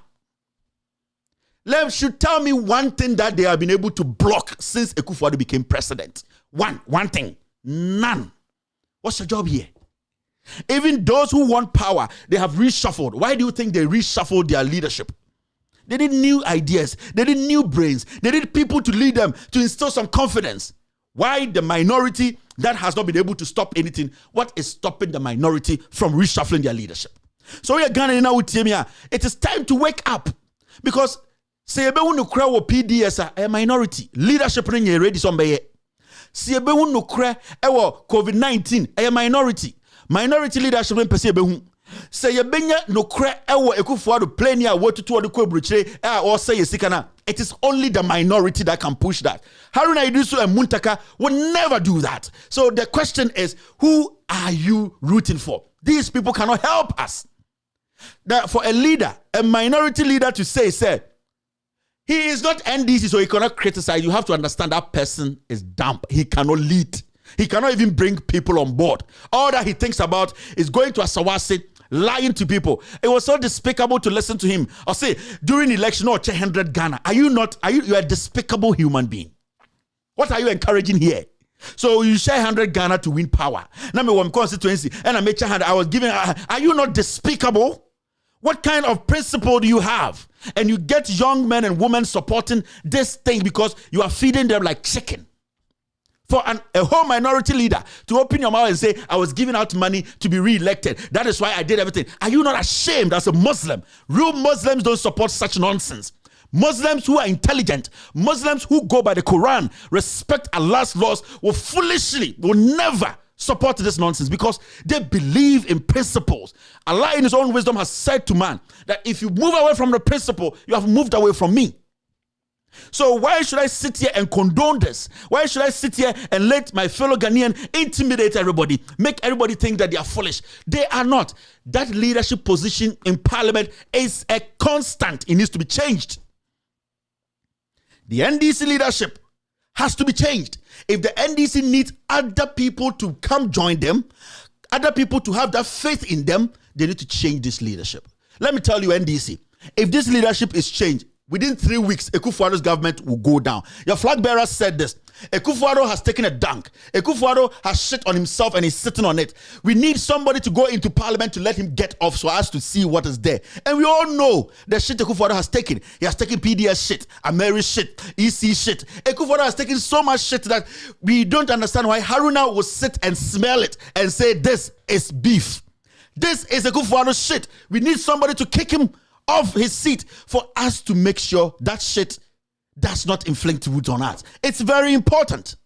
They should tell me one thing that they have been able to block since Akufo-Addo became president. One thing. None. What's your job here? Even those who want power, they have reshuffled. Why do you think they reshuffled their leadership? They need new ideas. They need new brains. They need people to lead them, to instill some confidence. Why the minority that has not been able to stop anything? What is stopping the minority from reshuffling their leadership? So we are Ghana now with Timia. It is time to wake up because say PDS a minority leadership in ready somebody. See COVID-19 a minority leadership in Pesebe. Say you benya no kra ewo Akufo-Addo plane ya wotu to the Kwebuchire or say Sikana. It is only the minority that can push that. Haruna Iddrisu and Muntaka will never do that. So the question is, who are you rooting for? These people cannot help us. That for a leader, a minority leader to say, he is not NDC, so he cannot criticize. You have to understand that person is dumb. He cannot lead. He cannot even bring people on board. All that he thinks about is going to Asawasi, lying to people. It was so despicable to listen to him. Or say, during election, 100 Ghana. You are a despicable human being. What are you encouraging here? So you share 100 Ghana to win power. Number one constituency, and I made 100. I was giving. Are you not despicable? What kind of principle do you have? And you get young men and women supporting this thing because you are feeding them like chicken. For a whole minority leader to open your mouth and say, I was giving out money to be re-elected. That is why I did everything. Are you not ashamed as a Muslim? Real Muslims don't support such nonsense. Muslims who are intelligent, Muslims who go by the Quran, respect Allah's laws, will never support this nonsense because they believe in principles. Allah in his own wisdom has said to man that if you move away from the principle, you have moved away from me. So why should I sit here and condone this? Why should I sit here and let my fellow Ghanaian intimidate everybody, make everybody think that they are foolish? They are not. That leadership position in parliament is a constant. It needs to be changed. The NDC leadership has to be changed. If the NDC needs other people to come join them, other people to have that faith in them, they need to change this leadership. Let me tell you, NDC, if this leadership is changed, within 3 weeks, Akufo-Addo's government will go down. Your flag bearer said this. Akufo-Addo has taken a dunk. Akufo-Addo has shit on himself and he's sitting on it. We need somebody to go into parliament to let him get off so as to see what is there. And we all know the shit Akufo-Addo has taken. He has taken PDS shit, Ameri shit, EC shit. Akufo-Addo has taken so much shit that we don't understand why Haruna will sit and smell it and say this is beef. This is Akufo-Addo's shit. We need somebody to kick him off his seat for us to make sure that shit does not inflict wounds on us. It's very important.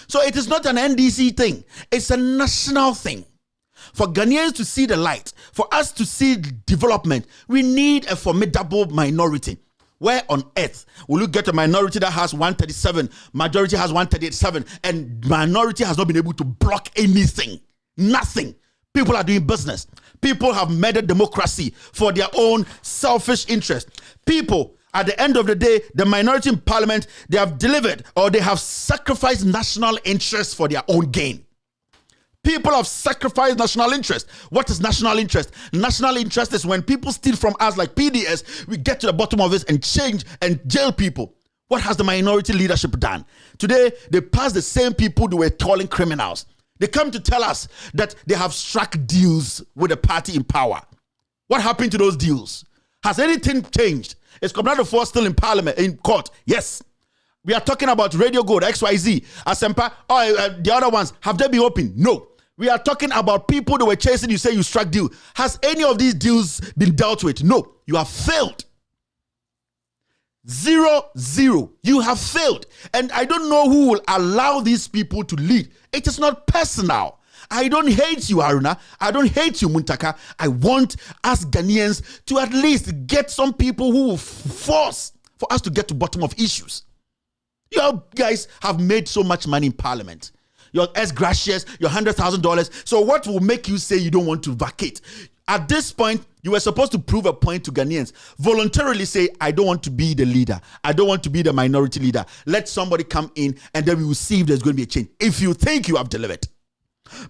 So it is not an NDC thing. It's a national thing. For Ghanaians to see the light, for us to see development, we need a formidable minority. Where on earth will you get a minority that has 137, majority has 137, and minority has not been able to block anything? Nothing. People are doing business. People have murdered democracy for their own selfish interest. People, at the end of the day, the minority in parliament, they have delivered or they have sacrificed national interests for their own gain. People have sacrificed national interest. What is national interest? National interest is when people steal from us like PDS, we get to the bottom of it and change and jail people. What has the minority leadership done? Today, they pass the same people who were calling criminals. They come to tell us that they have struck deals with the party in power. What happened to those deals? Has anything changed? Is Comrade 4 still in parliament, in court? Yes. We are talking about Radio Gold, XYZ, Asempa, the other ones. Have they been open? No. We are talking about people that were chasing you, say you struck deal. Has any of these deals been dealt with? No. You have failed. 0-0. You have failed. And I don't know who will allow these people to lead. It is not personal. I don't hate you, Haruna. I don't hate you, Muntaka. I want us Ghanaians to at least get some people who will force for us to get to bottom of issues. You guys have made so much money in parliament. Your ex-gracious, your $100,000. So what will make you say you don't want to vacate? At this point, you were supposed to prove a point to Ghanaians. Voluntarily say, I don't want to be the leader. I don't want to be the minority leader. Let somebody come in and then we will see if there's going to be a change. If you think you have delivered.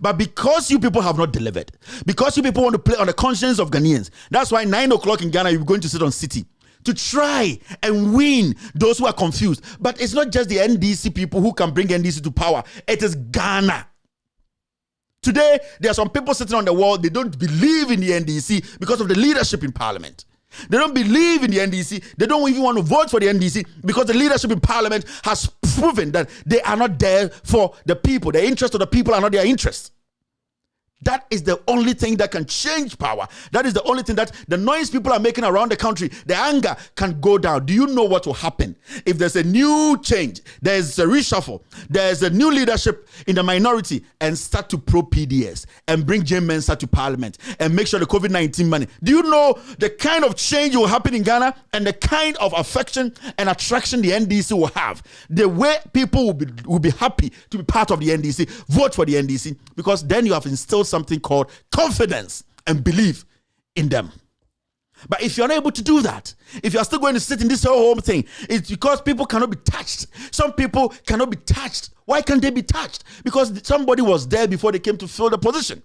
But because you people have not delivered, because you people want to play on the conscience of Ghanaians, that's why 9 o'clock in Ghana, you're going to sit on City to try and win those who are confused. But it's not just the NDC people who can bring NDC to power. It is Ghana. Today, there are some people sitting on the wall, they don't believe in the NDC because of the leadership in parliament. They don't believe in the NDC. They don't even want to vote for the NDC because the leadership in parliament has proven that they are not there for the people. The interests of the people are not their interests. That is the only thing that can change power. That is the only thing that the noise people are making around the country, the anger can go down. Do you know what will happen if there's a new change, there's a reshuffle, there's a new leadership in the minority and start to pro PDS and bring Jane Mensah to parliament and make sure the COVID-19 money? Do you know the kind of change will happen in Ghana and the kind of affection and attraction the NDC will have? The way people will be happy to be part of the NDC, vote for the NDC, because then you have instilled something called confidence and belief in them. But if you're not able to do that, if you're still going to sit in this whole thing, it's because people cannot be touched. Some people cannot be touched. Why can't they be touched? Because somebody was there before they came to fill the position.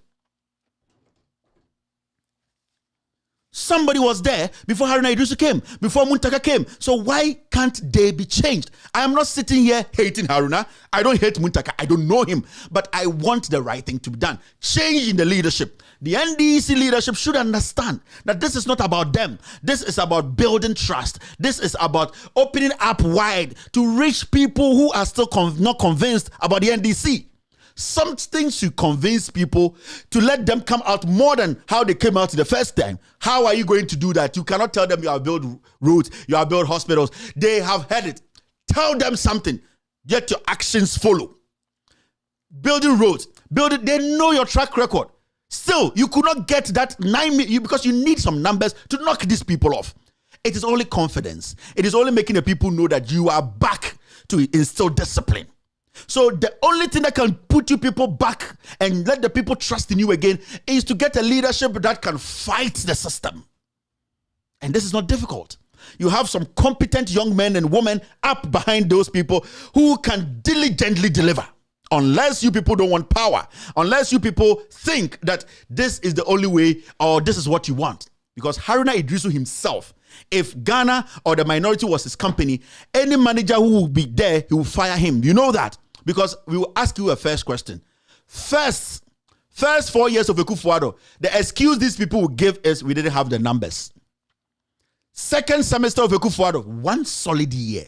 Somebody was there before Haruna Idrisu came, before Muntaka came. So why can't they be changed? I am not sitting here hating Haruna. I don't hate Muntaka. I don't know him. But I want the right thing to be done. Change in the leadership. The NDC leadership should understand that this is not about them. This is about building trust. This is about opening up wide to reach people who are still not convinced about the NDC. Something should convince people to let them come out more than how they came out the first time. How are you going to do that? You cannot tell them you have built roads, you have built hospitals. They have heard it. Tell them something. Let your actions follow. Building roads, build it. They know your track record. Still, you could not get that 9 million because you need some numbers to knock these people off. It is only confidence. It is only making the people know that you are back to instill discipline. So the only thing that can put you people back and let the people trust in you again is to get a leadership that can fight the system. And this is not difficult. You have some competent young men and women up behind those people who can diligently deliver. Unless you people don't want power, unless you people think that this is the only way or this is what you want. Because Haruna Idrisu himself, if Ghana or the minority was his company, any manager who will be there, he will fire him. You know that? Because we will ask you a first question. First 4 years of Akufo-Addo, the excuse these people will give is we didn't have the numbers. Second semester of Akufo-Addo, 1 solid year.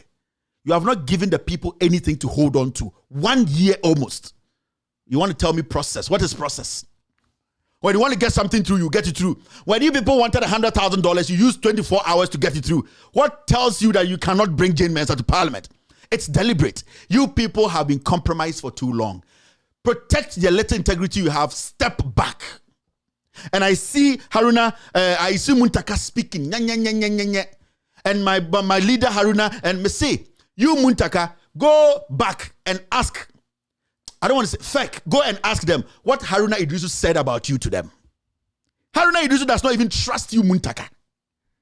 You have not given the people anything to hold on to. 1 year almost. You want to tell me process. What is process? When you want to get something through, you get it through. When you people wanted $100,000, you used 24 hours to get it through. What tells you that you cannot bring Jane Mensah to parliament? It's deliberate. You people have been compromised for too long. Protect the little integrity you have. Step back. And I see Haruna, I see Muntaka speaking. And my leader Haruna and me say, you Muntaka, go back and ask. I don't want to say fake. Go and ask them what Haruna Idrisu said about you to them. Haruna Idrisu does not even trust you, Muntaka.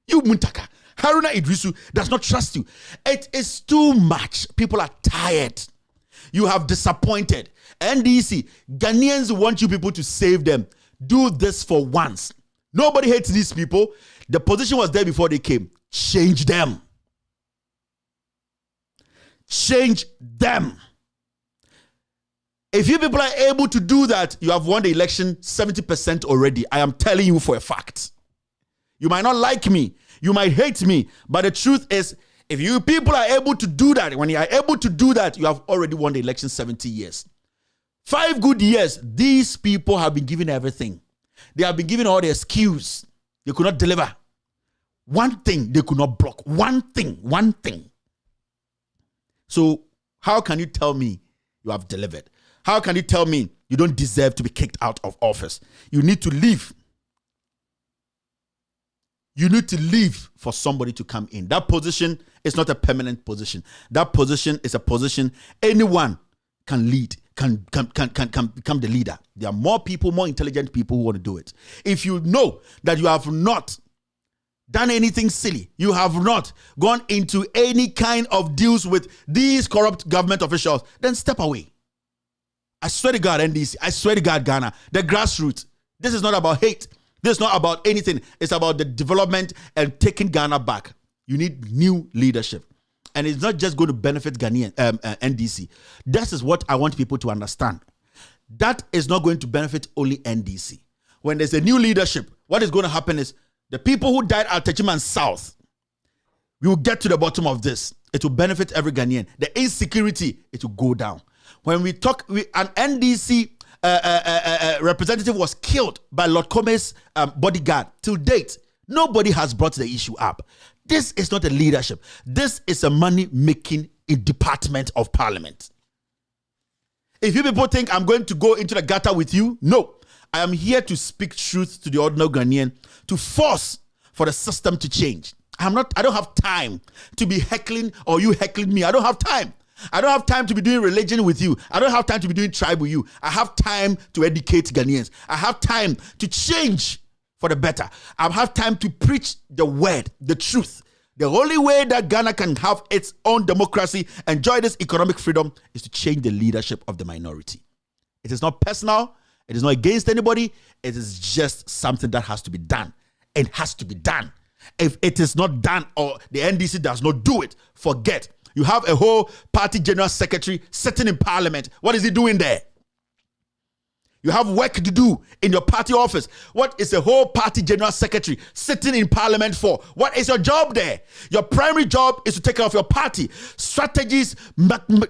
You Muntaka. Haruna Idrisu does not trust you. It is too much. People are tired. You have disappointed. NDC, Ghanaians want you people to save them. Do this for once. Nobody hates these people. The position was there before they came. Change them. Change them. If you people are able to do that, you have won the election 70% already. I am telling you for a fact. You might not like me. You might hate me, but the truth is, if you people are able to do that, when you are able to do that, you have already won the election 70 years. 5 good years, these people have been given everything. They have been given all the excuse. They could not deliver. One thing they could not block. One thing. So how can you tell me you have delivered? How can you tell me you don't deserve to be kicked out of office? You need to leave. You need to leave for somebody to come in. That position is not a permanent position. That position is a position anyone can lead, can become the leader. There are more people, more intelligent people who want to do it. If you know that you have not done anything silly, you have not gone into any kind of deals with these corrupt government officials, then step away. I swear to God, NDC, I swear to God, Ghana, the grassroots, this is not about hate. This is not about anything. It's about the development and taking Ghana back. You need new leadership. And it's not just going to benefit Ghanaian NDC. This is what I want people to understand. That is not going to benefit only NDC. When there's a new leadership, what is going to happen is the people who died at Techiman South, we will get to the bottom of this. It will benefit every Ghanaian. The insecurity, it will go down. When we talk, an NDC representative was killed by Lord Come's bodyguard. Till date, nobody has brought the issue up. This is not a leadership. This is a money-making department of parliament. If you people think I'm going to go into the gutter with you, no. I am here to speak truth to the ordinary Ghanaian, to force for the system to change. I don't have time to be heckling or you heckling me. I don't have time. I don't have time to be doing religion with you. I don't have time to be doing tribe with you. I have time to educate Ghanaians. I have time to change for the better. I have time to preach the word, the truth. The only way that Ghana can have its own democracy, enjoy this economic freedom, is to change the leadership of the minority. It is not personal. It is not against anybody. It is just something that has to be done. It has to be done. If it is not done or the NDC does not do it, forget. You have a whole party general secretary sitting in parliament. What is he doing there? You have work to do in your party office. What is a whole party general secretary sitting in parliament for? What is your job there? Your primary job is to take care of your party. Strategies,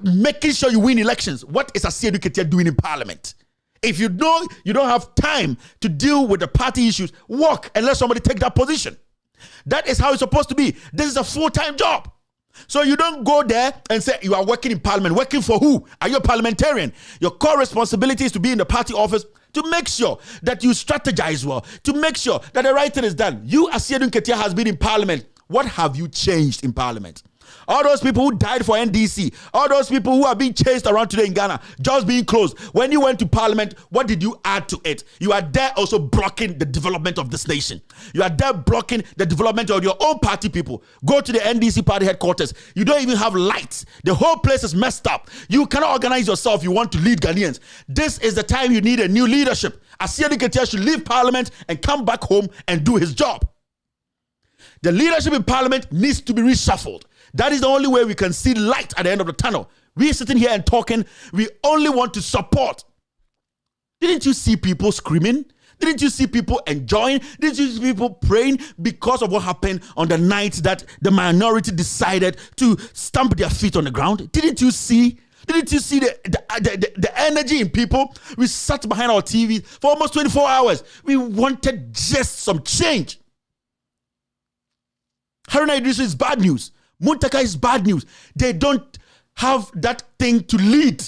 making sure you win elections. What is a Advocacy doing in parliament? If you know you don't have time to deal with the party issues, walk and let somebody take that position. That is how it's supposed to be. This is a full-time job. So you don't go there and say you are working in parliament. Working for who? Are you a parliamentarian? Your core responsibility is to be in the party office to make sure that you strategize well, to make sure that the right thing is done. You, as Seydou Nketia, has been in parliament. What have you changed in parliament? All those people who died for NDC, all those people who are being chased around today in Ghana, just being closed. When you went to parliament, what did you add to it? You are there also blocking the development of this nation. You are there blocking the development of your own party people. Go to the NDC party headquarters. You don't even have lights. The whole place is messed up. You cannot organize yourself. You want to lead Ghanaians. This is the time you need a new leadership. Seydou Nketia should leave parliament and come back home and do his job. The leadership in parliament needs to be reshuffled. That is the only way we can see light at the end of the tunnel. We are sitting here and talking. We only want to support. Didn't you see people screaming? Didn't you see people enjoying? Didn't you see people praying because of what happened on the night that the minority decided to stamp their feet on the ground? Didn't you see? Didn't you see the energy in people? We sat behind our TV for almost 24 hours. We wanted just some change. Haruna Idrisu is bad news. Muntaka is bad news. They don't have that thing to lead.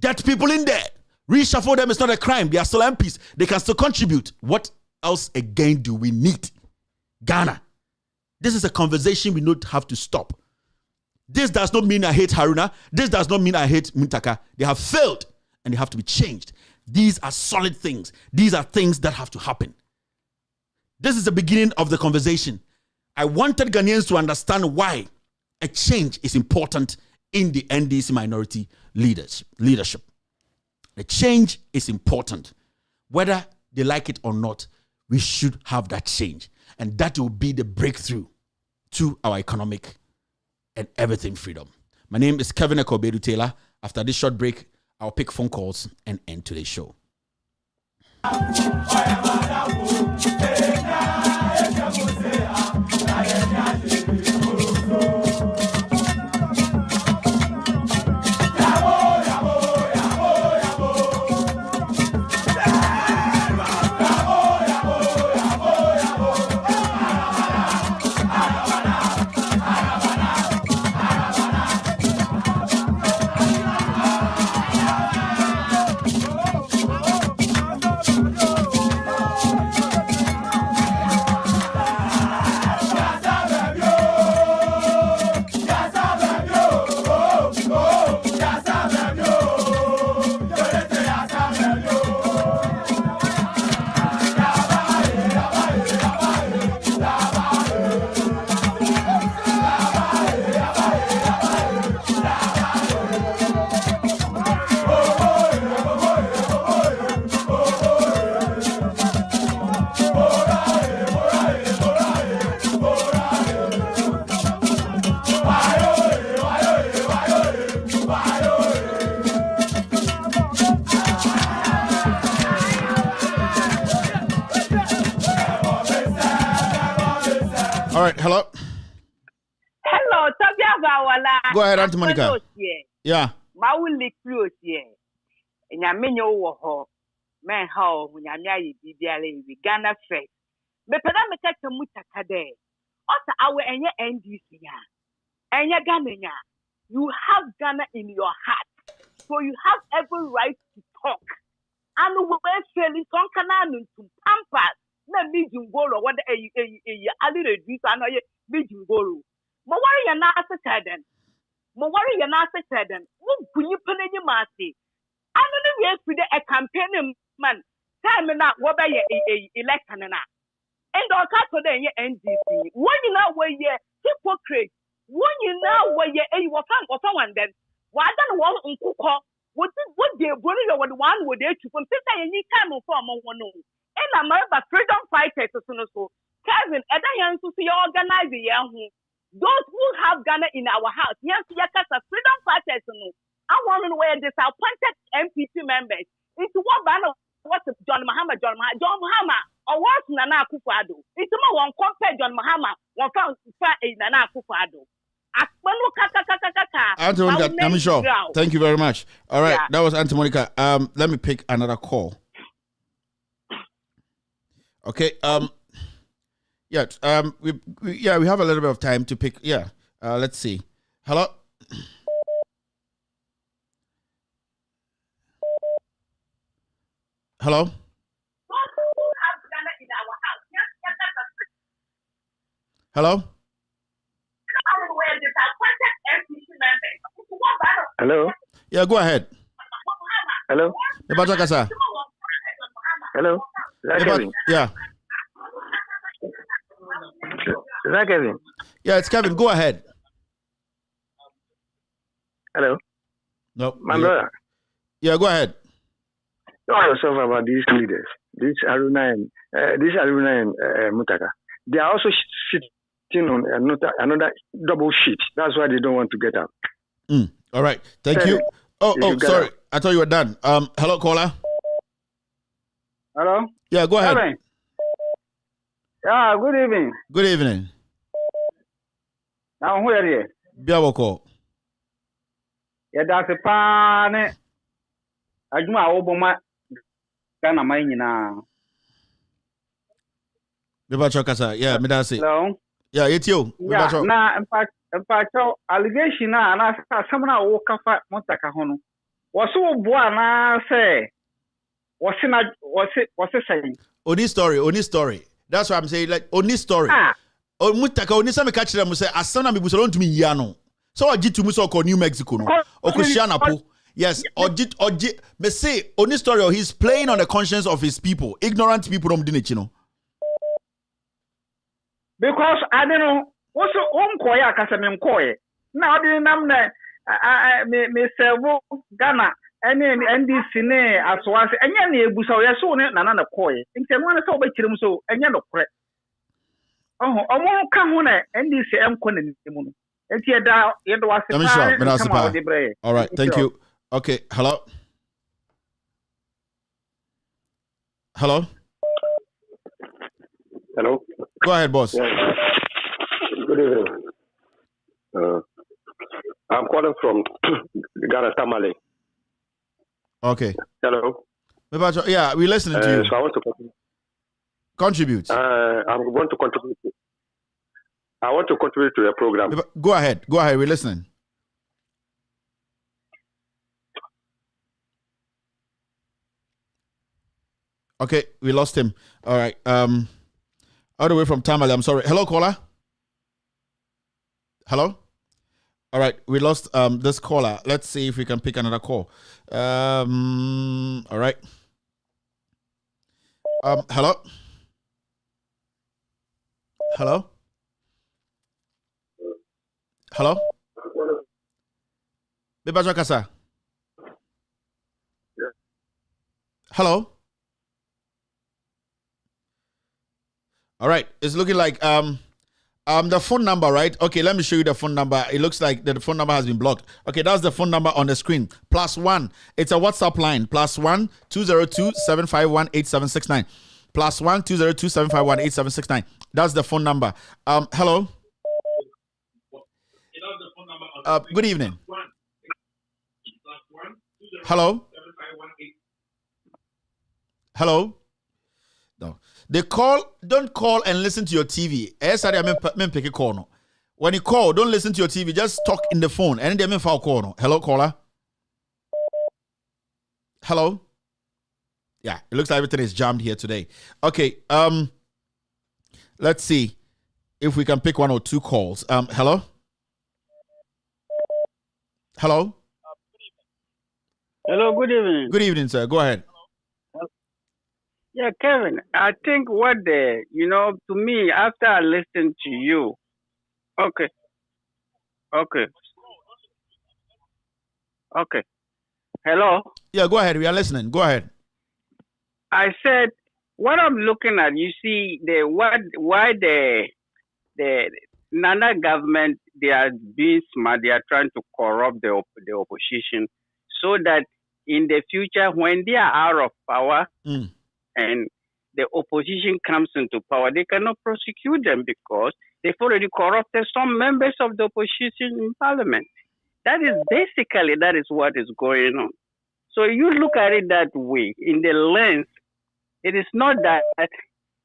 Get people in there. Reshuffle them. It's not a crime. They are still MPs. They can still contribute. What else again do we need? Ghana. This is a conversation we don't have to stop. This does not mean I hate Haruna. This does not mean I hate Muntaka. They have failed and they have to be changed. These are solid things. These are things that have to happen. This is the beginning of the conversation. I wanted Ghanaians to understand why a change is important in the NDC minority leadership. The change is important. Whether they like it or not, we should have that change. And that will be the breakthrough to our economic and everything freedom. My name is Kevin Ekobedu Taylor. After this short break, I'll pick phone calls and end today's show. All right, hello.
Hello,
Go ahead, Auntie Monica. Yeah.
Mauli close here. And I mean, you were man, how when I marry BBLA, Ghana first. But I make a mutakade. Also, our and your NDC. And your Ghana. You have Ghana in your heart. So you have every right to talk. And we're failing Tonkanan to pampas. Na mijin goro wanda ali reduce ano ye mijin goro mo worry ya na asetaden wo bunyi panenyi mate ano ne we fi de a campaign man time na wo be ye election na and o ka to de ye NDC wo nyina wo ye hypocrite wo nyina wo ye wo fan wan den wa dan wo nkukọ wo de bonu yo wo de wan wo de tupo pesa ye nyi time for mo wono. And I'm about freedom fighters so Kevin, and I to see organize the those who have Ghana in our house. Yes, freedom fighters. I want to wear disappointed MPC members into what banner what John Mahama, or what Nana Akufo-Addo. It's more one compare John Mahama, one found Nana Akufo-Addo.
Auntie Monica, I'm sure. Thank you very much. All right, that was Auntie Monica. Let me pick another call. Okay. We have a little bit of time to pick. Let's see. Hello. Hello. Hello.
Hello.
Yeah, go ahead.
Hello. Hello. Kevin?
Yeah.
Is that Kevin?
Yeah, it's Kevin. Go ahead.
Hello?
No.
My brother.
Yeah, go ahead.
Talk yourself about these leaders. This Aruna and Mutaka. They are also sitting on another double sheet. That's why they don't want to get out.
All right. Thank you. Oh, sorry. Out. I thought you were done. Hello, caller.
Hello?
Yeah, go ahead.
Kevin. Yeah, good evening.
Good evening.
Now, where are you?
Biawoko.
Yeah, that's a pan. I do my Obama. Ghana, my now.
Yeah, me that's it.
Hello?
Yeah, it's you.
Yeah, now, in fact, allegation now, and I someone woke up at Montaka Hono. Was so boy, say. What's it saying? Only
story. That's what I'm saying. Like only story. Oh, mutaka only some catch them say asana mi busolon to me yano. So I did to muso ko New Mexico no. O Christiana po. Yes, me say only story or he's playing on the conscience of his people, ignorant people from Dinechino.
Because I don't know what's koya kasem koye. Now the namne me servo Ghana. And NDC as was any buso yaso nana koy. In one so by so and no correct. Oh, I won't come on NDC Conin. And here down it was
all right, thank you. Okay, hello. Hello.
Hello.
Go ahead, boss.
Yeah. Good evening. I'm calling from Ghana Tamale.
Okay.
Hello.
Yeah, we're listening to you.
So I want to
contribute.
I want to contribute to the program.
Go ahead. We're listening. Okay, we lost him. All right. All the way from Tamale. I'm sorry. Hello, caller. Hello. All right, we lost this caller. Let's see if we can pick another call. All right. Hello. Hello. Hello. Bebajo Kasa. Hello. All right, it's looking like the phone number, right? Okay, let me show you the phone number. It looks like the phone number has been blocked. Okay, that's the phone number on the screen. +1. It's a WhatsApp line. +1 202 751 8769. +1 202 751 8769. That's the phone number. Hello. Good evening. Hello. Hello. No. Don't call and listen to your TV. When you call, don't listen to your TV. Just talk in the phone. And then call. Hello, caller. Hello. Yeah, it looks like everything is jammed here today. Okay. Let's see if we can pick one or two calls. Hello. Hello.
Hello. Good evening.
Good evening, sir. Go ahead.
Yeah, Kevin. I think to me, after I listened to you. Okay. Hello.
Yeah, go ahead. We are listening. Go ahead.
I said, what I'm looking at, you see, why the Nana government, they are being smart. They are trying to corrupt the opposition, so that in the future, when they are out of power and the opposition comes into power, they cannot prosecute them because they've already corrupted some members of the opposition in parliament. That is what is going on. So you look at it that way, in the lens, it is not that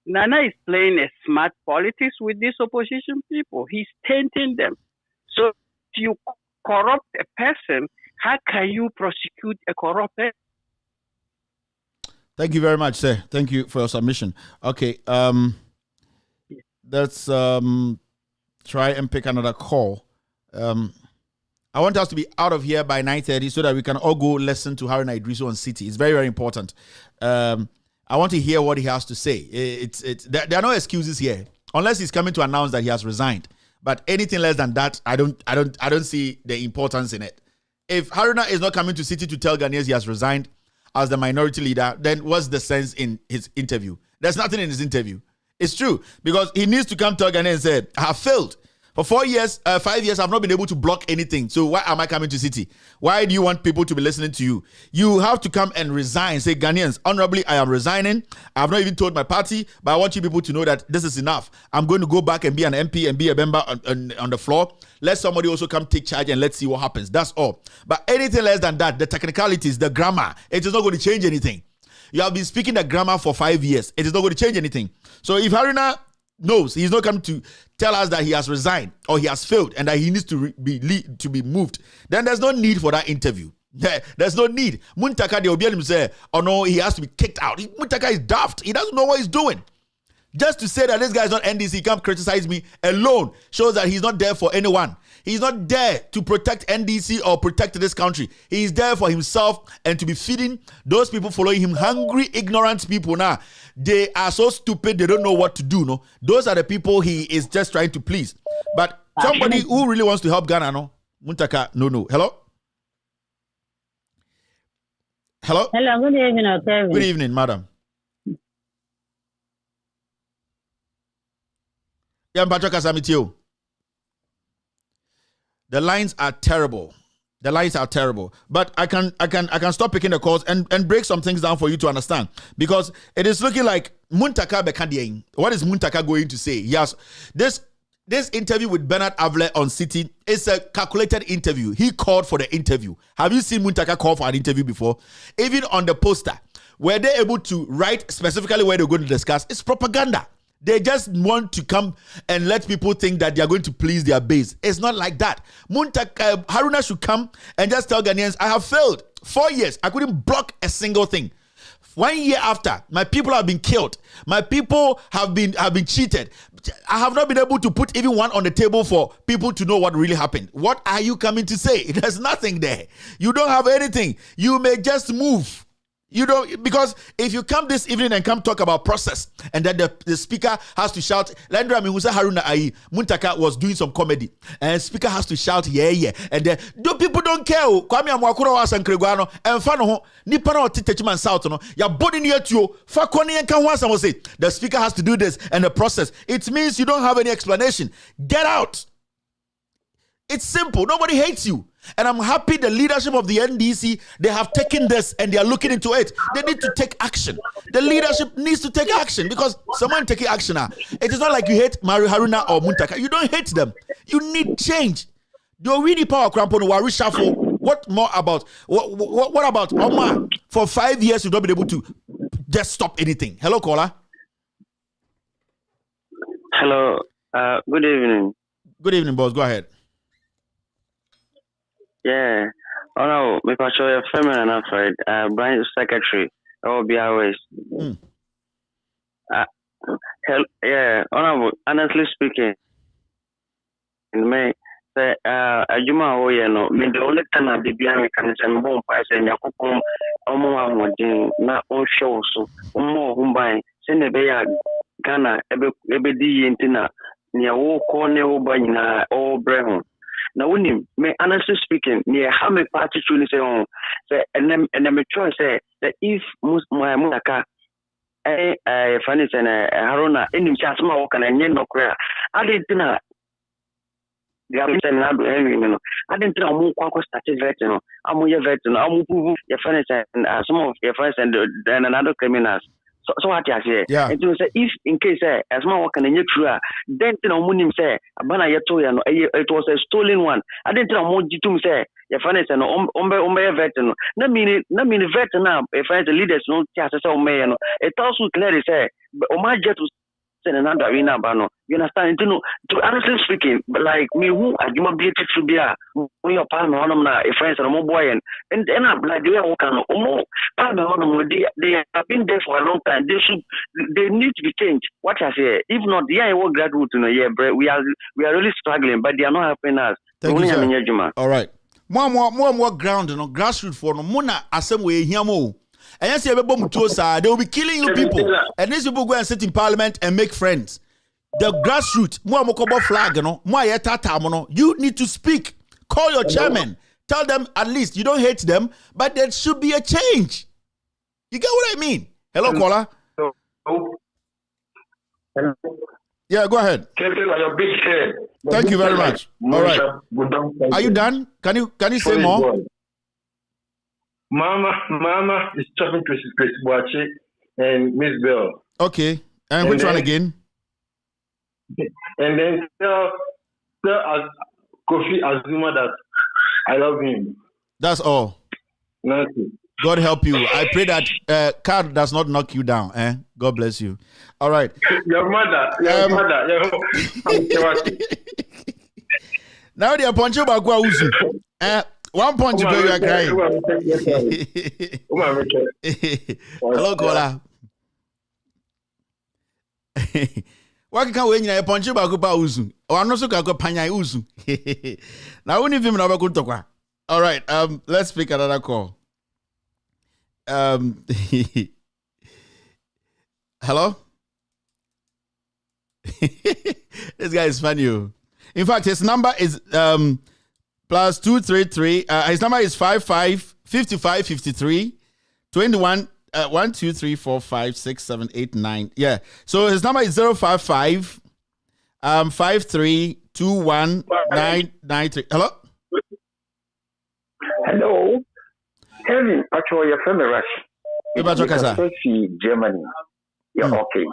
Nana is playing a smart politics with these opposition people. He's tainting them. So if you corrupt a person, how can you prosecute a corrupt person?
Thank you very much, sir. Thank you for your submission. Okay, let's try and pick another call. I want us to be out of here by 9:30 so that we can all go listen to Haruna Idrisu on City. It's very, very important. I want to hear what he has to say. There are no excuses here, unless he's coming to announce that he has resigned. But anything less than that, I don't see the importance in it. If Haruna is not coming to City to tell Ghanaians he has resigned as the minority leader, then what's the sense in his interview? There's nothing in his interview. It's true, because he needs to come tell Ghanaians and say, I have failed. For 5 years, I've not been able to block anything. So why am I coming to City? Why do you want people to be listening to you? You have to come and resign. Say, Ghanaians, honorably, I am resigning. I have not even told my party, but I want you people to know that this is enough. I'm going to go back and be an MP and be a member on the floor. Let somebody also come take charge and let's see what happens. That's all. But anything less than that, the technicalities, the grammar, it is not going to change anything. You have been speaking the grammar for 5 years. It is not going to change anything. So if Haruna knows he's not coming to tell us that he has resigned or he has failed and that he needs to be moved, then there's no need for that interview. There's no need. Muntaka, they will be able to say, oh no, he has to be kicked out. Muntaka is daft. He doesn't know what he's doing. Just to say that this guy is not NDC, he can't criticize me alone shows that he's not there for anyone. He's not there to protect NDC or protect this country. He's there for himself and to be feeding those people following him, hungry, ignorant people. Now, they are so stupid, they don't know what to do. No, those are the people he is just trying to please. But somebody who really wants to help Ghana, no, Muntaka, no. Hello? Hello?
Hello, good evening, Kevin.
Good evening, madam. Yeah, Patrick Asamitio. The lines are terrible. But I can stop picking the calls and break some things down for you to understand, because it is looking like Muntaka Bekadien. What is Muntaka going to say? Yes, this interview with Bernard Avle on City is a calculated interview. He called for the interview. Have you seen Muntaka call for an interview before? Even on the poster, were they able to write specifically where they're going to discuss? It's propaganda. They just want to come and let people think that they are going to please their base. It's not like that. Haruna should come and just tell Ghanaians, I have failed. 4 years, I couldn't block a single thing. 1 year after, my people have been killed. My people have been cheated. I have not been able to put even one on the table for people to know what really happened. What are you coming to say? There's nothing there. You don't have anything. You may just move. You don't, because if you come this evening and come talk about process, and then the speaker has to shout, Landra Mihusa Haruna Ai, Muntaka was doing some comedy, and speaker has to shout, yeah, and then people don't care. Kwame Amwakura was and Kreguano, and Fano, Nipano Titachiman South, no, your body near to you, Fakoni and Kanwasa will say, the speaker has to do this, and the process. It means you don't have any explanation. Get out. It's simple. Nobody hates you. And I'm happy the leadership of the NDC, they have taken this and they are looking into it. They need to take action. The leadership needs to take action because someone taking action now. It is not like you hate Mari Haruna or Muntaka. You don't hate them. You need change. The really power crampon or reshuffle. What more about what about Omar? For 5 years, you've not been able to just stop anything. Hello, caller.
Hello. Good evening.
Good evening, boss. Go ahead.
Yeah. Oh no, because you're feminine, I'm afraid. Branch secretary. Oh, be always. Yeah. Honorable. Honestly speaking, in May, say, Ajuma, oh, yeah, no. Me the only time I be behind mechanism, bomb, I say, Yakupon, Omo, na on show, so, Omo, Humbai, send a bear, Ghana, Ebedi, Intina, near all corner, Obana, all Brehon. Now, when you may honestly speaking, near how many parties truly say on, say, and then mature say that if my Munaka, Fanny and Haruna, any chance my work and a no clear, I didn't know. The other I didn't know more started veteran. I'm your veteran. I'm your friends and some of your friends and then another criminals. So what I say,
yeah.
And to say if in case as my work and a true, then Munim say, Abana Yatoyan, it was a stolen one. I didn't know more to say, your friends and Ombe veteran. No mean veteran, if I the leaders no chassis or mayor. It also clearly say, but my jet was another arena bano. You understand? To honestly speaking, like me who are you be to be we are palm on them a friends and more boy and I'm like they are working more palm on them. They have been there for a long time. They need to be changed. What I say, if not, yeah, I will graduate in a year, we are really struggling, but they are not helping us.
Thank you, sir. All right. More ground, grassroots for no mona asem we hear more. And yes, they will be killing you people. And these people go and sit in parliament and make friends. The grassroots, flag, you need to speak. Call your chairman. Tell them at least you don't hate them, but there should be a change. You get what I mean? Hello, caller. Yeah, go ahead. Thank you very much. All right. Are you done? Can you say more?
Mama is talking to Chris Boache and Miss Bell.
Okay. And which one again?
And then tell Kofi Azuma that I love him.
That's all.
Nothing.
God help you. I pray that card does not knock you down. God bless you. All right.
Your mother.
Now they are punching back. 1 point you are crying. Hello, caller. Why can't we a punch you back about Uzu? Or I'm not so good Panya Uzu. Now, only him never could talk. All right, let's pick another call. Hello? This guy is funny. In fact, his number is plus 233. His number is 55 55 53 21 1 2 3 4 5 6 7 8 9. Yeah. So his number is 055 53 21 993. Hello.
Hello. Kevin, actually, you're from Russia. Germany. Yeah, okay.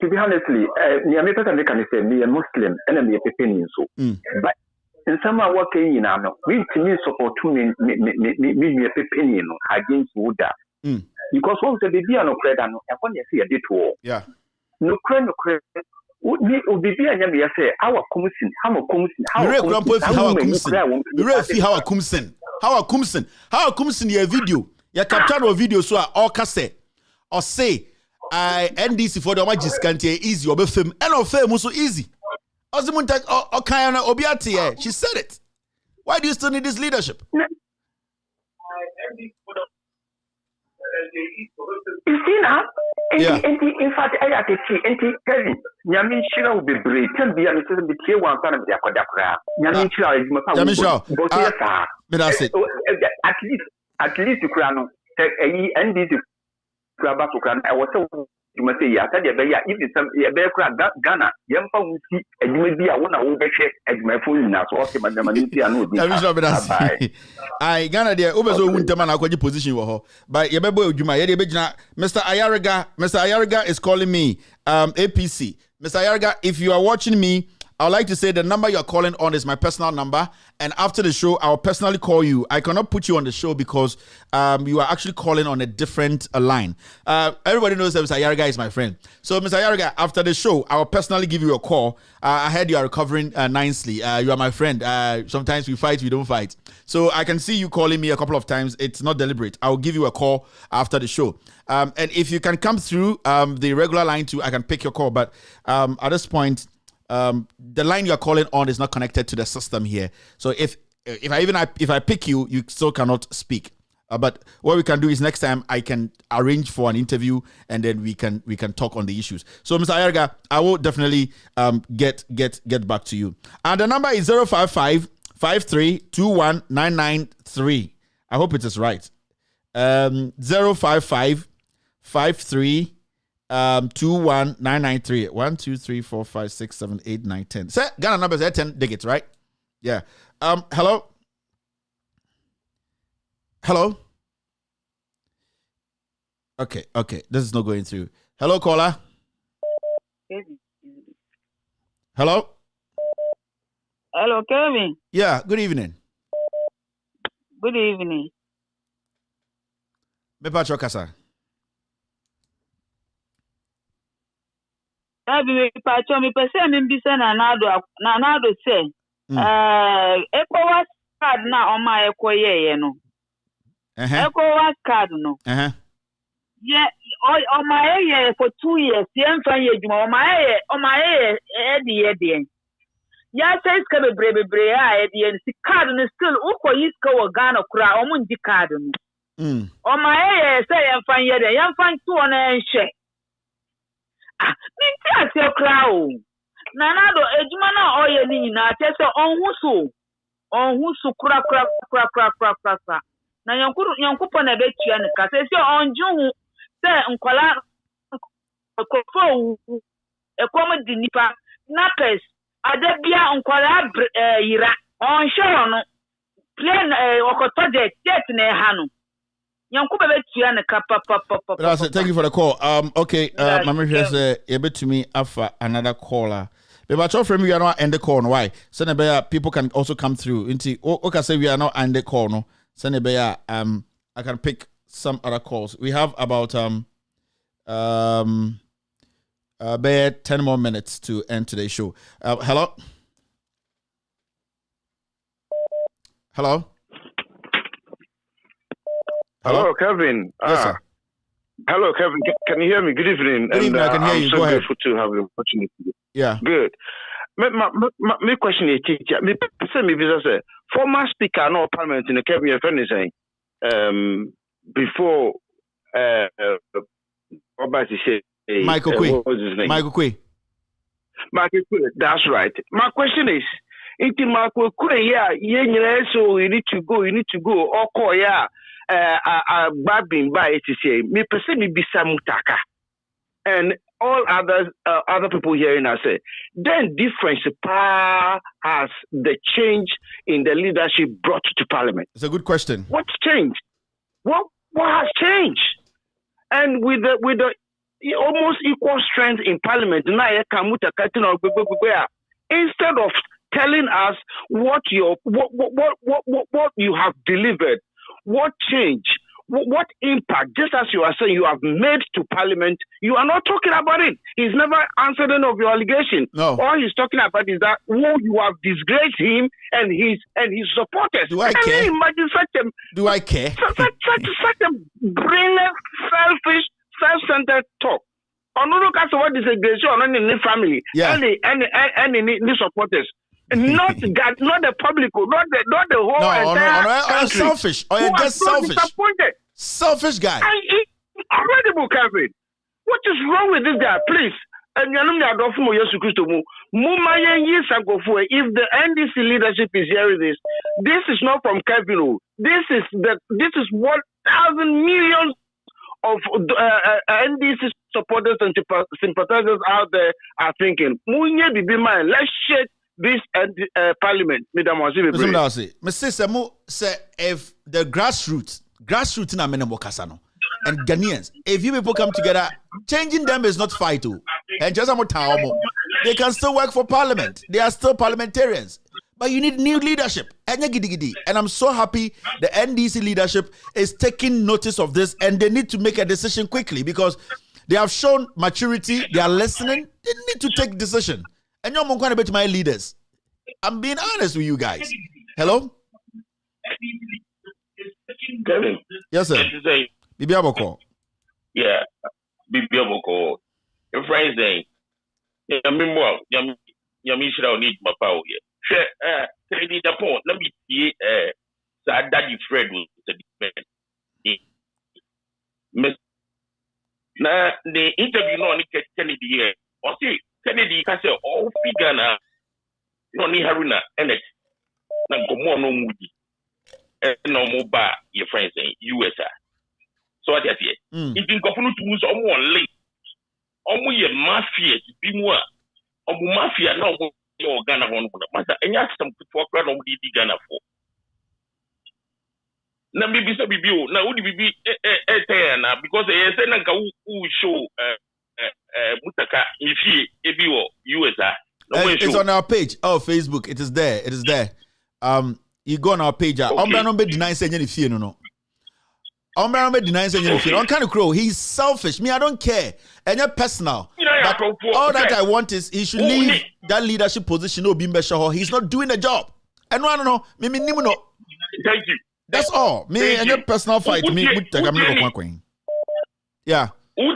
To be honestly, me can say me a Muslim and I'm a Pepinian so. But in some working in Ano, we to support me a Pepinian against Buddha. Because once the baby no credit, I want to see a detour.
Yeah.
No credit. Baby, I never say our commission, how a commission, how a commission, your video, your capture of video, so all cassette or say. I NDC for the magis can't easy or be film and of fame so easy. Ozimunta or Kayana Obiati, she said it. Why do you still need this leadership? You see now?
Yeah.
In fact, I have to see Kevin. Yamin Shira will be brave. Can be a little bit here one kind of Yakadakra. Yamin Shira is my
but that's it.
At least the crown NDC. I was so you must say, yeah, if it's some Ghana, Yampa will see a media one over at my phone now. So, okay, Madam,
I Ghana there over so winterman akwaji position wo but yebebo adwuma ye de begina Mr. Ayariga is calling me APC. Mr. Ayariga, if you are watching me, I would like to say the number you're calling on is my personal number, and after the show I'll personally call you. I cannot put you on the show because you are actually calling on a different line. Everybody knows that Mr. Ayariga is my friend. So Mr. Ayariga, after the show I'll personally give you a call. I heard you are recovering nicely. You are my friend. Sometimes we fight, we don't fight. So I can see you calling me a couple of times. It's not deliberate. I'll give you a call after the show. And if you can come through the regular line too, I can pick your call. But at this point, the line you're calling on is not connected to the system here. So if I pick you, you still cannot speak. But what we can do is next time I can arrange for an interview and then we can talk on the issues. So Mr. Ayariga, I will definitely get back to you. And the number is 055-5321-993. I hope it is right. 055-53 21993 1 2 3 4 5 6 7 8 9 10. Say Ghana numbers are 10 digits, right? Yeah. Hello. Okay. This is not going through. Hello, caller. Hello,
Kevin.
Yeah. Good evening.
Good evening.
Me Pacho Kasa.
Me Pacho, me person in Bisa Nanado say. ECOWAS card na on my ECO no. ECOWAS card no. Yeah, on my area for 2 years. Yeah, on my area, yeah, says Kabe Brebe, the card is still Uko Yisko or Ghana Kra, Omundi card. On my area, say I'm fine yet, I'm fine 2 on a share. Minti your crow. Nanado, Ejumana or Yanina, test on Husu, crack. Now, Yankupon a bit, and Cassia on June. Nkola kofo ekomo dinipa napes adebia nkola yira on show no plane okoto jet na ha no yanku bebe tua ne kapa.
Thank you for the call. Okay, Mama says ebetumi afa another caller. But from we are not end the call no why? Senebea people can also come through. Inti okay say we are not end the call no. Senebea I can pick some other calls. We have about 10 more minutes to end today's show. Hello.
Hello, Kevin.
Yes, sir.
Hello, Kevin. Can you hear me? Good evening.
Good evening. I can hear you.
I'm so
Go ahead.
grateful to have the opportunity.
Yeah.
Good. My question is, me former speaker no parliament in the Kevin your friend is saying before
Michael Quay. That's
right. My question is, into Michael Quay, so you need to go. Or call babbing by it to say, me perceive me be Samutaka. And all other people hearing us say, then difference has the change in the leadership brought to Parliament.
It's a good question.
What's changed? What has changed? And with the almost equal strength in Parliament, instead of telling us what you have delivered, what change, what impact, just as you are saying you have made to Parliament, you are not talking about it. He's never answered any of your allegation.
No.
All he's talking about is that you have disgraced him and his supporters.
Do I care?
Imagine
Do I care?
Such a brainless, selfish, self-centered talk. On no look at what disgraced on any family, any supporters. Not the public, not the whole entire country.
Selfish. Oh, yeah, just selfish.
Disappointed.
Selfish guy.
Incredible, Kevin. What is wrong with this guy? Please. If the NDC leadership is hearing this is not from Kevin. This is 1,000 millions of NDC supporters and sympathizers out there are thinking, let's shake this parliament.
If the grassroots in Amenemo Kasano and Ghanaians, if you people come together, changing them is not fight. And just they can still work for parliament. They are still parliamentarians. But you need new leadership. And I'm so happy the NDC leadership is taking notice of this, and they need to make a decision quickly because they have shown maturity. They are listening. They need to take decision. And you're going to be my leaders. I'm being honest with you guys. Hello?
Kevin.
Yes, sir. Bibi Aboko.
Yeah. Bibi Aboko. Your friends say, Yami should need my power here. Say the point. Let me see. Daddy Fred will defend. Now the interview no Kennedy here. Or see Kennedy can say all figure na no ni Haruna enet na gomo no mudi. No more bar your friends in USA. So what I say? If you go to use someone late, ye mafia be more. Mafia no more Ghana one matter. And you have some for crowd on the Ghana for. Now maybe so be you. Now would be because they say na who show Mutaka if he USA.
It's on our page. Oh, Facebook. It is there. It is there. You go on our page. Ombrano deny saying anything, no. Ombrano deny saying anything. On kind of crow. He's selfish. Me, I don't care. And you're personal. But all that I want is he should leave that leadership position. No, he's not doing the job. And no. Me, no.
Thank you.
That's all. Me and your personal fight. Me, yeah.
You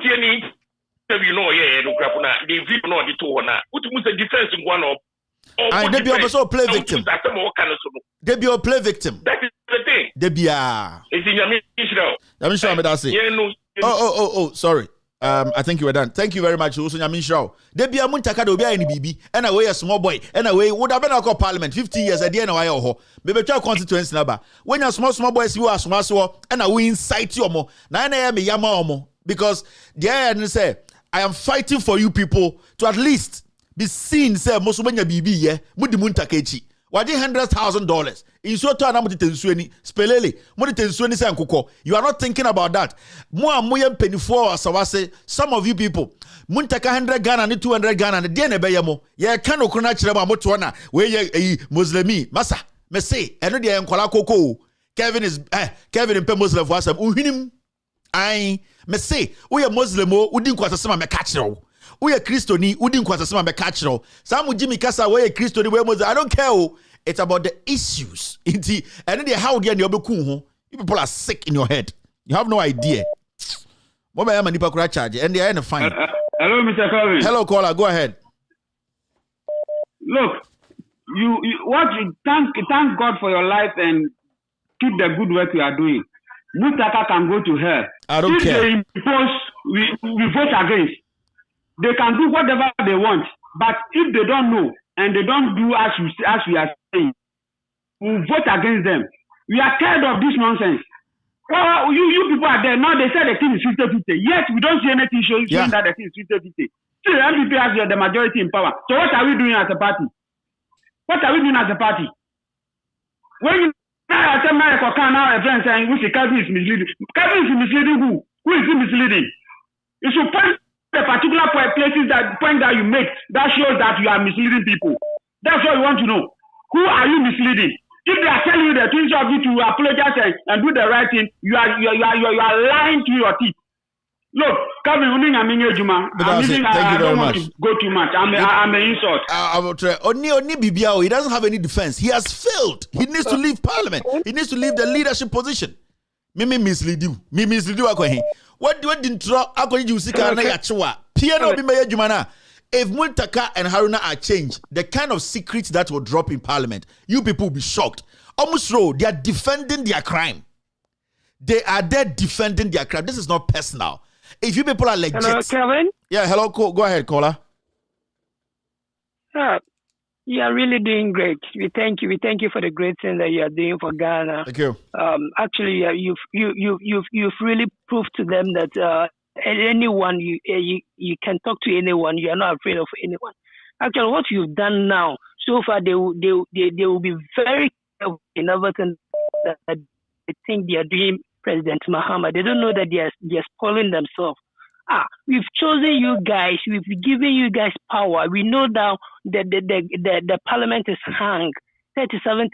know, the VIP no the two na. What was the defense in one of?
And they be also play victim. They be play victim.
That is the thing.
They be
It's in Yamisha.
Yamisha, me that's it. Oh, sorry. I think you were done. Thank you very much. Also, Yamisha. They be muntaka do be any BB. And away a small boy. And away would have been a parliament 15 years at the end of our maybe try constituency number. When you small boys you are small and I will incite you more. 9 a.m. yama more because the end say I am fighting for you people to at least be seen. Say, Mosumanya BB, yeah, Mudimunta Kechi. Wadi $100,000. In so to anamuti tensueni, spelele, mudi tensueni say ankuko. You are not thinking about that. Moya penifo asawase. Some of you people, muntaka 100 Ghana ni 200 Ghana ni diene beyamo. Ye kano kuna chirema motuana. We ye Muslimi. Masa, me say, eno diya nkwala koko. Kevin impe Muslim for asam. Uhinim. Aye, me say, we are Muslim, udi nkwasasema me kachiro. We are Christoni, udi nkwasasema me kachiro. Samu Jimmy Kasa, we are Christoni, we are Muslim. I don't care. It's about the issues. And then how you people are sick in your head. You have no idea. And they are in a fine.
Hello, Mr. Calvin.
Hello, caller. Go ahead.
Look, thank God for your life and keep the good work you are doing. Mutaka can go to hell.
I don't care.
If they impose, we vote against. They can do whatever they want. But if they don't know and they don't do as we are saying, we vote against them. We are tired of this nonsense. Well, you people are there. Now they say the thing is 50-50. Yet we don't see anything showing that the thing is 50-50. Still, the MPP has the majority in power. So what are we doing as a party? What are we doing as a party? When you I tell my now a friend saying which Kevin is misleading. Kevin is misleading who? Who is he misleading? You should point the particular places that you make that shows that you are misleading people. That's what we want to know. Who are you misleading? If they are telling you the things of you to apologize and do the right thing, you are lying to your teeth. Look, Kevin, thank you very much. Go too much. I'm an insult.
I will try. Oni Bibiao, he doesn't have any defense. He has failed. He needs to leave parliament. He needs to leave the leadership position. Me mislead you. What didn't draw? If Muntaka and Haruna are changed, the kind of secrets that will drop in parliament, you people will be shocked. Almost raw, they are defending their crime. They are there defending their crime. This is not personal. If you people are legit.
Hello, Kevin?
Yeah, hello, go ahead, caller.
You are really doing great. We thank you. We thank you for the great thing that you are doing for Ghana.
Thank you.
Actually, you've really proved to them that anyone you can talk to anyone. You are not afraid of anyone. Actually, what you've done now so far, they will be very careful in everything that they think they are doing. President Mahama, they don't know that they are spoiling themselves. We've chosen you guys. We've given you guys power. We know now that the parliament is hung 37.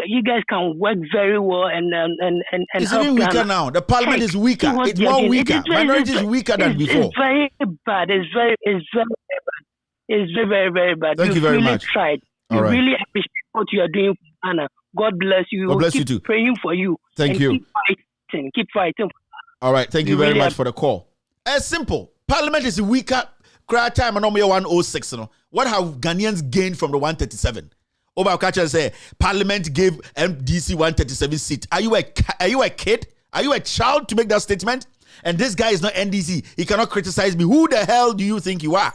You guys can work very well and
it's
help
even weaker
Ghana.
now. The parliament is weaker. It's more weaker. Minority is weaker than before.
It's very bad. It's very bad. It's very, very bad.
Thank you very
really
much.
Tried.
All
we
right.
really appreciate what you are doing for Ghana. God bless you.
God bless
keep
you too.
Praying for you.
Thank you.
Keep fighting.
All right. Thank you
We
very
really
much for the call. It's simple. Parliament is weaker. Cry time and number 106. What have Ghanaians gained from the 137? Obakacha say Parliament gave MDC 137 seat. Are you a kid? Are you a child to make that statement? And this guy is not NDC. He cannot criticize me. Who the hell do you think you are?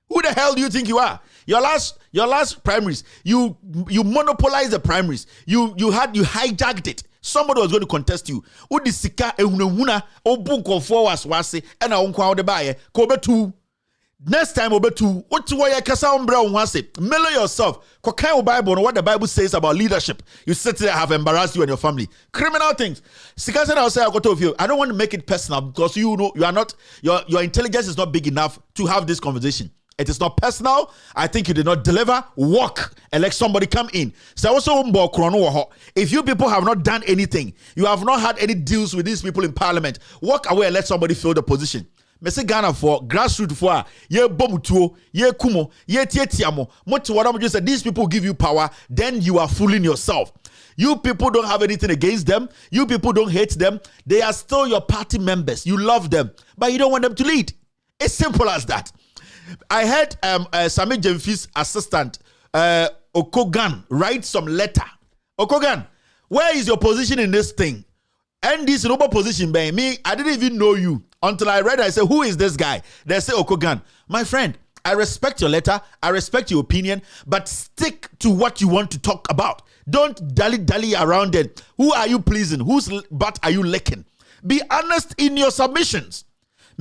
Who the hell do you think you are? Your last primaries, you monopolized the primaries. You hijacked it. Somebody was going to contest you. Udisika ehunahuna obuko forwards wase and a de baye kobetu. Next time obetu, what to why kasa umbra wase. Mellow yourself. Kokai Bible what the Bible says about leadership. You sit there have embarrassed you and your family. Criminal things. Sika said I'll say I got of you. I don't want to make it personal because you know you are not your intelligence is not big enough to have this conversation. It is not personal. I think you did not deliver. Walk and let somebody come in. So also, if you people have not done anything, you have not had any deals with these people in parliament, walk away and let somebody fill the position. Mese Ghana for grassroots for ye bomutuo, ye kumo, ye tietiamo. Much what I'm just said, these people give you power, then you are fooling yourself. You people don't have anything against them. You people don't hate them. They are still your party members. You love them, but you don't want them to lead. It's simple as that. I heard Sami Jemfi's assistant, Okogan, write some letter. Okogan, where is your position in this thing? And this noble position by me, I didn't even know you. Until I read it, I said, who is this guy? They say, Okogan. My friend, I respect your letter. I respect your opinion. But stick to what you want to talk about. Don't dally around it. Who are you pleasing? Whose butt are you licking? Be honest in your submissions.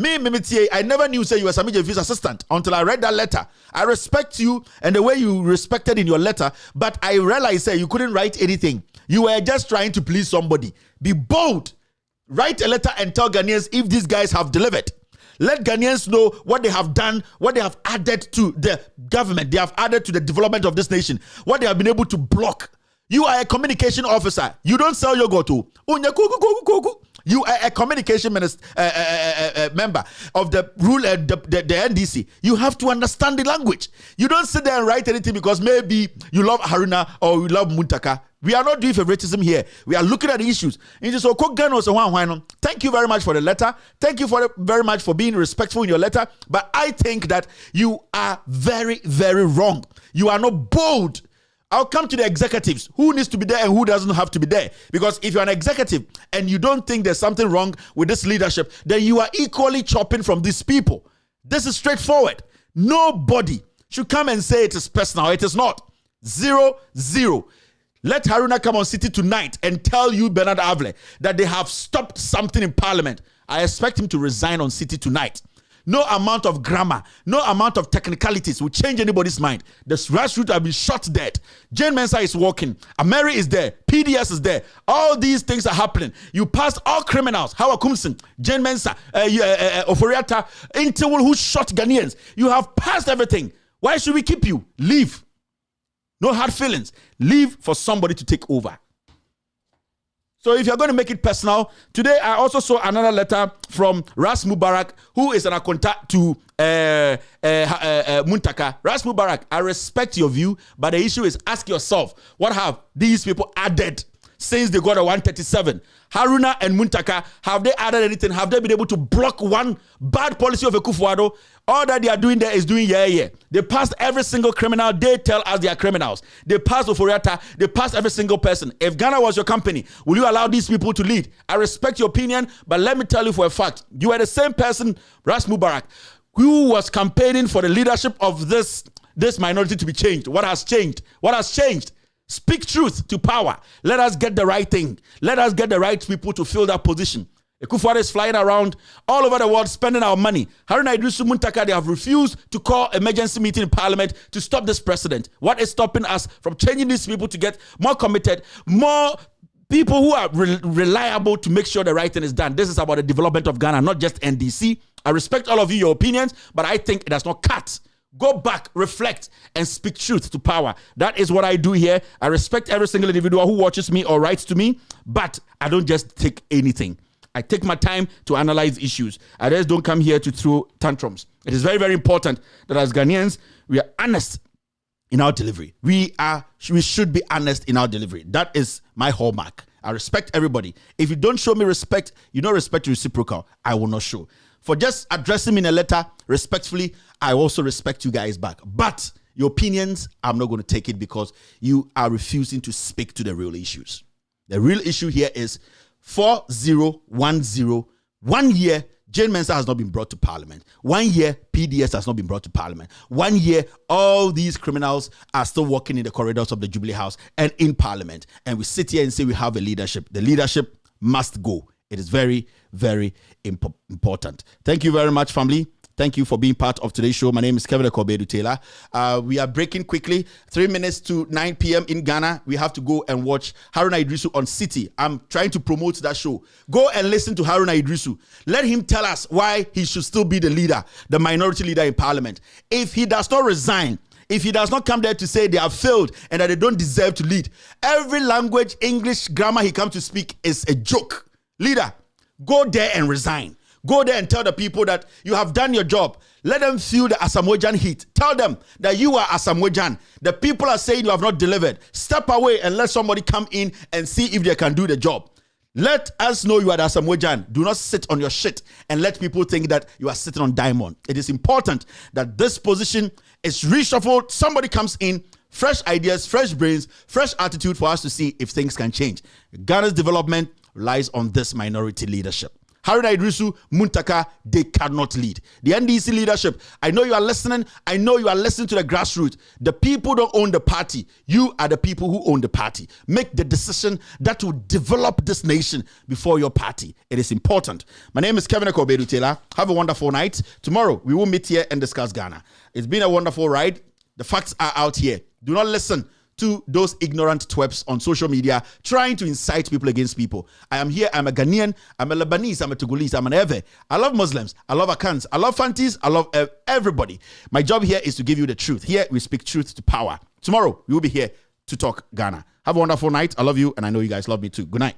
I never knew you were Sami Jemfi's assistant until I read that letter. I respect you and the way you respected in your letter, but I realized you couldn't write anything. You were just trying to please somebody. Be bold. Write a letter and tell Ghanaians if these guys have delivered. Let Ghanaians know what they have done, what they have added to the government, they have added to the development of this nation, what they have been able to block. You are a communication officer. You don't sell yogurt to. You are a communication minister, member of the NDC. You have to understand the language. You don't sit there and write anything because maybe you love Haruna or you love Muntaka. We are not doing favoritism here. We are looking at the issues. Thank you very much for the letter. Thank you very much for being respectful in your letter. But I think that you are very, very wrong. You are not bold. I'll come to the executives. Who needs to be there and who doesn't have to be there? Because if you're an executive and you don't think there's something wrong with this leadership, then you are equally chopping from these people. This is straightforward. Nobody should come and say it is personal. It is not. 0-0. Let Haruna come on City tonight and tell you, Bernard Avle, that they have stopped something in Parliament. I expect him to resign on City tonight. No amount of grammar, no amount of technicalities will change anybody's mind. The grassroots have been shot dead. Jane Mensah is walking. Ameri is there. PDS is there. All these things are happening. You passed all criminals. Howard Kumsin, Jane Mensah, Oforiata, Intiwul who shot Ghanaians. You have passed everything. Why should we keep you? Leave. No hard feelings. Leave for somebody to take over. So if you're going to make it personal, today I also saw another letter from Ras Mubarak, who is an contact to Muntaka. Ras Mubarak, I respect your view, but the issue is ask yourself, what have these people added since they got a 137? Haruna and Muntaka, have they added anything? Have they been able to block one bad policy of Akufo-Addo? All that they are doing there is doing yeah. They passed every single criminal. They tell us they are criminals. They passed Oforiata. They passed every single person. If Ghana was your company, will you allow these people to lead? I respect your opinion, but let me tell you for a fact, you are the same person, Ras Mubarak, who was campaigning for the leadership of this this minority to be changed. What has changed? What has changed? Speak truth to power. Let us get the right thing. Let us get the right people to fill that position. Akufo-Addo is flying around all over the world spending our money. Haruna Iddrisu Muntaka, they have refused to call emergency meeting in parliament to stop this president. What is stopping us from changing these people to get more committed, more people who are reliable to make sure the right thing is done? This is about the development of Ghana, not just NDC. I respect all of you, your opinions, but I think it has not cut. Go back, reflect, and speak truth to power. That is what I do here. I respect every single individual who watches me or writes to me, but I don't just take anything. I take my time to analyze issues. I just don't come here to throw tantrums. It is very, very important that as Ghanaians, we are honest in our delivery. We should be honest in our delivery. That is my hallmark. I respect everybody. If you don't show me respect, you don't respect reciprocal, I will not show. For just addressing me in a letter respectfully, I also respect you guys back. But your opinions, I'm not going to take it because you are refusing to speak to the real issues. The real issue here is 4010. 1 year, Jane Mensah has not been brought to parliament. 1 year, PDS has not been brought to parliament. 1 year, all these criminals are still walking in the corridors of the Jubilee House and in parliament. And we sit here and say we have a leadership. The leadership must go. It is very, very important. Thank you very much, family. Thank you for being part of today's show. My name is Kevin Akobedu Taylor. We are breaking quickly. 3 minutes to 9 p.m. in Ghana. We have to go and watch Haruna Iddrisu on City. I'm trying to promote that show. Go and listen to Haruna Iddrisu. Let him tell us why he should still be the leader, the minority leader in parliament. If he does not resign, if he does not come there to say they have failed and that they don't deserve to lead, every language, English, grammar he comes to speak is a joke. Leader, go there and resign. Go there and tell the people that you have done your job. Let them feel the Asamoah heat. Tell them that you are Asamoah. The people are saying you have not delivered. Step away and let somebody come in and see if they can do the job. Let us know you are the Asamoah. Do not sit on your shit and let people think that you are sitting on diamond. It is important that this position is reshuffled. Somebody comes in, fresh ideas, fresh brains, fresh attitude for us to see if things can change. Ghana's development relies on this minority leadership. Haruna Iddrisu Muntaka, they cannot lead. The NDC leadership, I know you are listening. I know you are listening to the grassroots. The people don't own the party. You are the people who own the party. Make the decision that will develop this nation before your party. It is important. My name is Kevin Akobedu Taylor. Have a wonderful night. Tomorrow, we will meet here and discuss Ghana. It's been a wonderful ride. The facts are out here. Do not listen to those ignorant twerps on social media trying to incite people against people. I am here. I'm a Ghanaian. I'm a Lebanese. I'm a Togolese. I'm an Ewe. I love Muslims. I love Akans. I love Fantis. I love everybody. My job here is to give you the truth. Here, we speak truth to power. Tomorrow, we will be here to talk Ghana. Have a wonderful night. I love you, and I know you guys love me too. Good night.